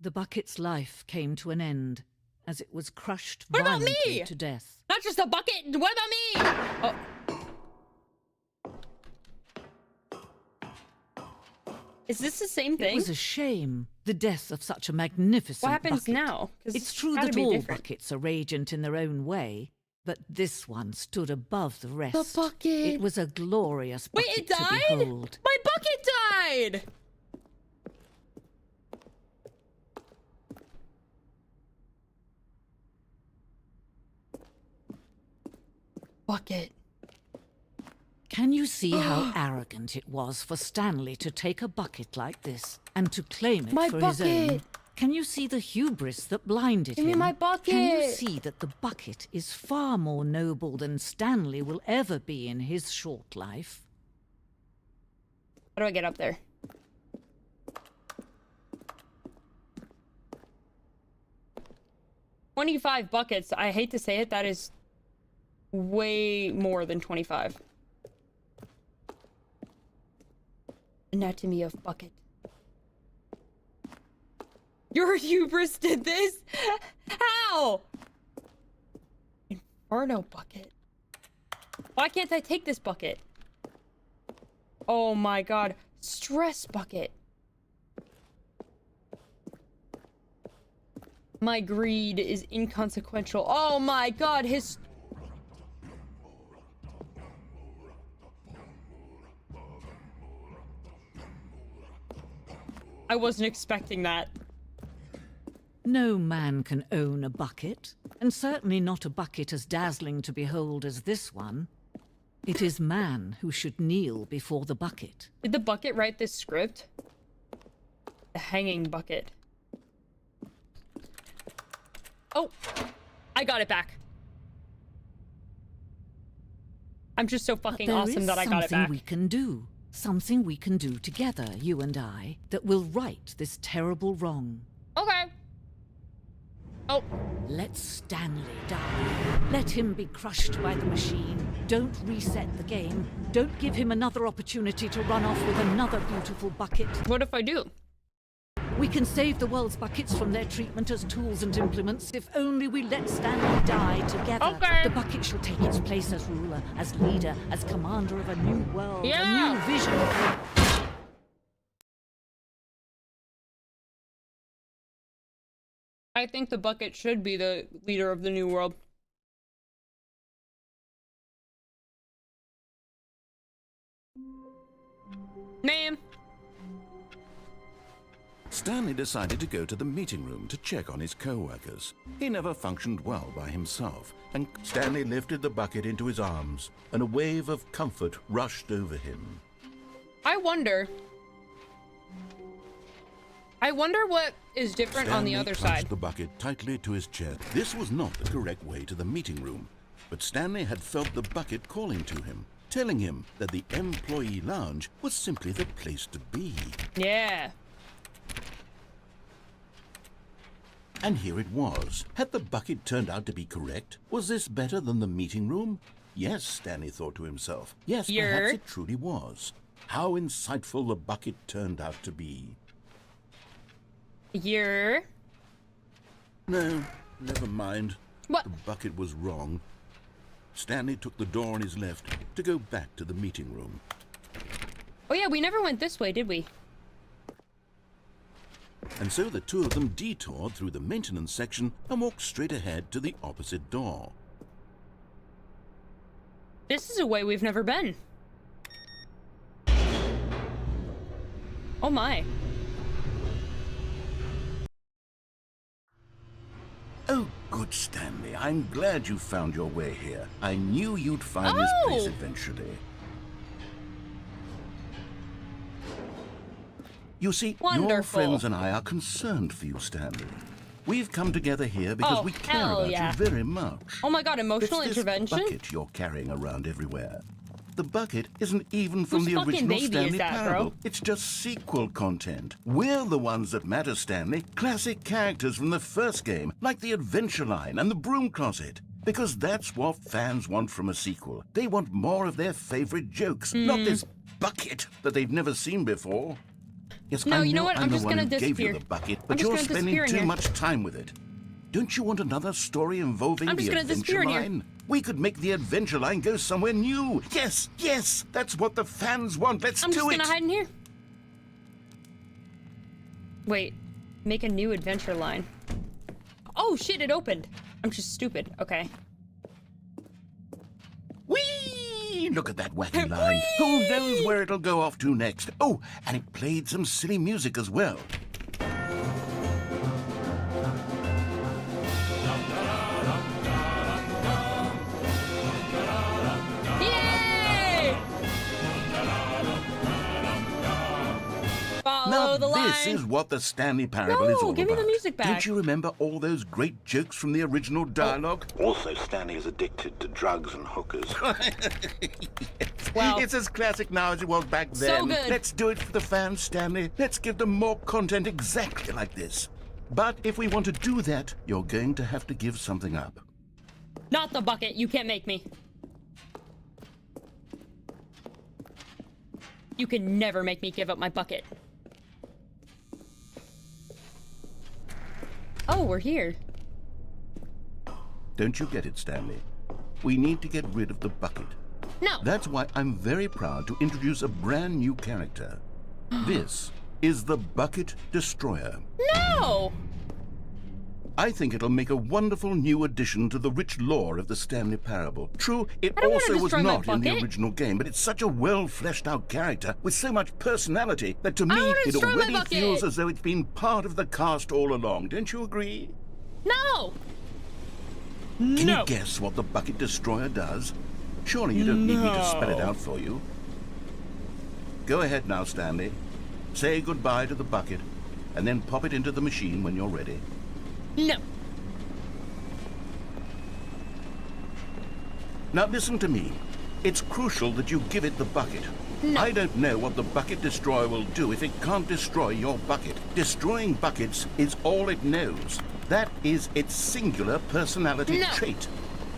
the bucket's life came to an end as it was crushed What about violently me? to death. Not just a bucket. What about me? Oh. Is this the same thing? It was a shame, the death of such a magnificent What happens bucket. now? 'Cause It's true gotta that be all different. buckets are radiant in their own way, but this one stood above the rest. The bucket. It was a glorious bucket Wait, it to died? behold. My bucket died! Bucket. Can you see how arrogant it was for Stanley to take a bucket like this and to claim it My for his own? bucket! Can you see the hubris that blinded Give me him? my bucket! Can you see that the bucket is far more noble than Stanley will ever be in his short life? How do I get up there? $25 buckets. I hate to say it, that is way more than 25. Anatomy of bucket. Your hubris did this? How? Inferno bucket. Why can't I take this bucket? Oh my god. Stress bucket. My greed is inconsequential. Oh my god, his... I wasn't expecting that. No man can own a bucket, and certainly not a bucket as dazzling to behold as this one. It is man who should kneel before the bucket. Did the bucket write this script? The hanging bucket. Oh, I got it back. I'm just so fucking awesome that I got it back. Something we can do. Something we can do together, you and I, that will right this terrible wrong. Okay. Oh. Let Stanley die. Let him be crushed by the machine. Don't reset the game. Don't give him another opportunity to run off with another beautiful bucket. What if I do? We can save the world's buckets from their treatment as tools and implements if only we let Stanley die together. Okay. The bucket shall take its place as ruler, as leader, as commander of a new world, Yeah. a new vision. I think the bucket should be the leader of the new world. Name. Stanley decided to go to the meeting room to check on his co-workers. He never functioned well by himself, and Stanley lifted the bucket into his arms, and a wave of comfort rushed over him. I wonder what is different on the other side. Stanley clutched the bucket tightly to his chest. This was not the correct way to the meeting room, but Stanley had felt the bucket calling to him, telling him that the employee lounge was simply the place to be. Yeah. And here it was. Had the bucket turned out to be correct? Was this better than the meeting room? Yes, Stanley thought to himself. Yes, perhaps it truly was. How insightful the bucket turned out to be. No, never mind. What? The bucket was wrong. Stanley took the door on his left to go back to the meeting room. Oh yeah, we never went this way, did we? And so the two of them detoured through the maintenance section and walked straight ahead to the opposite door. This is a way we've never been. Oh my. Oh, good, Stanley. I'm glad you found your way here. I knew you'd find this place eventually. You see, your friends and I are concerned for you, Stanley. We've come together here because we care about you very much. Oh my god, emotional intervention? It's this bucket you're carrying around everywhere. The bucket isn't even from the original Stanley Parable. It's just sequel content. We're the ones that matter, Stanley. Classic characters from the first game, like the Adventure Line and the Broom Closet. Because that's what fans want from a sequel. They want more of their favorite jokes, not this bucket that they've never seen before. Yes, no, I know you know what? I'm just gonna disappear. Gave you the bucket, but you're spending too much time with it. Don't you want another story involving the Adventure Line? We could make the Adventure Line go somewhere new. Yes, yes, that's what the fans want. Let's do it. I'm just gonna hide in here. Wait, make a new Adventure Line. Oh shit, it opened. I'm just stupid. Okay. Whee! Look at that wacky line. Who knows where it'll go off to next? Oh, and it played some silly music as well. Now, this is what the Stanley Parable is all about. Give me the music back. Don't you remember all those great jokes from the original dialogue? Also, Stanley is addicted to drugs and hookers. Yes. Well, it's as classic now as it was back then. So good. Let's do it for the fans, Stanley. Let's give them more content exactly like this. But if we want to do that, you're going to have to give something up. Not the bucket. You can't make me. You can never make me give up my bucket. Oh, we're here. Don't you get it, Stanley? We need to get rid of the bucket. No. That's why I'm very proud to introduce a brand new character. This is the Bucket Destroyer. No! I think it'll make a wonderful new addition to the rich lore of the Stanley Parable. True, it also was not in the original game, but it's such a well-fleshed-out character with so much personality that to me it already feels as though it's been part of the cast all along. Don't you agree? No! Can you guess what the Bucket Destroyer does? Surely you don't need me to spell it out for you. Go ahead now, Stanley. Say goodbye to the bucket, and then pop it into the machine when you're ready. No. Now listen to me. It's crucial that you give it the bucket. No. I don't know what the Bucket Destroyer will do if it can't destroy your bucket. Destroying buckets is all it knows. That is its singular personality trait.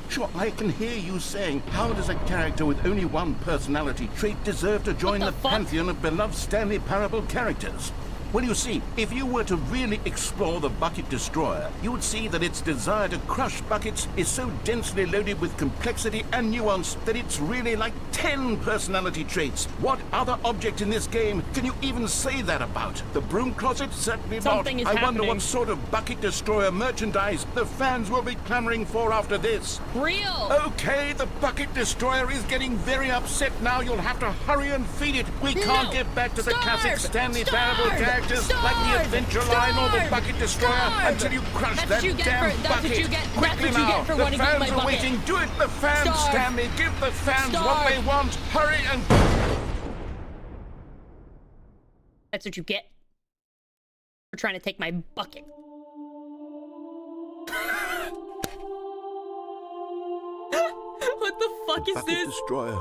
Sure, I can hear you saying, how does a character with only one personality trait deserve to join the pantheon of beloved Stanley Parable characters? Well, you see, if you were to really explore the bucket destroyer, you would see that its desire to crush buckets is so densely loaded with complexity and nuance that it's really like 10 personality traits. What other object in this game can you even say that about? The broom closet? Certainly Something not. is I wonder happening. what sort of bucket destroyer merchandise the fans will be clamoring for after this. Real. Okay, the bucket destroyer is getting very upset now. You'll have to hurry and feed it. We can't get back to the classic Stanley Parable characters like the Adventure Line or the Bucket Destroyer until you crush that damn bucket. Quickly now, the fans are waiting. Do it, the fans, Stanley. Give the fans what they want. Hurry and... That's what you get for trying to take my bucket. What the fuck is Bucket this? Destroyer,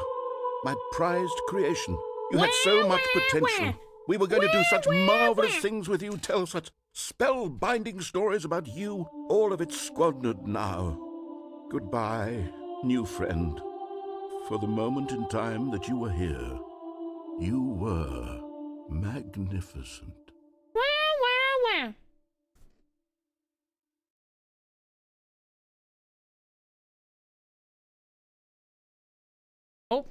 my prized creation. You had so much potential. We were going to do such marvelous things with you, tell such spellbinding stories about you. All of it squandered now. Goodbye, new friend. For the moment in time that you were here, you were magnificent. Oh.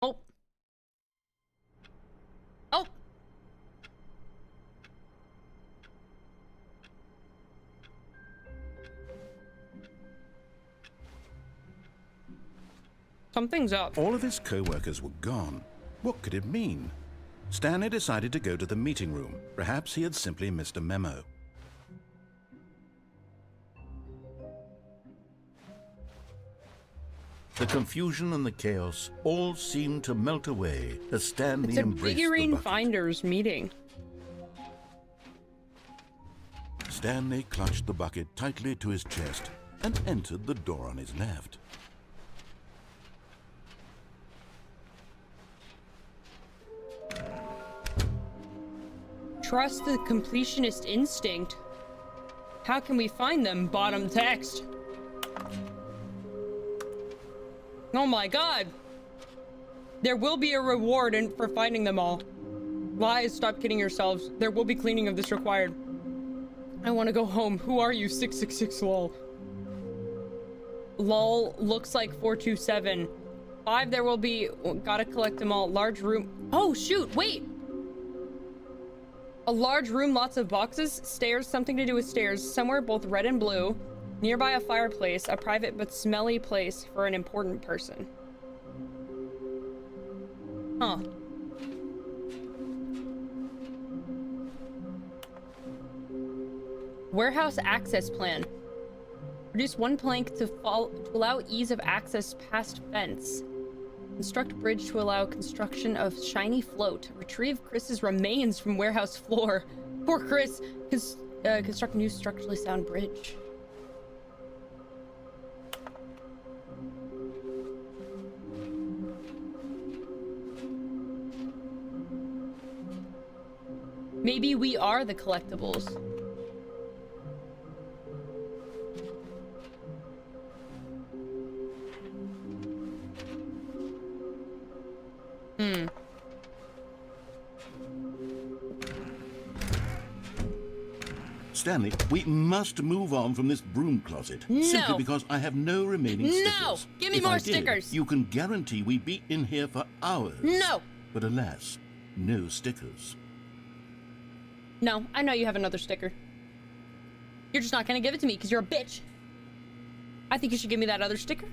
Oh. Oh. Something's up. All of his co-workers were gone. What could it mean? Stanley decided to go to the meeting room. Perhaps he had simply missed a memo. The confusion and the chaos all seemed to melt away as Stanley It's a embraced the figurine bucket. finders meeting. Stanley clutched the bucket tightly to his chest and entered the door on his left. Trust the completionist instinct. How can we find them? Bottom text. Oh my god. There will be a reward for finding them all. Lies, stop kidding yourselves. There will be cleaning of this required. I want to go home. Who are you? 666 lol. Lol looks like 427. 5, there will be... Gotta collect them all. Large room... Oh, shoot, wait! A large room, lots of boxes, stairs, something to do with stairs, somewhere both red and blue. Nearby a fireplace, a private but smelly place for an important person. Huh. Warehouse access plan. Produce one plank to allow ease of access past fence. Construct bridge to allow construction of shiny float. Retrieve Chris's remains from warehouse floor. Poor Chris. Construct new structurally sound bridge. Maybe we are the collectibles. Stanley, we must move on from this broom closet. No. Simply because I have no remaining stickers. No! Give me If more I did, stickers. You can guarantee we'd be in here for hours. No! But alas, no stickers. No, I know you have another sticker. You're just not gonna give it to me because you're a bitch. I think you should give me that other sticker.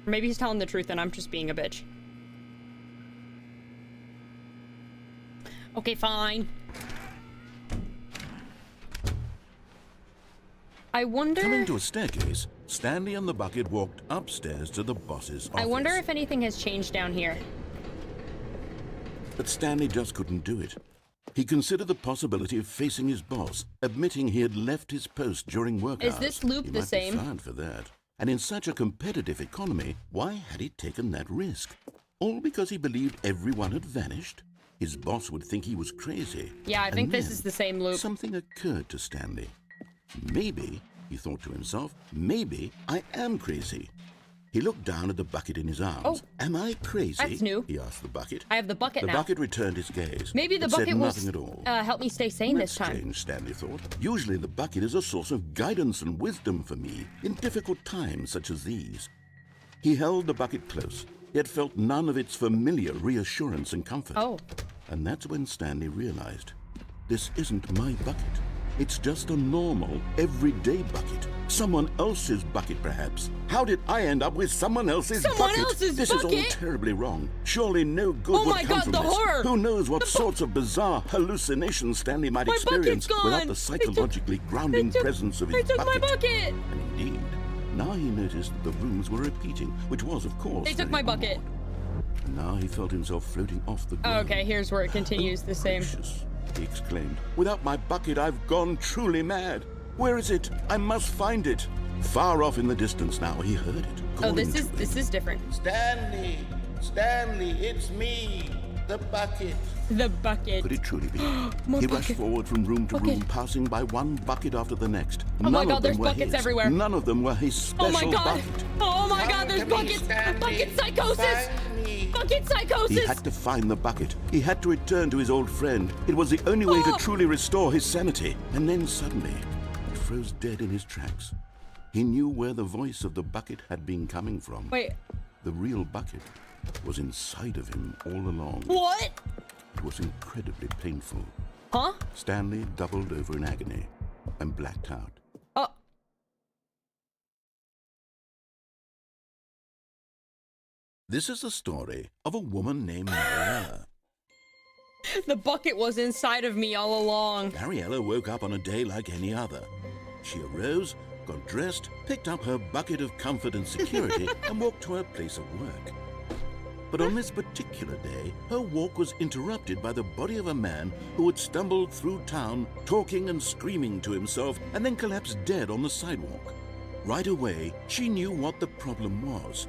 Or maybe he's telling the truth and I'm just being a bitch. Okay, fine. I wonder... Coming to a staircase, Stanley and the bucket walked upstairs to the boss's office. I wonder if anything has changed down here. But Stanley just couldn't do it. He considered the possibility of facing his boss, admitting he had left his post during work hours. Is this loop He the might same? be fired for that. And in such a competitive economy, why had he taken that risk? All because he believed everyone had vanished? His boss would think he was crazy. Yeah, I And think this then is the same loop. Something occurred to Stanley. Maybe, he thought to himself, maybe I am crazy. He looked down at the bucket in his arms. Oh. Am I crazy? That's new. He asked the bucket. I have the bucket now. The bucket returned his gaze. Maybe the but bucket said will nothing at all. help me stay sane this time. Strange, Stanley thought. Usually the bucket is a source of guidance and wisdom for me in difficult times such as these. He held the bucket close, yet felt none of its familiar reassurance and comfort. Oh. And that's when Stanley realized, this isn't my bucket. It's just a normal, everyday bucket. Someone else's bucket, perhaps. How did I end up with someone else's bucket? Someone else's this bucket? is all terribly wrong. Surely no good Oh would my come God, from the this. horror! Who knows what sorts of bizarre hallucinations Stanley might My experience bucket's without gone! the psychologically grounding presence of his They took bucket. my bucket! And indeed, now he noticed that the rooms were repeating, which was, of course, They took very my bucket. odd. And now he felt himself floating off the ground. Okay, here's where it continues the same. Gracious, he exclaimed. Without my bucket, I've gone truly mad. Where is it? I must find it. Far off in the distance now, he heard it. Oh, this calling to him. is different. Stanley! Stanley, it's me! The bucket! The bucket. Could it truly be? More He bucket. rushed forward from room to room, Bucket. passing by one bucket after the next. Oh my None God, of them there's were buckets his. everywhere. None of them were his special Oh my God. bucket. Oh my God, there's Come to me, buckets. Stanley. Bucket psychosis. Find me. Bucket He psychosis. had to find the bucket. He had to return to his old friend. It was the only way to Oh. truly restore his sanity. And then suddenly, he froze dead in his tracks. He knew where the voice of the bucket had been coming from. Wait, The real bucket was inside of him all along. what? It was incredibly painful. Huh? Stanley doubled over in agony and blacked out. Oh. This is the story of a woman named Mariella. The bucket was inside of me all along. Mariella woke up on a day like any other. She arose, got dressed, picked up her bucket of comfort and security, and walked to her place of work. But on this particular day, her walk was interrupted by the body of a man who had stumbled through town, talking and screaming to himself, and then collapsed dead on the sidewalk. Right away, she knew what the problem was.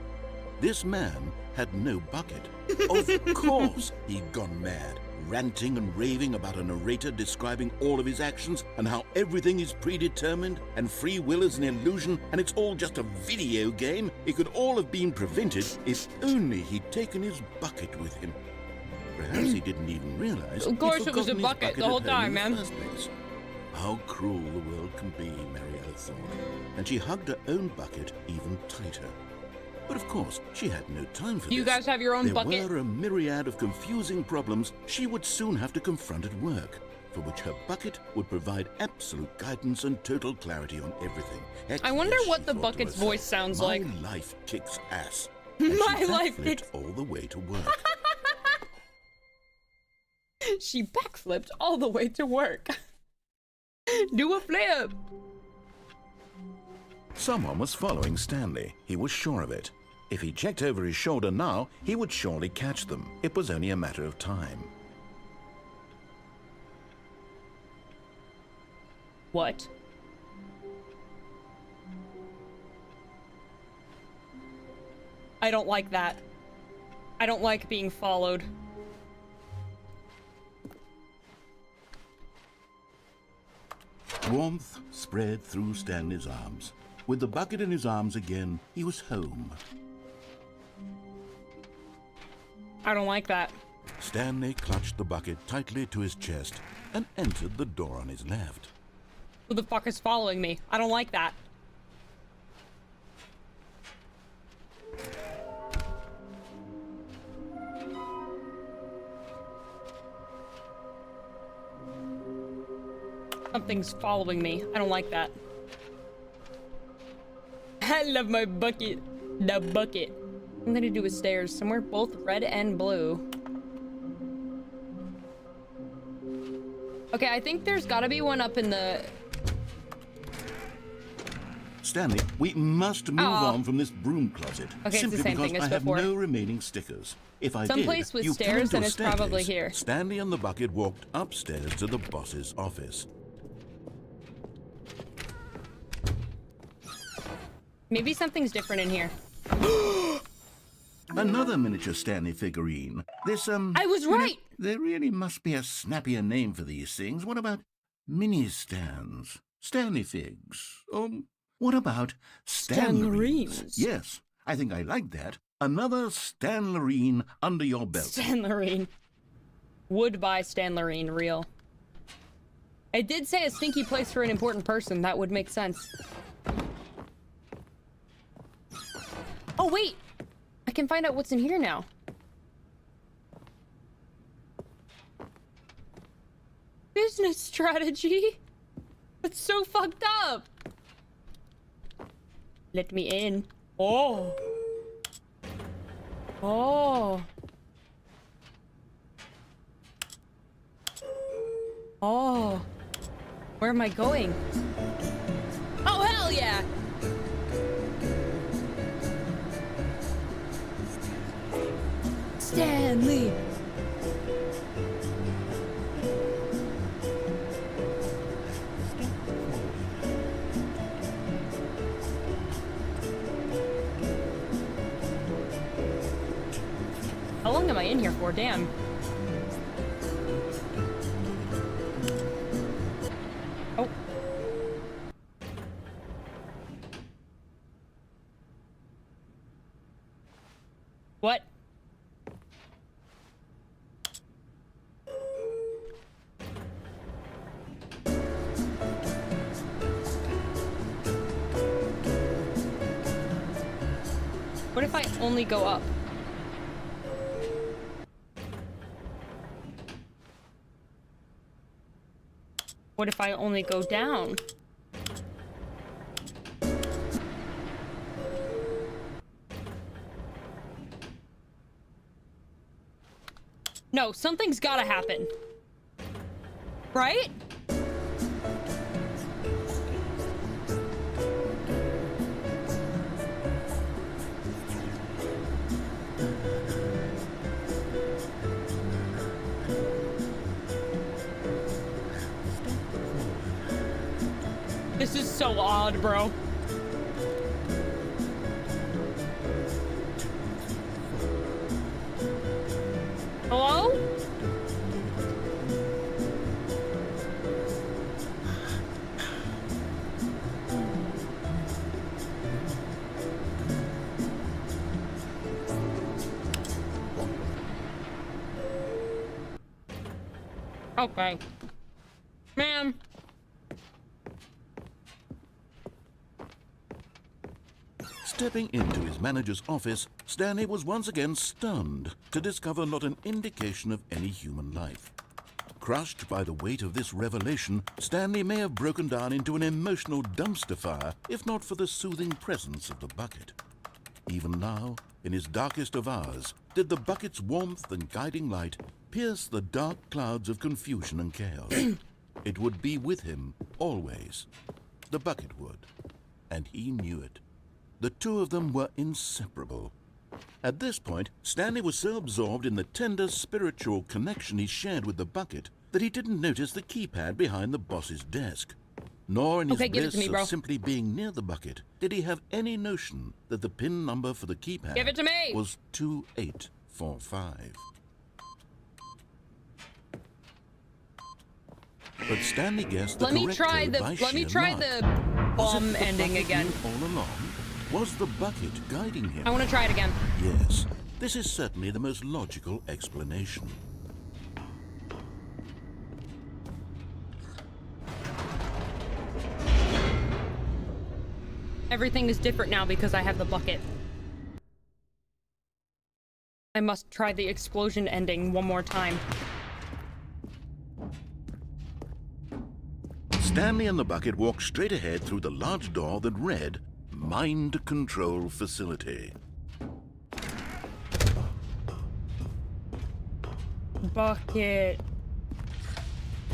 This man had no bucket. Of course, he'd gone mad, ranting and raving about a narrator describing all of his actions and how everything is predetermined and free will is an illusion and it's all just a video game. It could all have been prevented if only he'd taken his bucket with him. Perhaps he didn't even realize. Of course he'd it was a forgotten his bucket the at whole home time, in the man. first place. How cruel the world can be, Mariella thought, and she hugged her own bucket even tighter. But of course, she had no time for Do you this. guys have your own there bucket? There were a myriad of confusing problems she would soon have to confront at work, for which her bucket would provide absolute guidance and total clarity on everything. Heck, I wonder yes, what she the thought to bucket's herself, voice sounds my like. life kicks ass. And My she life backflipped kicks- all the way to work. She backflipped all the way to work. Do a flip. Someone was following Stanley. He was sure of it. If he checked over his shoulder now, he would surely catch them. It was only a matter of time. What? I don't like that. I don't like being followed. Warmth spread through Stanley's arms. With the bucket in his arms again, he was home. I don't like that. Stanley clutched the bucket tightly to his chest and entered the door on his left. Who the fuck is following me? I don't like that. Something's following me. I don't like that. I love my bucket. The bucket. I'm gonna do with stairs. Somewhere both red and blue. Okay, I think there's gotta be one up in the... Stanley, we must move Aw. on from this broom closet. Okay, it's the simply same because thing as I have before. no remaining stickers. If I Someplace did, with you stairs, climb to and a it's probably staircase. here. Stanley and the bucket walked upstairs to the boss's office. Maybe something's different in here. Another miniature Stanley figurine. This, I was you know, right! there really must be a snappier name for these things. What about mini-stands? Stanley figs? What about Stanleys? Stanleys. Yes, I think I like that. Another Stanlerine under your belt. Stanlerine. Would buy Stanlerine, real. I did say a stinky place for an important person. That would make sense. Oh, wait! I can find out what's in here now. Business strategy? That's so fucked up. Let me in. Oh. Oh. Oh. Where am I going? Oh, hell yeah! Stanley! How long am I in here for? Damn. Oh. What? What if I only go up? What if I only go down? No, something's gotta happen. Right? This is so odd, bro. Hello? Okay. Ma'am. Stepping into his manager's office, Stanley was once again stunned to discover not an indication of any human life. Crushed by the weight of this revelation, Stanley may have broken down into an emotional dumpster fire if not for the soothing presence of the bucket. Even now, in his darkest of hours, did the bucket's warmth and guiding light pierce the dark clouds of confusion and chaos. It would be with him always. The bucket would, and he knew it. The two of them were inseparable. At this point, Stanley was so absorbed in the tender spiritual connection he shared with the bucket that he didn't notice the keypad behind the boss's desk. Nor in his bliss of simply being near the bucket did he have any notion that the PIN number for the keypad was 2845. But Stanley guessed the correct code by let me try the bomb ending again. All along? Was the bucket guiding him? I want to try it again. Yes, this is certainly the most logical explanation. Everything is different now because I have the bucket. I must try the explosion ending one more time. Stanley and the bucket walked straight ahead through the large door that read, Mind Control Facility. Bucket.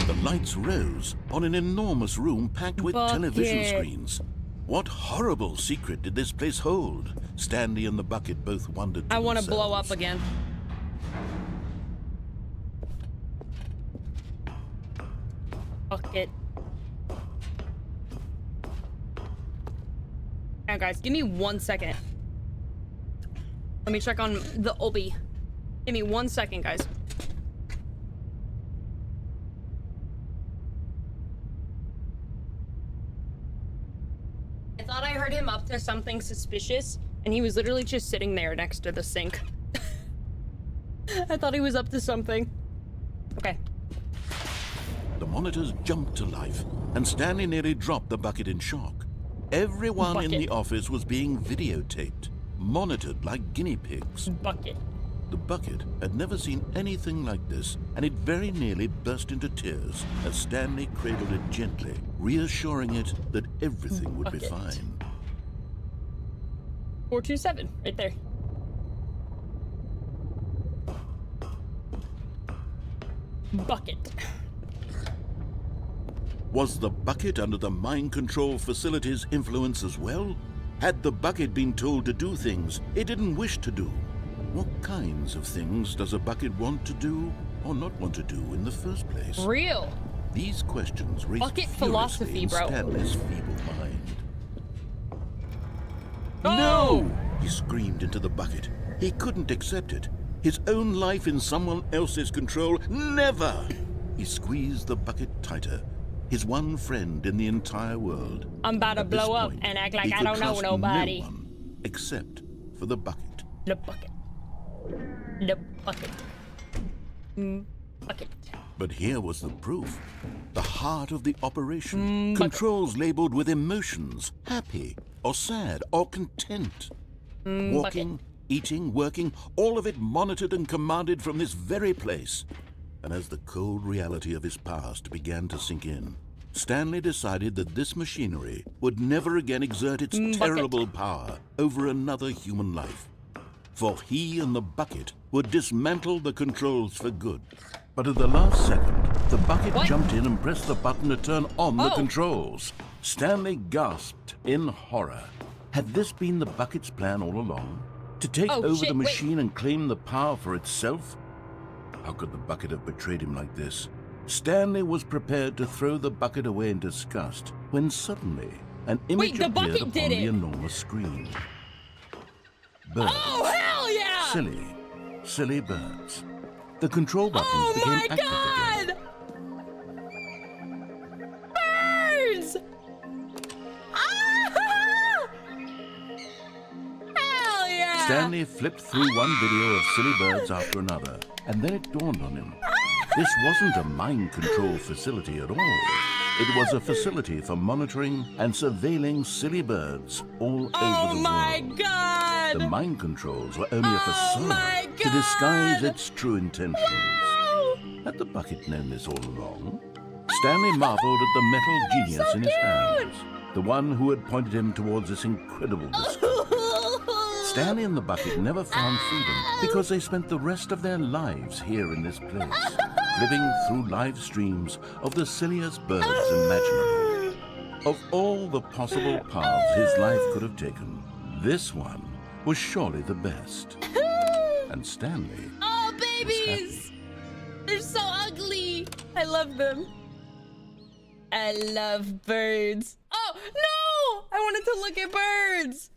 The lights rose on an enormous room packed with television screens. What horrible secret did this place hold? Stanley and the bucket both wondered. I want to blow up again. Bucket. Now, guys, give me 1 second. Let me check on the Obi. Give me 1 second, guys. I thought I heard him up to something suspicious, And he was literally just sitting there next to the sink. I thought he was up to something. Okay. The monitors jumped to life, and Stanley nearly dropped the bucket in shock. Everyone in the office was being videotaped, monitored like guinea pigs. Bucket. The bucket had never seen anything like this, and it very nearly burst into tears as Stanley cradled it gently, reassuring it that everything would be fine. 427, right there. Bucket. Was the bucket under the mind control facility's influence as well? Had the bucket been told to do things it didn't wish to do? What kinds of things does a bucket want to do or not want to do in the first place? Real. These questions raced Bucket furiously philosophy, in bro. Stanley's feeble mind. Oh! No! He screamed into the bucket. He couldn't accept it. His own life in someone else's control, never! He squeezed the bucket tighter. His one friend in the entire world. I'm about to At this blow up point, and act like he I could don't know trust nobody. No one except for the bucket. The bucket. The bucket. Bucket. But here was the proof. The heart of the operation. Controls labeled with emotions. Happy, or sad, or content. Walking, eating, working, all of it monitored and commanded from this very place. And as the cold reality of his past began to sink in, Stanley decided that this machinery would never again exert its terrible power over another human life. For he and the bucket would dismantle the controls for good. But at the last second, the bucket jumped in and pressed the button to turn on the controls. Stanley gasped in horror. Had this been the bucket's plan all along? To take over the machine and claim the power for itself? How could the bucket have betrayed him like this? Stanley was prepared to throw the bucket away in disgust when suddenly an image appeared upon the enormous screen. Birds. Oh, hell yeah! Silly, silly birds. The control buttons became active again. Birds! Ah! Hell yeah! Stanley flipped through one video of silly birds after another, and then it dawned on him. This wasn't a mind control facility at all. It was a facility for monitoring and surveilling silly birds all over the world. Oh my god! The mind controls were only a facade to disguise its true intentions. Wow. Had the bucket known this all along? Stanley marveled at the metal genius in his hands, the one who had pointed him towards this incredible discovery. Stanley and the bucket never found freedom because they spent the rest of their lives here in this place, living through live streams of the silliest birds imaginable. Of all the possible paths his life could have taken, this one was surely the best. And Stanley babies! They're so ugly! I love them. I love birds. Oh, no! I wanted to look at birds!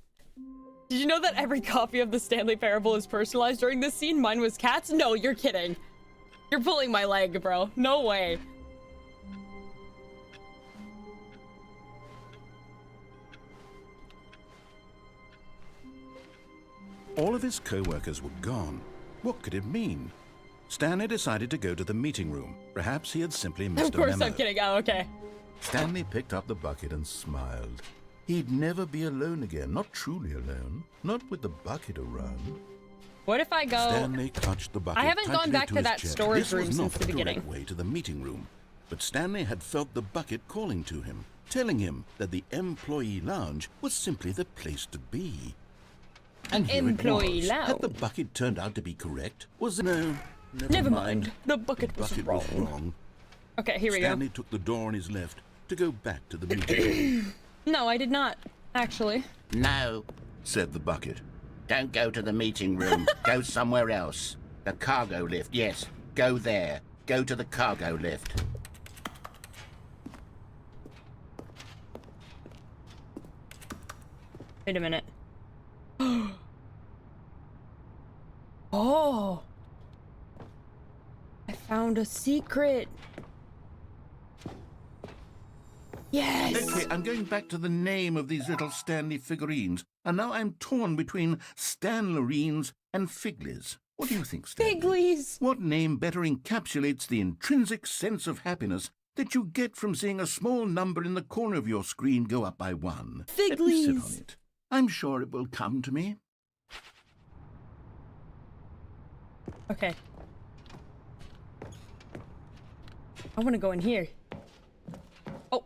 Did you know that every copy of the Stanley Parable is personalized during this scene? Mine was cats? No, you're kidding. You're pulling my leg, bro. No way. All of his co-workers were gone. What could it mean? Stanley decided to go to the meeting room. Perhaps he had simply missed a memo. Of course I'm kidding. Oh, okay. Stanley picked up the bucket and smiled. He'd never be alone again, not truly alone, not with the bucket around. What if I go... Stanley clutched the bucket I haven't gone back to that storage room since the beginning. This was not the direct way to the meeting room, but Stanley had felt the bucket calling to him, telling him that the employee lounge was simply the place to be. And here employee it was. lounge. Had the bucket turned out to be correct? Was it? No, never mind. The bucket was wrong. Okay, here we go. Stanley took the door on his left to go back to the meeting room. No, I did not, actually. No, said the bucket. don't go to the meeting room. Go somewhere else. The cargo lift, yes. Go there. Go to the cargo lift. Wait a minute. Oh! I found a secret. Yes! Okay, I'm going back to the name of these little Stanley figurines, and now I'm torn between Stanlerines and Figlies. What do you think, Stanley? Figlies! What name better encapsulates the intrinsic sense of happiness that you get from seeing a small number in the corner of your screen go up by 1? Let me sit on Figlies! it. I'm sure it will come to me. Okay. I want to go in here. Oh.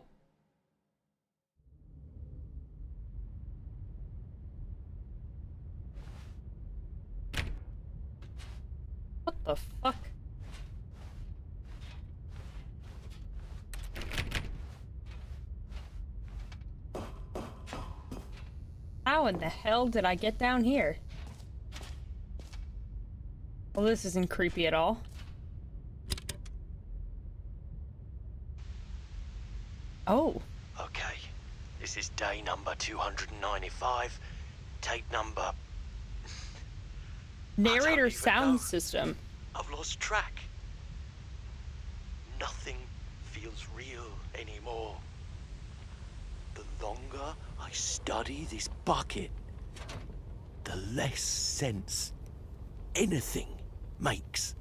What the fuck? How in the hell did I get down here? Well, this isn't creepy at all. Oh. Okay, this is day number 295. Tape number... Narrator sound system. I've lost track. Nothing feels real anymore. The longer I study this bucket, the less sense anything makes.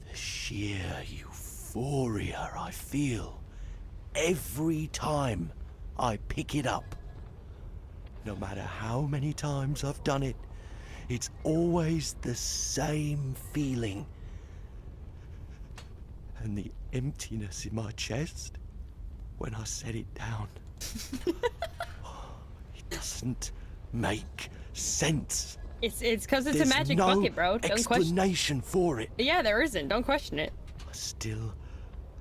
The sheer euphoria I feel every time I pick it up. No matter how many times I've done it, it's always the same feeling. And the emptiness in my chest when I set it down. It doesn't make sense. It's because it's There's a magic no bucket, bro. Don't question. explanation for it. Yeah, there isn't. Don't question it. I still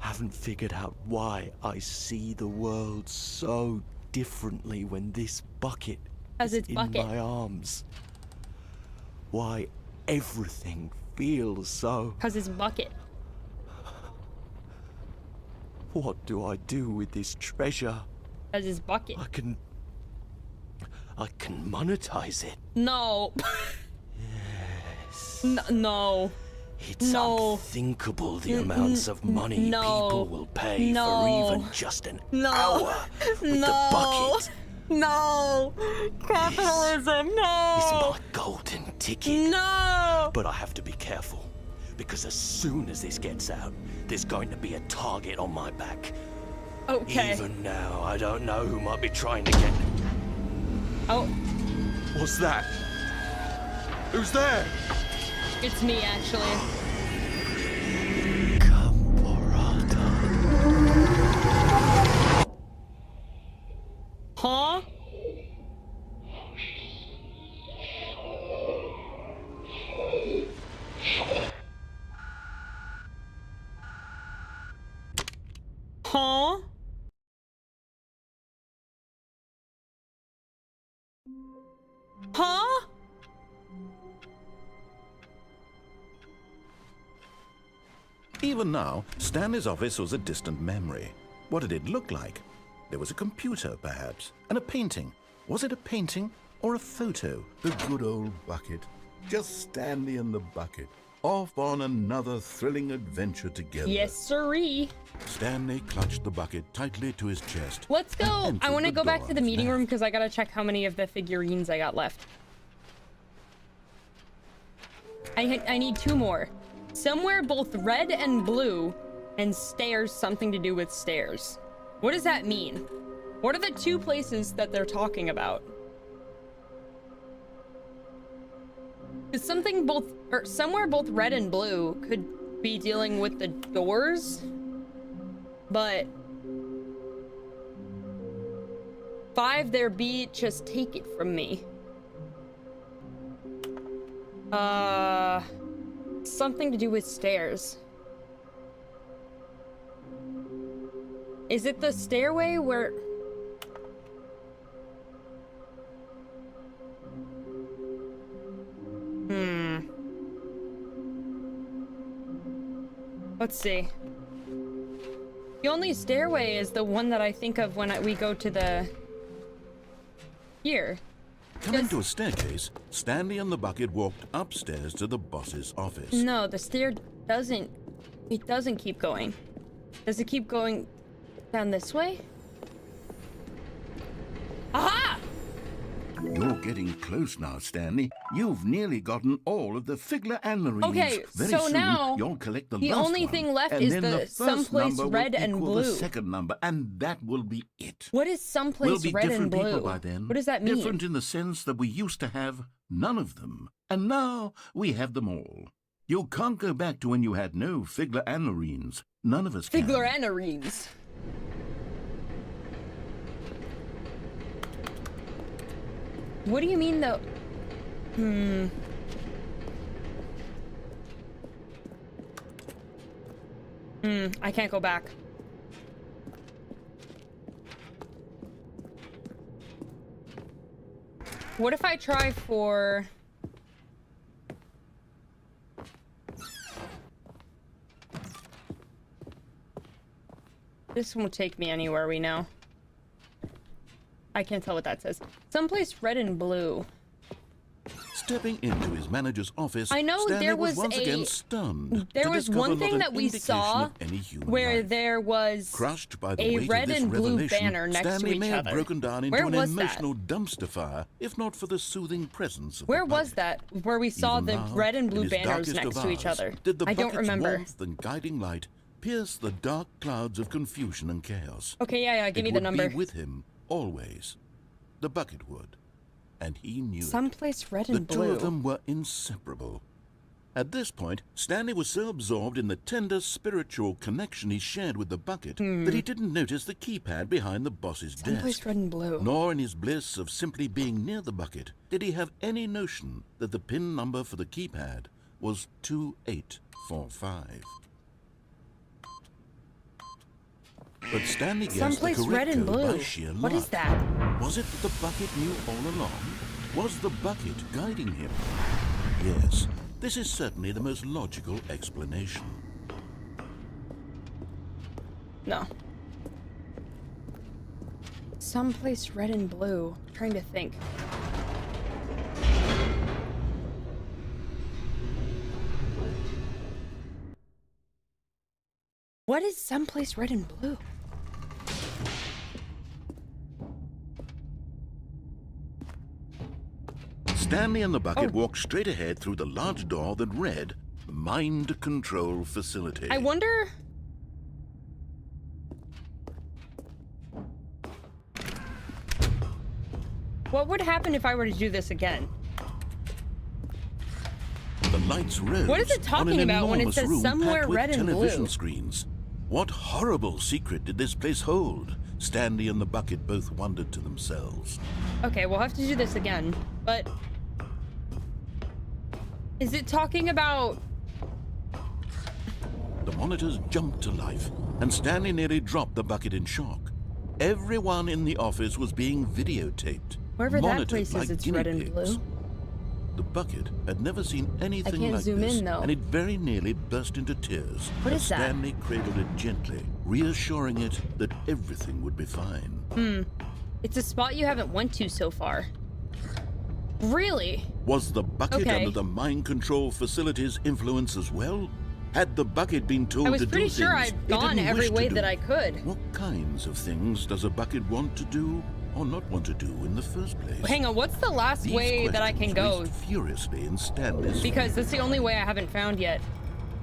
haven't figured out why I see the world so differently when this bucket As is its in bucket. my arms. Why everything feels so... Because it's bucket. What do I do with this treasure? Because it's bucket. I can monetize it. No. Yes. No. It's No. unthinkable the amounts of money no. people will pay No. for even just an No. hour with the bucket. No. Capitalism. It's No. my golden ticket. No. But I have to be careful, because as soon as this gets out, there's going to be a target on my back. Okay. Even now, I don't know who might be trying to get... Oh, What's that? Who's there? it's me, actually. Caporata. Huh? Huh? Huh? Even now, Stanley's office was a distant memory. What did it look like? There was a computer, perhaps, and a painting. Was it a painting or a photo? The good old bucket. Just Stanley and the bucket. Off on another thrilling adventure together. Yes, sirree. Stanley clutched the bucket tightly to his chest. Let's go. and I entered want to the go back door to the on his meeting room left. because I gotta check how many of the figurines I got left. I need 2 more. Somewhere both red and blue, and stairs something to do with stairs. What does that mean? What are the 2 places that they're talking about? Is something both, or somewhere both red and blue could be dealing with the doors, but 5 there be, just take it from me. Something to do with stairs. Is it the stairway where... Let's see. The only stairway is the one that I think of when we go to the... Here. Coming to a staircase, Stanley and the bucket walked upstairs to the boss's office. No, the stair doesn't... It doesn't keep going. Does it keep going... Down this way? Aha! You're getting close now, Stanley. You've nearly gotten all of the Figler and Marines. Okay, Very so soon, now you'll collect the the last only one, thing left and is then the first someplace number red will and equal blue. the second number, and that will be it. What is someplace We'll be red and different blue? people by then. What does that mean? Different in the sense that we used to have none of them, and now we have them all. You can't go back to when you had no Figler and Marines. None of us can. Figler and Marines. What do you mean, though? I can't go back. What if I try for... This won't take me anywhere, we know. I can't tell what that says. Someplace red and blue. Stepping into his manager's office, I know Stanley there was once a- again stunned. There to was discover one not thing an that we indication saw of any human where life. there was Crushed by the a weight red of this and blue revelation, banner next Stanley to each may have other. broken down into Where an was that? emotional dumpster fire, if not for the soothing presence of Where the was bucket. that? Where we saw Even the now, red and in blue his banners darkest next of to each hours, other. Did the I don't bucket's remember. warmth and guiding light pierce the dark clouds of confusion and chaos? Okay, yeah, give me the number. It would be with him always. The bucket would, and he knew it. Someplace red The and two blue. of them were inseparable. At this point, Stanley was so absorbed in the tender spiritual connection he shared with the bucket that he didn't notice the keypad behind the boss's Someplace desk. red and blue. Nor in his bliss of simply being near the bucket did he have any notion that the PIN number for the keypad was 2845. But Stanley guessed Someplace the correct red and code blue. by sheer What luck. is that? Was it that the bucket knew all along? Was the bucket guiding him? Yes, this is certainly the most logical explanation. No. Someplace red and blue. I'm trying to think. What is someplace red and blue? Stanley and the bucket walked straight ahead through the large door that read, Mind Control Facility. I wonder... What would happen if I were to do this again? The lights rose. What is it on talking an about when it enormous says room somewhere packed with red and television blue? screens. What horrible secret did this place hold? Stanley and the bucket both wondered to themselves. Okay, we'll have to do this again, but... Is it talking about... The monitors jumped to life, and Stanley nearly dropped the bucket in shock. Everyone in the office was being videotaped. Wherever that monitored place is, like it's guinea red and pigs. blue. The bucket had never seen anything can't like zoom this, in, though. and it very nearly burst into tears. What as is that? Stanley cradled it gently, reassuring it that everything would be fine. It's a spot you haven't went to so far. Really? Was the bucket Okay. under the mind control facility's influence as well? Had the bucket been told I was to do pretty sure things I'd it gone didn't every wish to way do? that I could. What kinds of things does a bucket want to do or not want to do in the first place? Hang on, what's the last These way that I can go? questions raced furiously in Stanley's Because that's the only way I haven't found yet.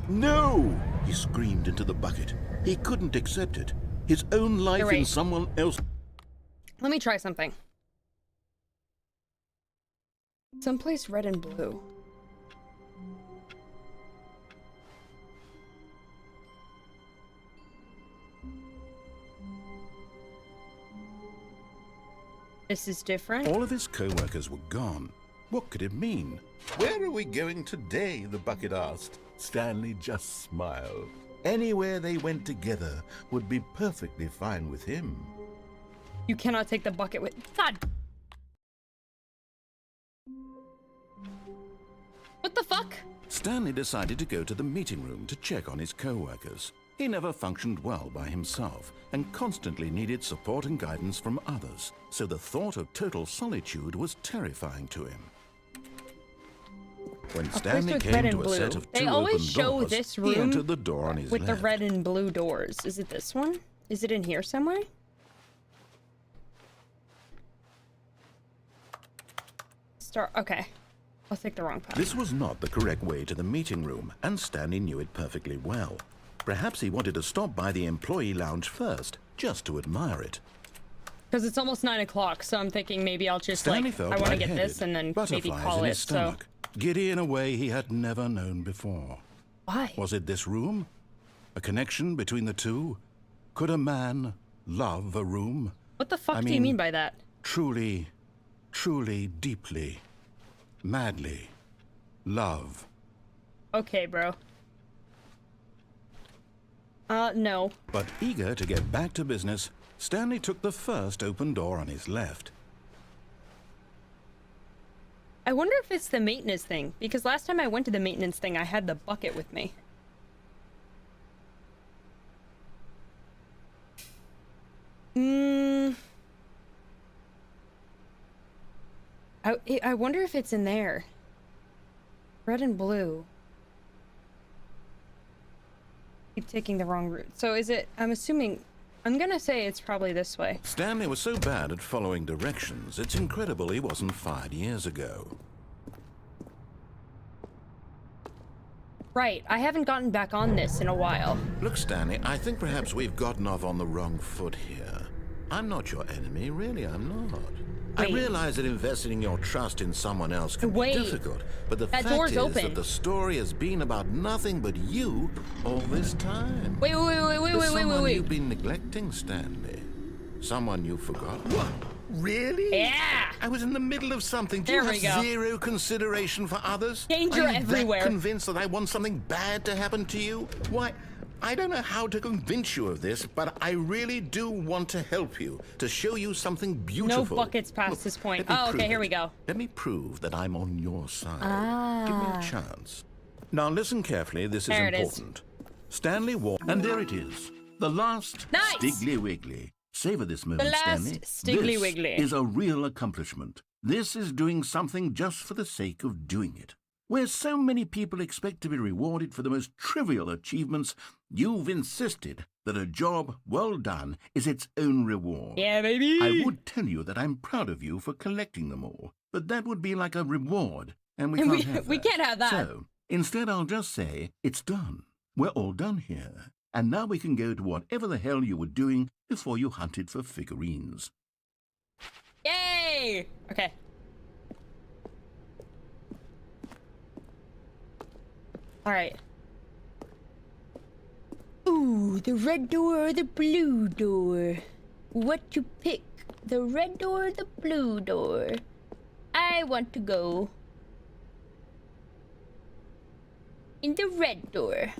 No! He screamed into the bucket. He couldn't accept it. His own life You're in right. someone else. Let me try something. Someplace red and blue. This is different. All of his co-workers were gone. What could it mean? Where are we going today? The bucket asked. Stanley just smiled. Anywhere they went together would be perfectly fine with him. You cannot take the bucket with... God! What the fuck? Stanley decided to go to the meeting room to check on his co-workers. He never functioned well by himself and constantly needed support and guidance from others, so the thought of total solitude was terrifying to him. When Stanley with came red to and a blue. set of They two always open show doors, this he room entered the door on his with the left. red and blue doors. Is it this one? Is it in here somewhere? Okay. I'll take the wrong path. This was not the correct way to the meeting room, and Stanley knew it perfectly well. Perhaps he wanted to stop by the employee lounge first, just to admire it. Because it's almost 9 o'clock, so I'm thinking maybe I'll just, Stanley like, felt I want to get lightheaded, this and then maybe butterflies call in it, his stomach, giddy in a way he had never known before. Why? Was it this room? A connection between the two? Could a man love a room? What the fuck do you mean by that? Truly, truly, deeply, madly, love. Okay, bro. No. But eager to get back to business, Stanley took the first open door on his left. I wonder if it's the maintenance thing, because last time I went to the maintenance thing, I had the bucket with me. I wonder if it's in there. Red and blue. Keep taking the wrong route. So is it, I'm assuming, I'm gonna say it's probably this way. Stanley was so bad at following directions, it's incredible he wasn't fired years ago. Right, I haven't gotten back on this in a while. Look, Stanley, I think perhaps we've gotten off on the wrong foot here. I'm not your enemy, really, I'm not. I realize that investing your trust in someone else can be difficult, but the fact is that the story has been about nothing but you all this time. Wait. Someone you've been neglecting, Stanley. Someone you forgot. What? Really? Yeah! I was in the middle of something. Do you have zero consideration for others? Danger everywhere. Are you that convinced that I want something bad to happen to you? Why, I don't know how to convince you of this, but I really do want to help you, to show you something beautiful. No buckets past this point. Oh, okay, here we go. Let me prove that I'm on your side. Give me a chance. Now listen carefully, this is important. Stanley walked... And there it is. The last Stiggly Wiggly. Savor this moment, Stanley. Stiggly Wiggly. This is a real accomplishment. This is doing something just for the sake of doing it. Where so many people expect to be rewarded for the most trivial achievements, you've insisted that a job well done is its own reward. Yeah, baby! I would tell you that I'm proud of you for collecting them all, but that would be like a reward, and we can't have that. We can't have that. So, instead I'll just say, it's done. We're all done here. And now we can go to whatever the hell you were doing before you hunted for figurines. Yay! Okay. Alright. Ooh, the red door or the blue door? What to pick? The red door or the blue door? I want to go in the red door.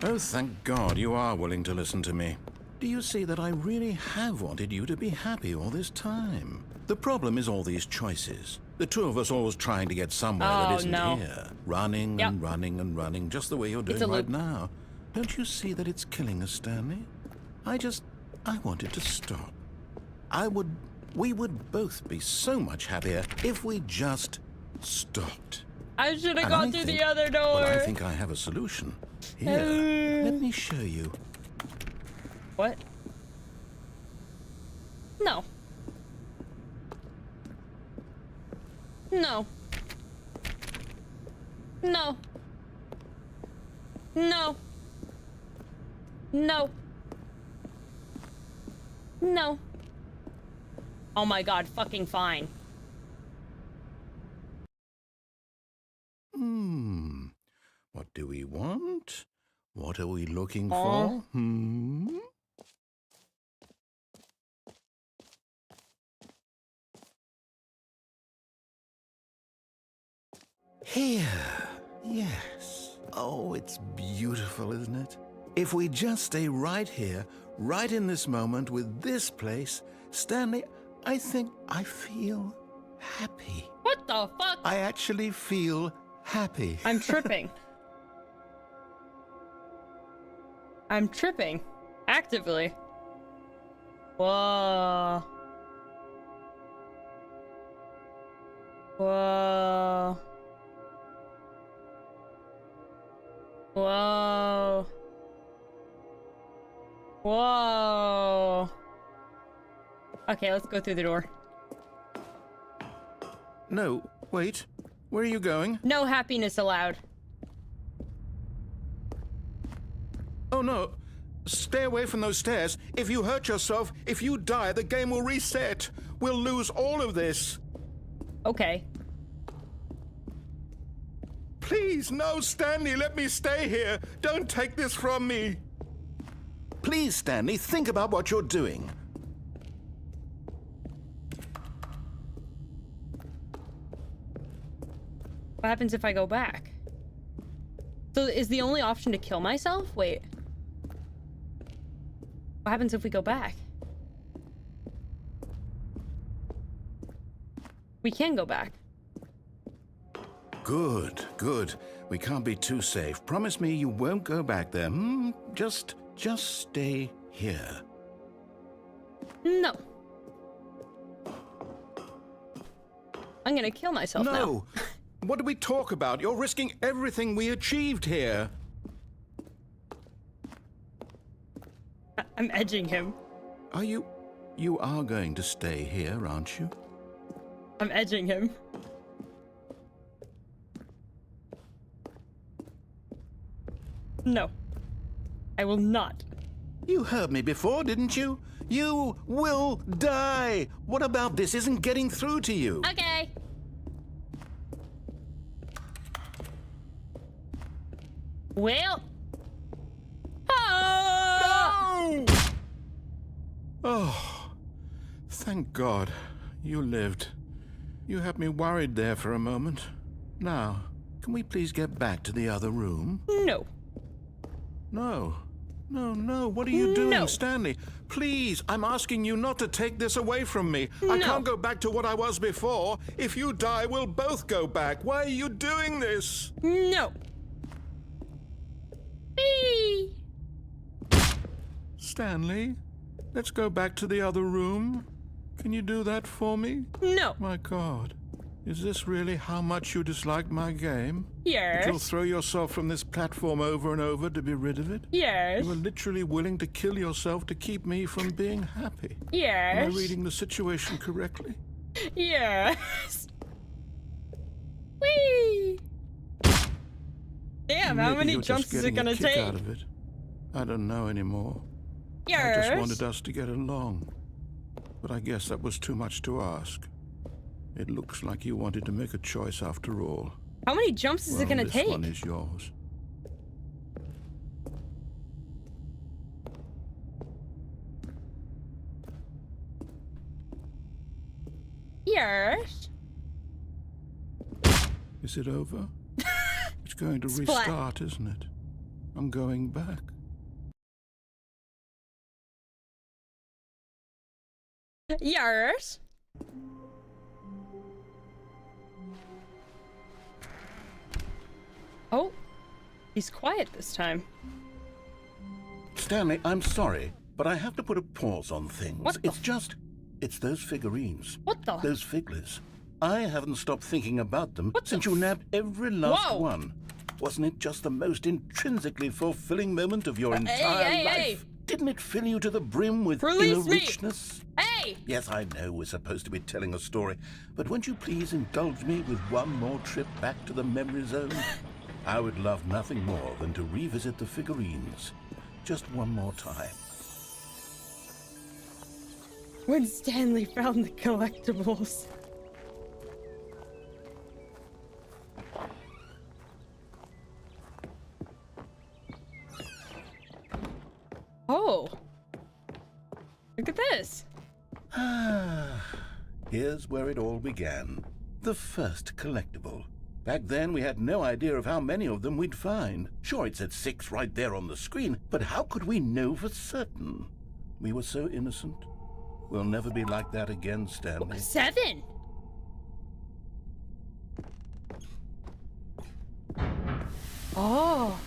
Oh, thank God you are willing to listen to me. Do you see that I really have wanted you to be happy all this time? The problem is all these choices. The two of us always trying to get somewhere that isn't here. Running and running and running, just the way you're doing right now. Don't you see that it's killing us, Stanley? I wanted to stop. We would both be so much happier if we just stopped. I should have gone through the other door. Well, I think I have a solution. Here, let me show you. What? No. No. No. No. No. No. Oh my God, fucking fine. What do we want? What are we looking for? Here. Yes. Oh, it's beautiful, isn't it? If we just stay right here, right in this moment with this place, Stanley, I think I feel happy. What the fuck? I actually feel happy. I'm tripping. I'm tripping. Actively. Whoa. Whoa. Whoa. Whoa. Okay, let's go through the door. No, wait. Where are you going? No happiness allowed. Oh, no. Stay away from those stairs. If you hurt yourself, if you die, the game will reset. We'll lose all of this. Okay. Please, no, Stanley, let me stay here. Don't take this from me. Please, Stanley, think about what you're doing. What happens if I go back? So is the only option to kill myself? Wait. What happens if we go back? We can go back. Good, good. We can't be too safe. Promise me you won't go back there. Just stay here. No. I'm gonna kill myself now. No! What do we talk about? You're risking everything we achieved here. I'm edging him. Are you... You are going to stay here, aren't you? I'm edging him. No. I will not. You heard me before, didn't you? You will die! What about this isn't getting through to you? Okay. Well. Oh! No! Oh, thank God you lived. You had me worried there for a moment. Now, can we please get back to the other room? No. No. No, what are you doing, No. Stanley? Please, I'm asking you not to take this away from me. I No. can't go back to what I was before. If you die, we'll both go back. Why are you doing this? No. Whee! Stanley, let's go back to the other room. Can you do that for me? No. My God, is this really how much you dislike my game? That you'll Yes. throw yourself from this platform over and over to be rid of it? Yes. You were literally willing to kill yourself to keep me from being happy. Am I Yes. reading the situation correctly? Yes. Whee! Damn, how Maybe many you're jumps just is it getting a gonna kick take? out of it. I don't know anymore. I Yes. just wanted us to get along. But I guess that was too much to ask. It looks like you wanted to make a choice after all. How many jumps is it gonna this take? one is yours. Yes. Is it over? It's going to Splat. restart, isn't it? I'm going back. Yes. Oh, he's quiet this time. Stanley, I'm sorry, but I have to put a pause on things. What the It's those figurines. What the? Those figglers. I haven't stopped thinking about them What since the you nabbed every last Whoa. one. Wasn't it just the most intrinsically fulfilling moment of your entire hey, life? hey. Didn't it fill you to the brim with Release inner me. richness? Hey! Yes, I know we're supposed to be telling a story, but won't you please indulge me with one more trip back to the memory zone? I would love nothing more than to revisit the figurines. Just one more time. When Stanley found the collectibles. Oh. Look at this. Here's where it all began. The first collectible. Back then, we had no idea of how many of them we'd find. Sure, it said 6 right there on the screen, but how could we know for certain? We were so innocent. We'll never be like that again, Stanley. 7. Oh.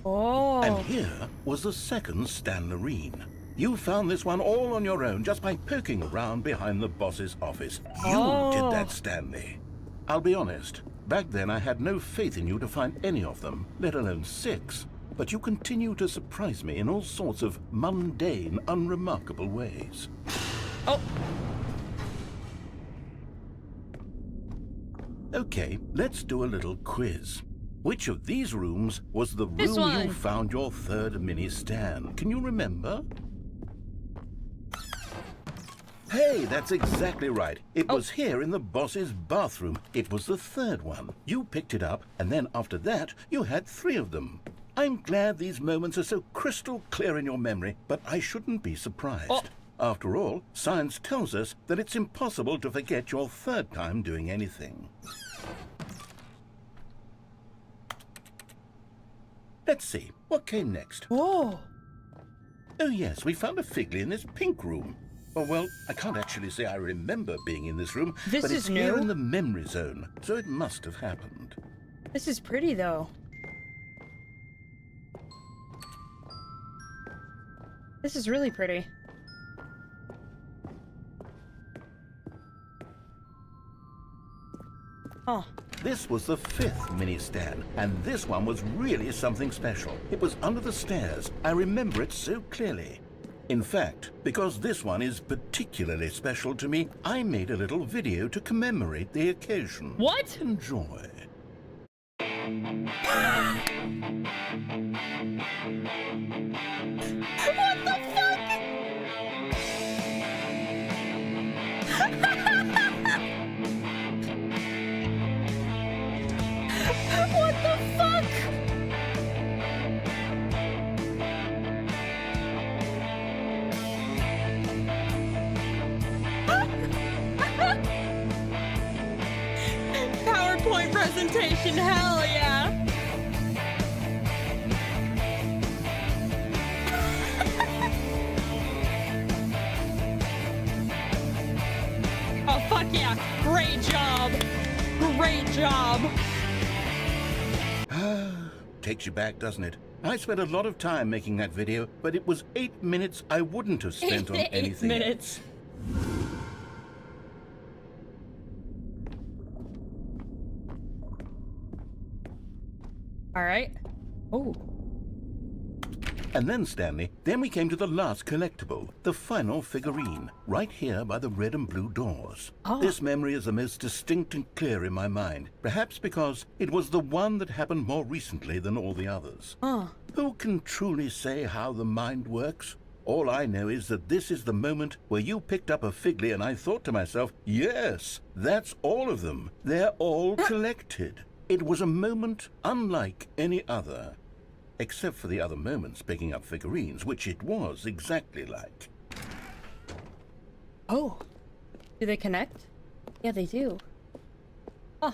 Oh. And here was the second Stanlerine. You found this one all on your own just by poking around behind the boss's office. You did that, Stanley. I'll be honest, back then I had no faith in you to find any of them, let alone 6. but you continue to surprise me in all sorts of mundane, unremarkable ways. Oh. Okay, let's do a little quiz. Which of these rooms was the room you found your third mini Stan? Can you remember? Hey, that's exactly right. It was here in the boss's bathroom. It was the third one. You picked it up, and then after that, you had 3 of them. I'm glad these moments are so crystal clear in your memory, but I shouldn't be surprised. Oh. After all, science tells us that it's impossible to forget your third time doing anything. Let's see, what came next? Whoa. Oh yes, we found a Figley in this pink room. Oh well, I can't actually say I remember being in this room, but it's here in the memory zone, so it must have happened. This is pretty though. This is really pretty. Oh. This was the 5th mini Stan, and this one was really something special. It was under the stairs. I remember it so clearly. In fact, because this one is particularly special to me, I made a little video to commemorate the occasion. What? Enjoy. What the fuck? What the fuck? PowerPoint presentation, hell yeah. Oh, fuck yeah. Great job. Great job. Takes you back, doesn't it? I spent a lot of time making that video, but it was 8 minutes I wouldn't have spent on anything 8 minutes. else. All right. Oh. And then, Stanley, then we came to the last collectible, the final figurine, right here by the red and blue doors. Oh. This memory is the most distinct and clear in my mind, perhaps because it was the one that happened more recently than all the others. Oh. Who can truly say how the mind works? All I know is that this is the moment where you picked up a Figley and I thought to myself, yes, that's all of them. They're all collected. It was a moment unlike any other. Except for the other moments picking up figurines, which it was exactly like. Oh. Do they connect? Yeah, they do. Oh.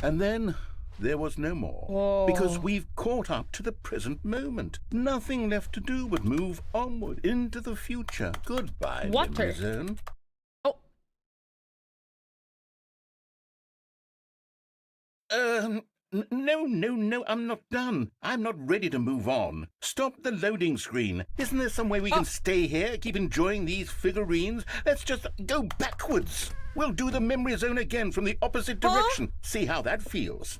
And then there was no more. Whoa. Because we've caught up to the present moment. Nothing left to do but move onward into the future. Goodbye, memory zone. No, I'm not done. I'm not ready to move on. Stop the loading screen. Isn't there some way we can stay here, keep enjoying these figurines? Let's just go backwards. We'll do the memory zone again from the opposite direction. See how that feels.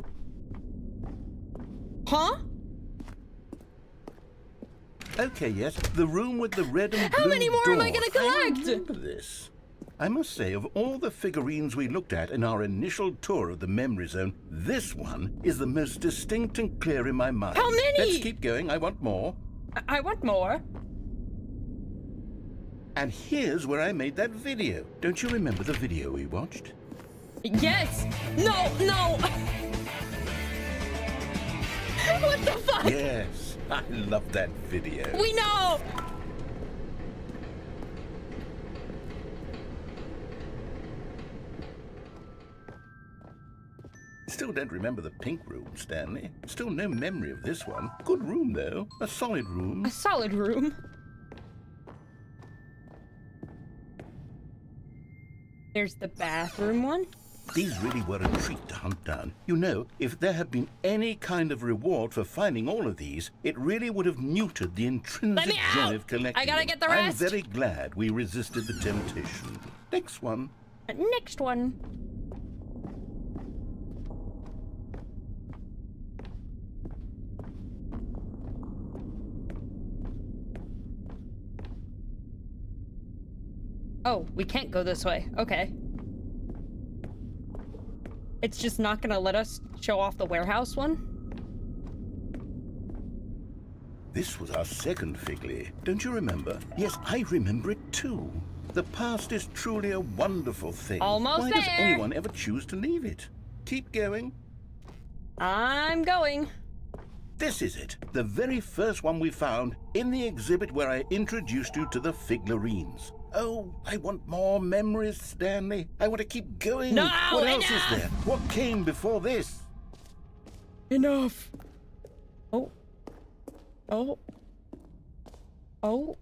Huh? Okay, yes, the room with the red and blue How many more am I doors. gonna collect? I remember this. I must say, of all the figurines we looked at in our initial tour of the memory zone, this one is the most distinct and clear in my mind. How many? Let's keep going. I want more. I want more. And here's where I made that video. Don't you remember the video we watched? Yes. No. What the fuck? Yes, I love that video. We know. Still don't remember the pink room, Stanley. Still no memory of this one. Good room, though. A solid room. A solid room. There's the bathroom one. These really were a treat to hunt down. You know, if there had been any kind of reward for finding all of these, it really would have neutered the intrinsic joy of collecting I gotta them. get the rest. I'm very glad we resisted the temptation. Next one. Next one. Oh, we can't go this way. Okay. It's just not gonna let us show off the warehouse one? This was our second Figley. Don't you remember? Yes, I remember it too. The past is truly a wonderful thing. Almost Why there. does anyone ever choose to leave it? Keep going. I'm going. This is it. The very first one we found in the exhibit where I introduced you to the Figlarines. Oh, I want more memories, Stanley. I want to keep going. No, what else enough. is there? What came before this? Enough. Oh. Oh. Oh.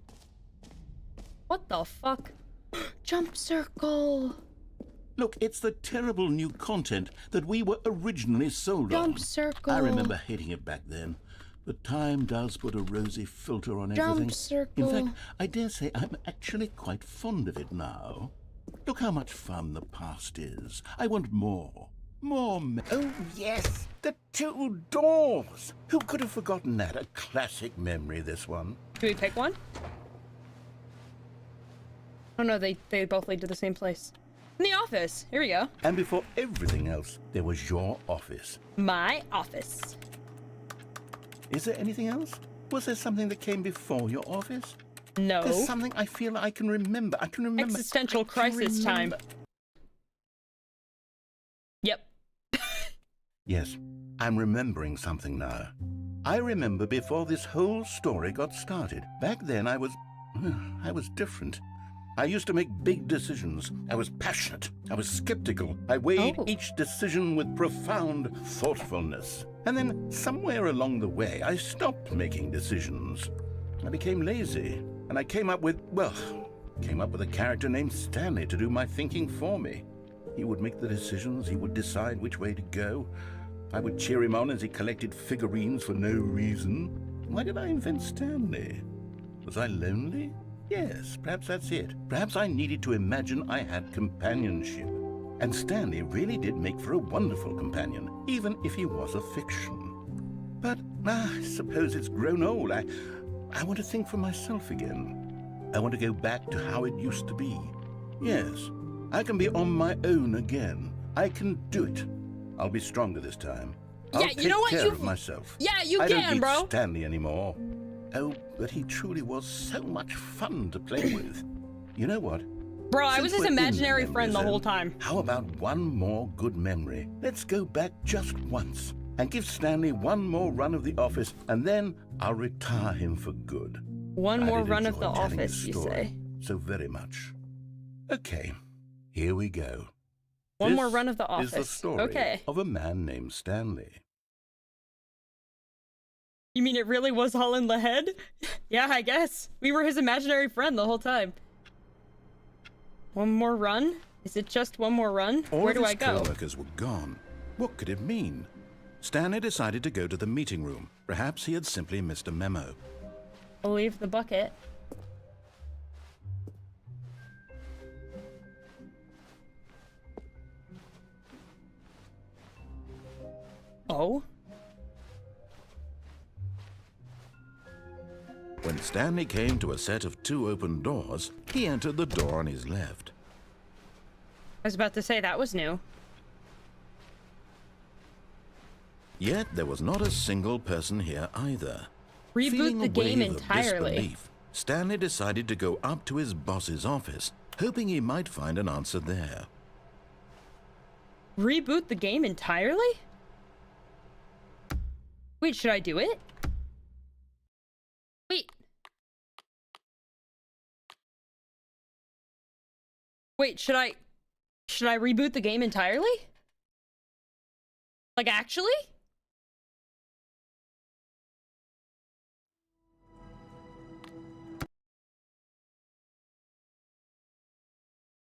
What the fuck? Jump circle. Look, it's the terrible new content that we were originally sold on. Jump circle. I remember hating it back then. But time does put a rosy filter on everything. Jump circle. In fact, I dare say I'm actually quite fond of it now. Look how much fun the past is. I want more. Oh, yes! The two doors! Who could have forgotten that? A classic memory, this one. Do we pick one? Oh no, they both lead to the same place. In the office. Here we go. And before everything else, there was your office. My office. Is there anything else? Was there something that came before your office? No. There's something I feel I can remember. I can remember. Existential crisis time. Yep. Yes, I'm remembering something now. I remember before this whole story got started. Back then I was different. I used to make big decisions. I was passionate. I was skeptical. I weighed each decision with profound thoughtfulness. And then somewhere along the way, I stopped making decisions. I became lazy. And I came up with a character named Stanley to do my thinking for me. He would make the decisions. He would decide which way to go. I would cheer him on as he collected figurines for no reason. Why did I invent Stanley? Was I lonely? Yes, perhaps that's it. Perhaps I needed to imagine I had companionship. And Stanley really did make for a wonderful companion, even if he was a fiction. But I suppose it's grown old. I want to think for myself again. I want to go back to how it used to be. Yes, I can be on my own again. I can do it. I'll be stronger this time. I'll take care of myself. Yeah, you I can, don't need bro. Stanley anymore. Oh, but he truly was so much fun to play with. You know what? Bro, I was Since his we're in imaginary memory friend the zone, whole time. How about one more good memory? Let's go back just once and give Stanley one more run of the office, and then I'll retire him for good. One more I did run of enjoy the telling office, his you story say? so very much. Okay, here we go. One more This run of the is the office. story Okay. of a man named Stanley. You mean it really was all in the head? Yeah, I guess. We were his imaginary friend the whole time. One more run? Is it just one more run? All Where of do his I go? co-workers were gone. What could it mean? Stanley decided to go to the meeting room. Perhaps he had simply missed a memo. I'll leave the bucket. Oh? When Stanley came to a set of 2 open doors, he entered the door on his left. I was about to say that was new. Yet there was not a single person here either. Reboot Feeling the a game wave of entirely. disbelief, Stanley decided to go up to his boss's office, hoping he might find an answer there. Reboot the game entirely? Wait, should I do it? Wait. Wait, should I reboot the game entirely? Like, actually?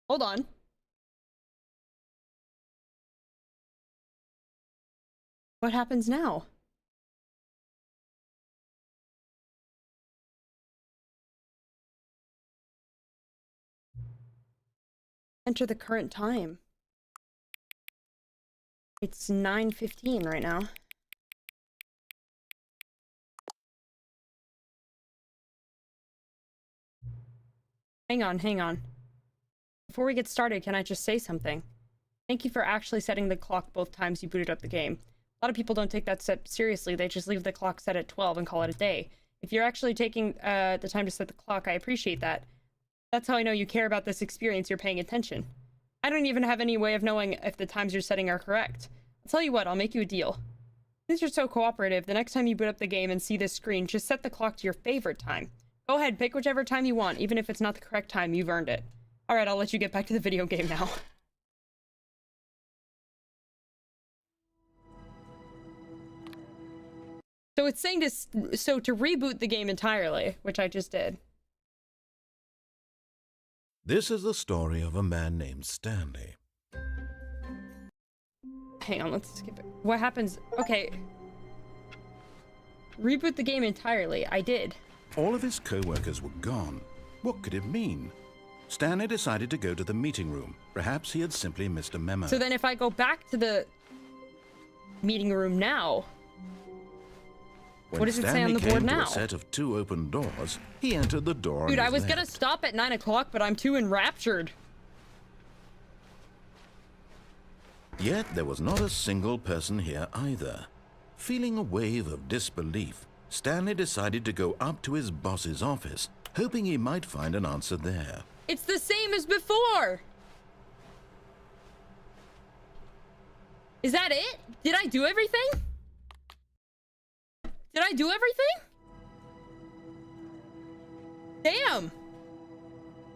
Hold on. What happens now? Enter the current time. It's 9:15 right now. Hang on, hang on. before we get started, can I just say something? Thank you for actually setting the clock both times you booted up the game. A lot of people don't take that step seriously. They just leave the clock set at 12 and call it a day. If you're actually taking the time to set the clock, I appreciate that. That's how I know you care about this experience. You're paying attention. I don't even have any way of knowing if the times you're setting are correct. I'll tell you what, I'll make you a deal. Since you're so cooperative, the next time you boot up the game and see this screen, just set the clock to your favorite time. Go ahead, pick whichever time you want, even if it's not the correct time. You've earned it. Alright, I'll let you get back to the video game now. So it's saying to reboot the game entirely, which I just did. This is the story of a man named Stanley. Hang on, let's skip it. What happens? Okay. Reboot the game entirely. I did. All of his co-workers were gone. What could it mean? Stanley decided to go to the meeting room. Perhaps he had simply missed a memo. So then if I go back to the meeting room now, what does it say on the board now? When Stanley came to a set of 2 open doors, he entered the door. Dude, I was gonna stop at 9 o'clock, but I'm too enraptured. Yet there was not a single person here either. Feeling a wave of disbelief, Stanley decided to go up to his boss's office, hoping he might find an answer there. It's the same as before! Is that it? Did I do everything? Did I do everything? Damn!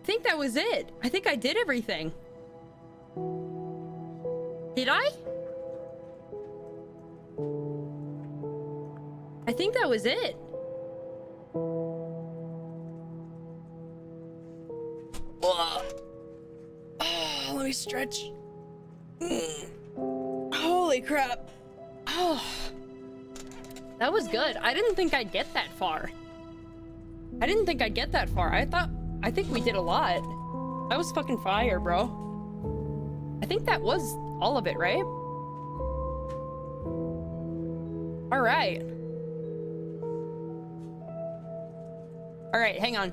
I think that was it. I think I did everything. Did I? I think that was it. Oh, let me stretch. Holy crap. Oh. That was good. I didn't think I'd get that far. I think we did a lot. That was fucking fire, bro. I think that was all of it, right? All right. All right, hang on.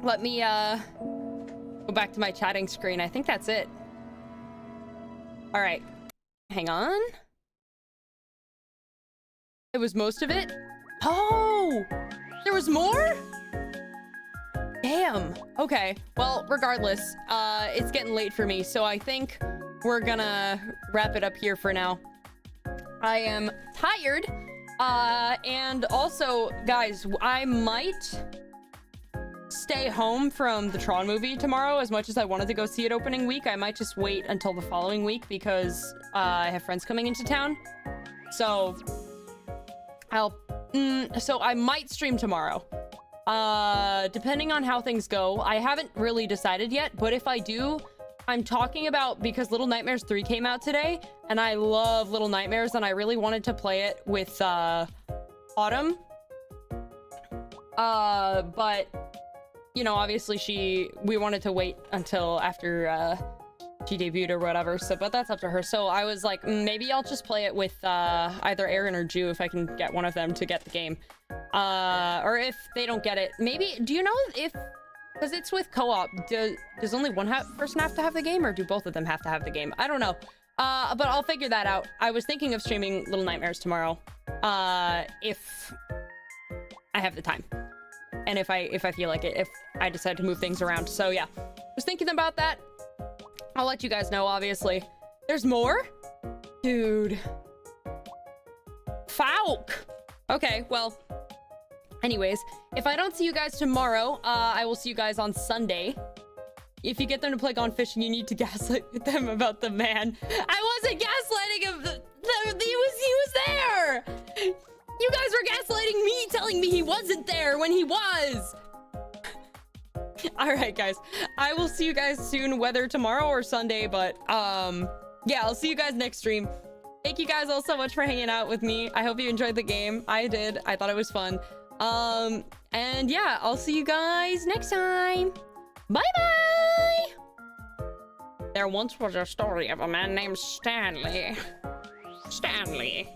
Let me go back to my chatting screen. I think that's it. All right. Hang on. It was most of it? Oh! There was more? Damn. Okay. Well, regardless, it's getting late for me, so I think we're gonna wrap it up here for now. I am tired. And also, guys, I might stay home from the Tron movie tomorrow. As much as I wanted to go see it opening week, I might just wait until the following week because I have friends coming into town. So so I might stream tomorrow. Depending on how things go. I haven't really decided yet, but if I do, I'm talking about because Little Nightmares 3 came out today, and I love Little Nightmares, and I really wanted to play it with Autumn. But you know, obviously we wanted to wait until after she debuted or whatever, so but that's up to her. So I was like, maybe I'll just play it with either Aaron or Ju if I can get one of them to get the game. Or if they don't get it, maybe, do you know if, because it's with co-op, does only one person have to have the game, or do both of them have to have the game? I don't know. But I'll figure that out. I was thinking of streaming Little Nightmares tomorrow, if I have the time. And if I feel like it, if I decide to move things around. So yeah, was thinking about that. I'll let you guys know, obviously. There's more? Dude. Falk! Okay, well. Anyways, if I don't see you guys tomorrow, I will see you guys on Sunday. If you get them to play Gone Fishing, you need to gaslight them about the man. I wasn't gaslighting him! He was there! You guys were gaslighting me, telling me he wasn't there when he was! Alright, guys. I will see you guys soon, whether tomorrow or Sunday, but, yeah, I'll see you guys next stream. Thank you guys all so much for hanging out with me. I hope you enjoyed the game. I did. I thought it was fun. And yeah, I'll see you guys next time. Bye-bye! There once was a story of a man named Stanley. Stanley.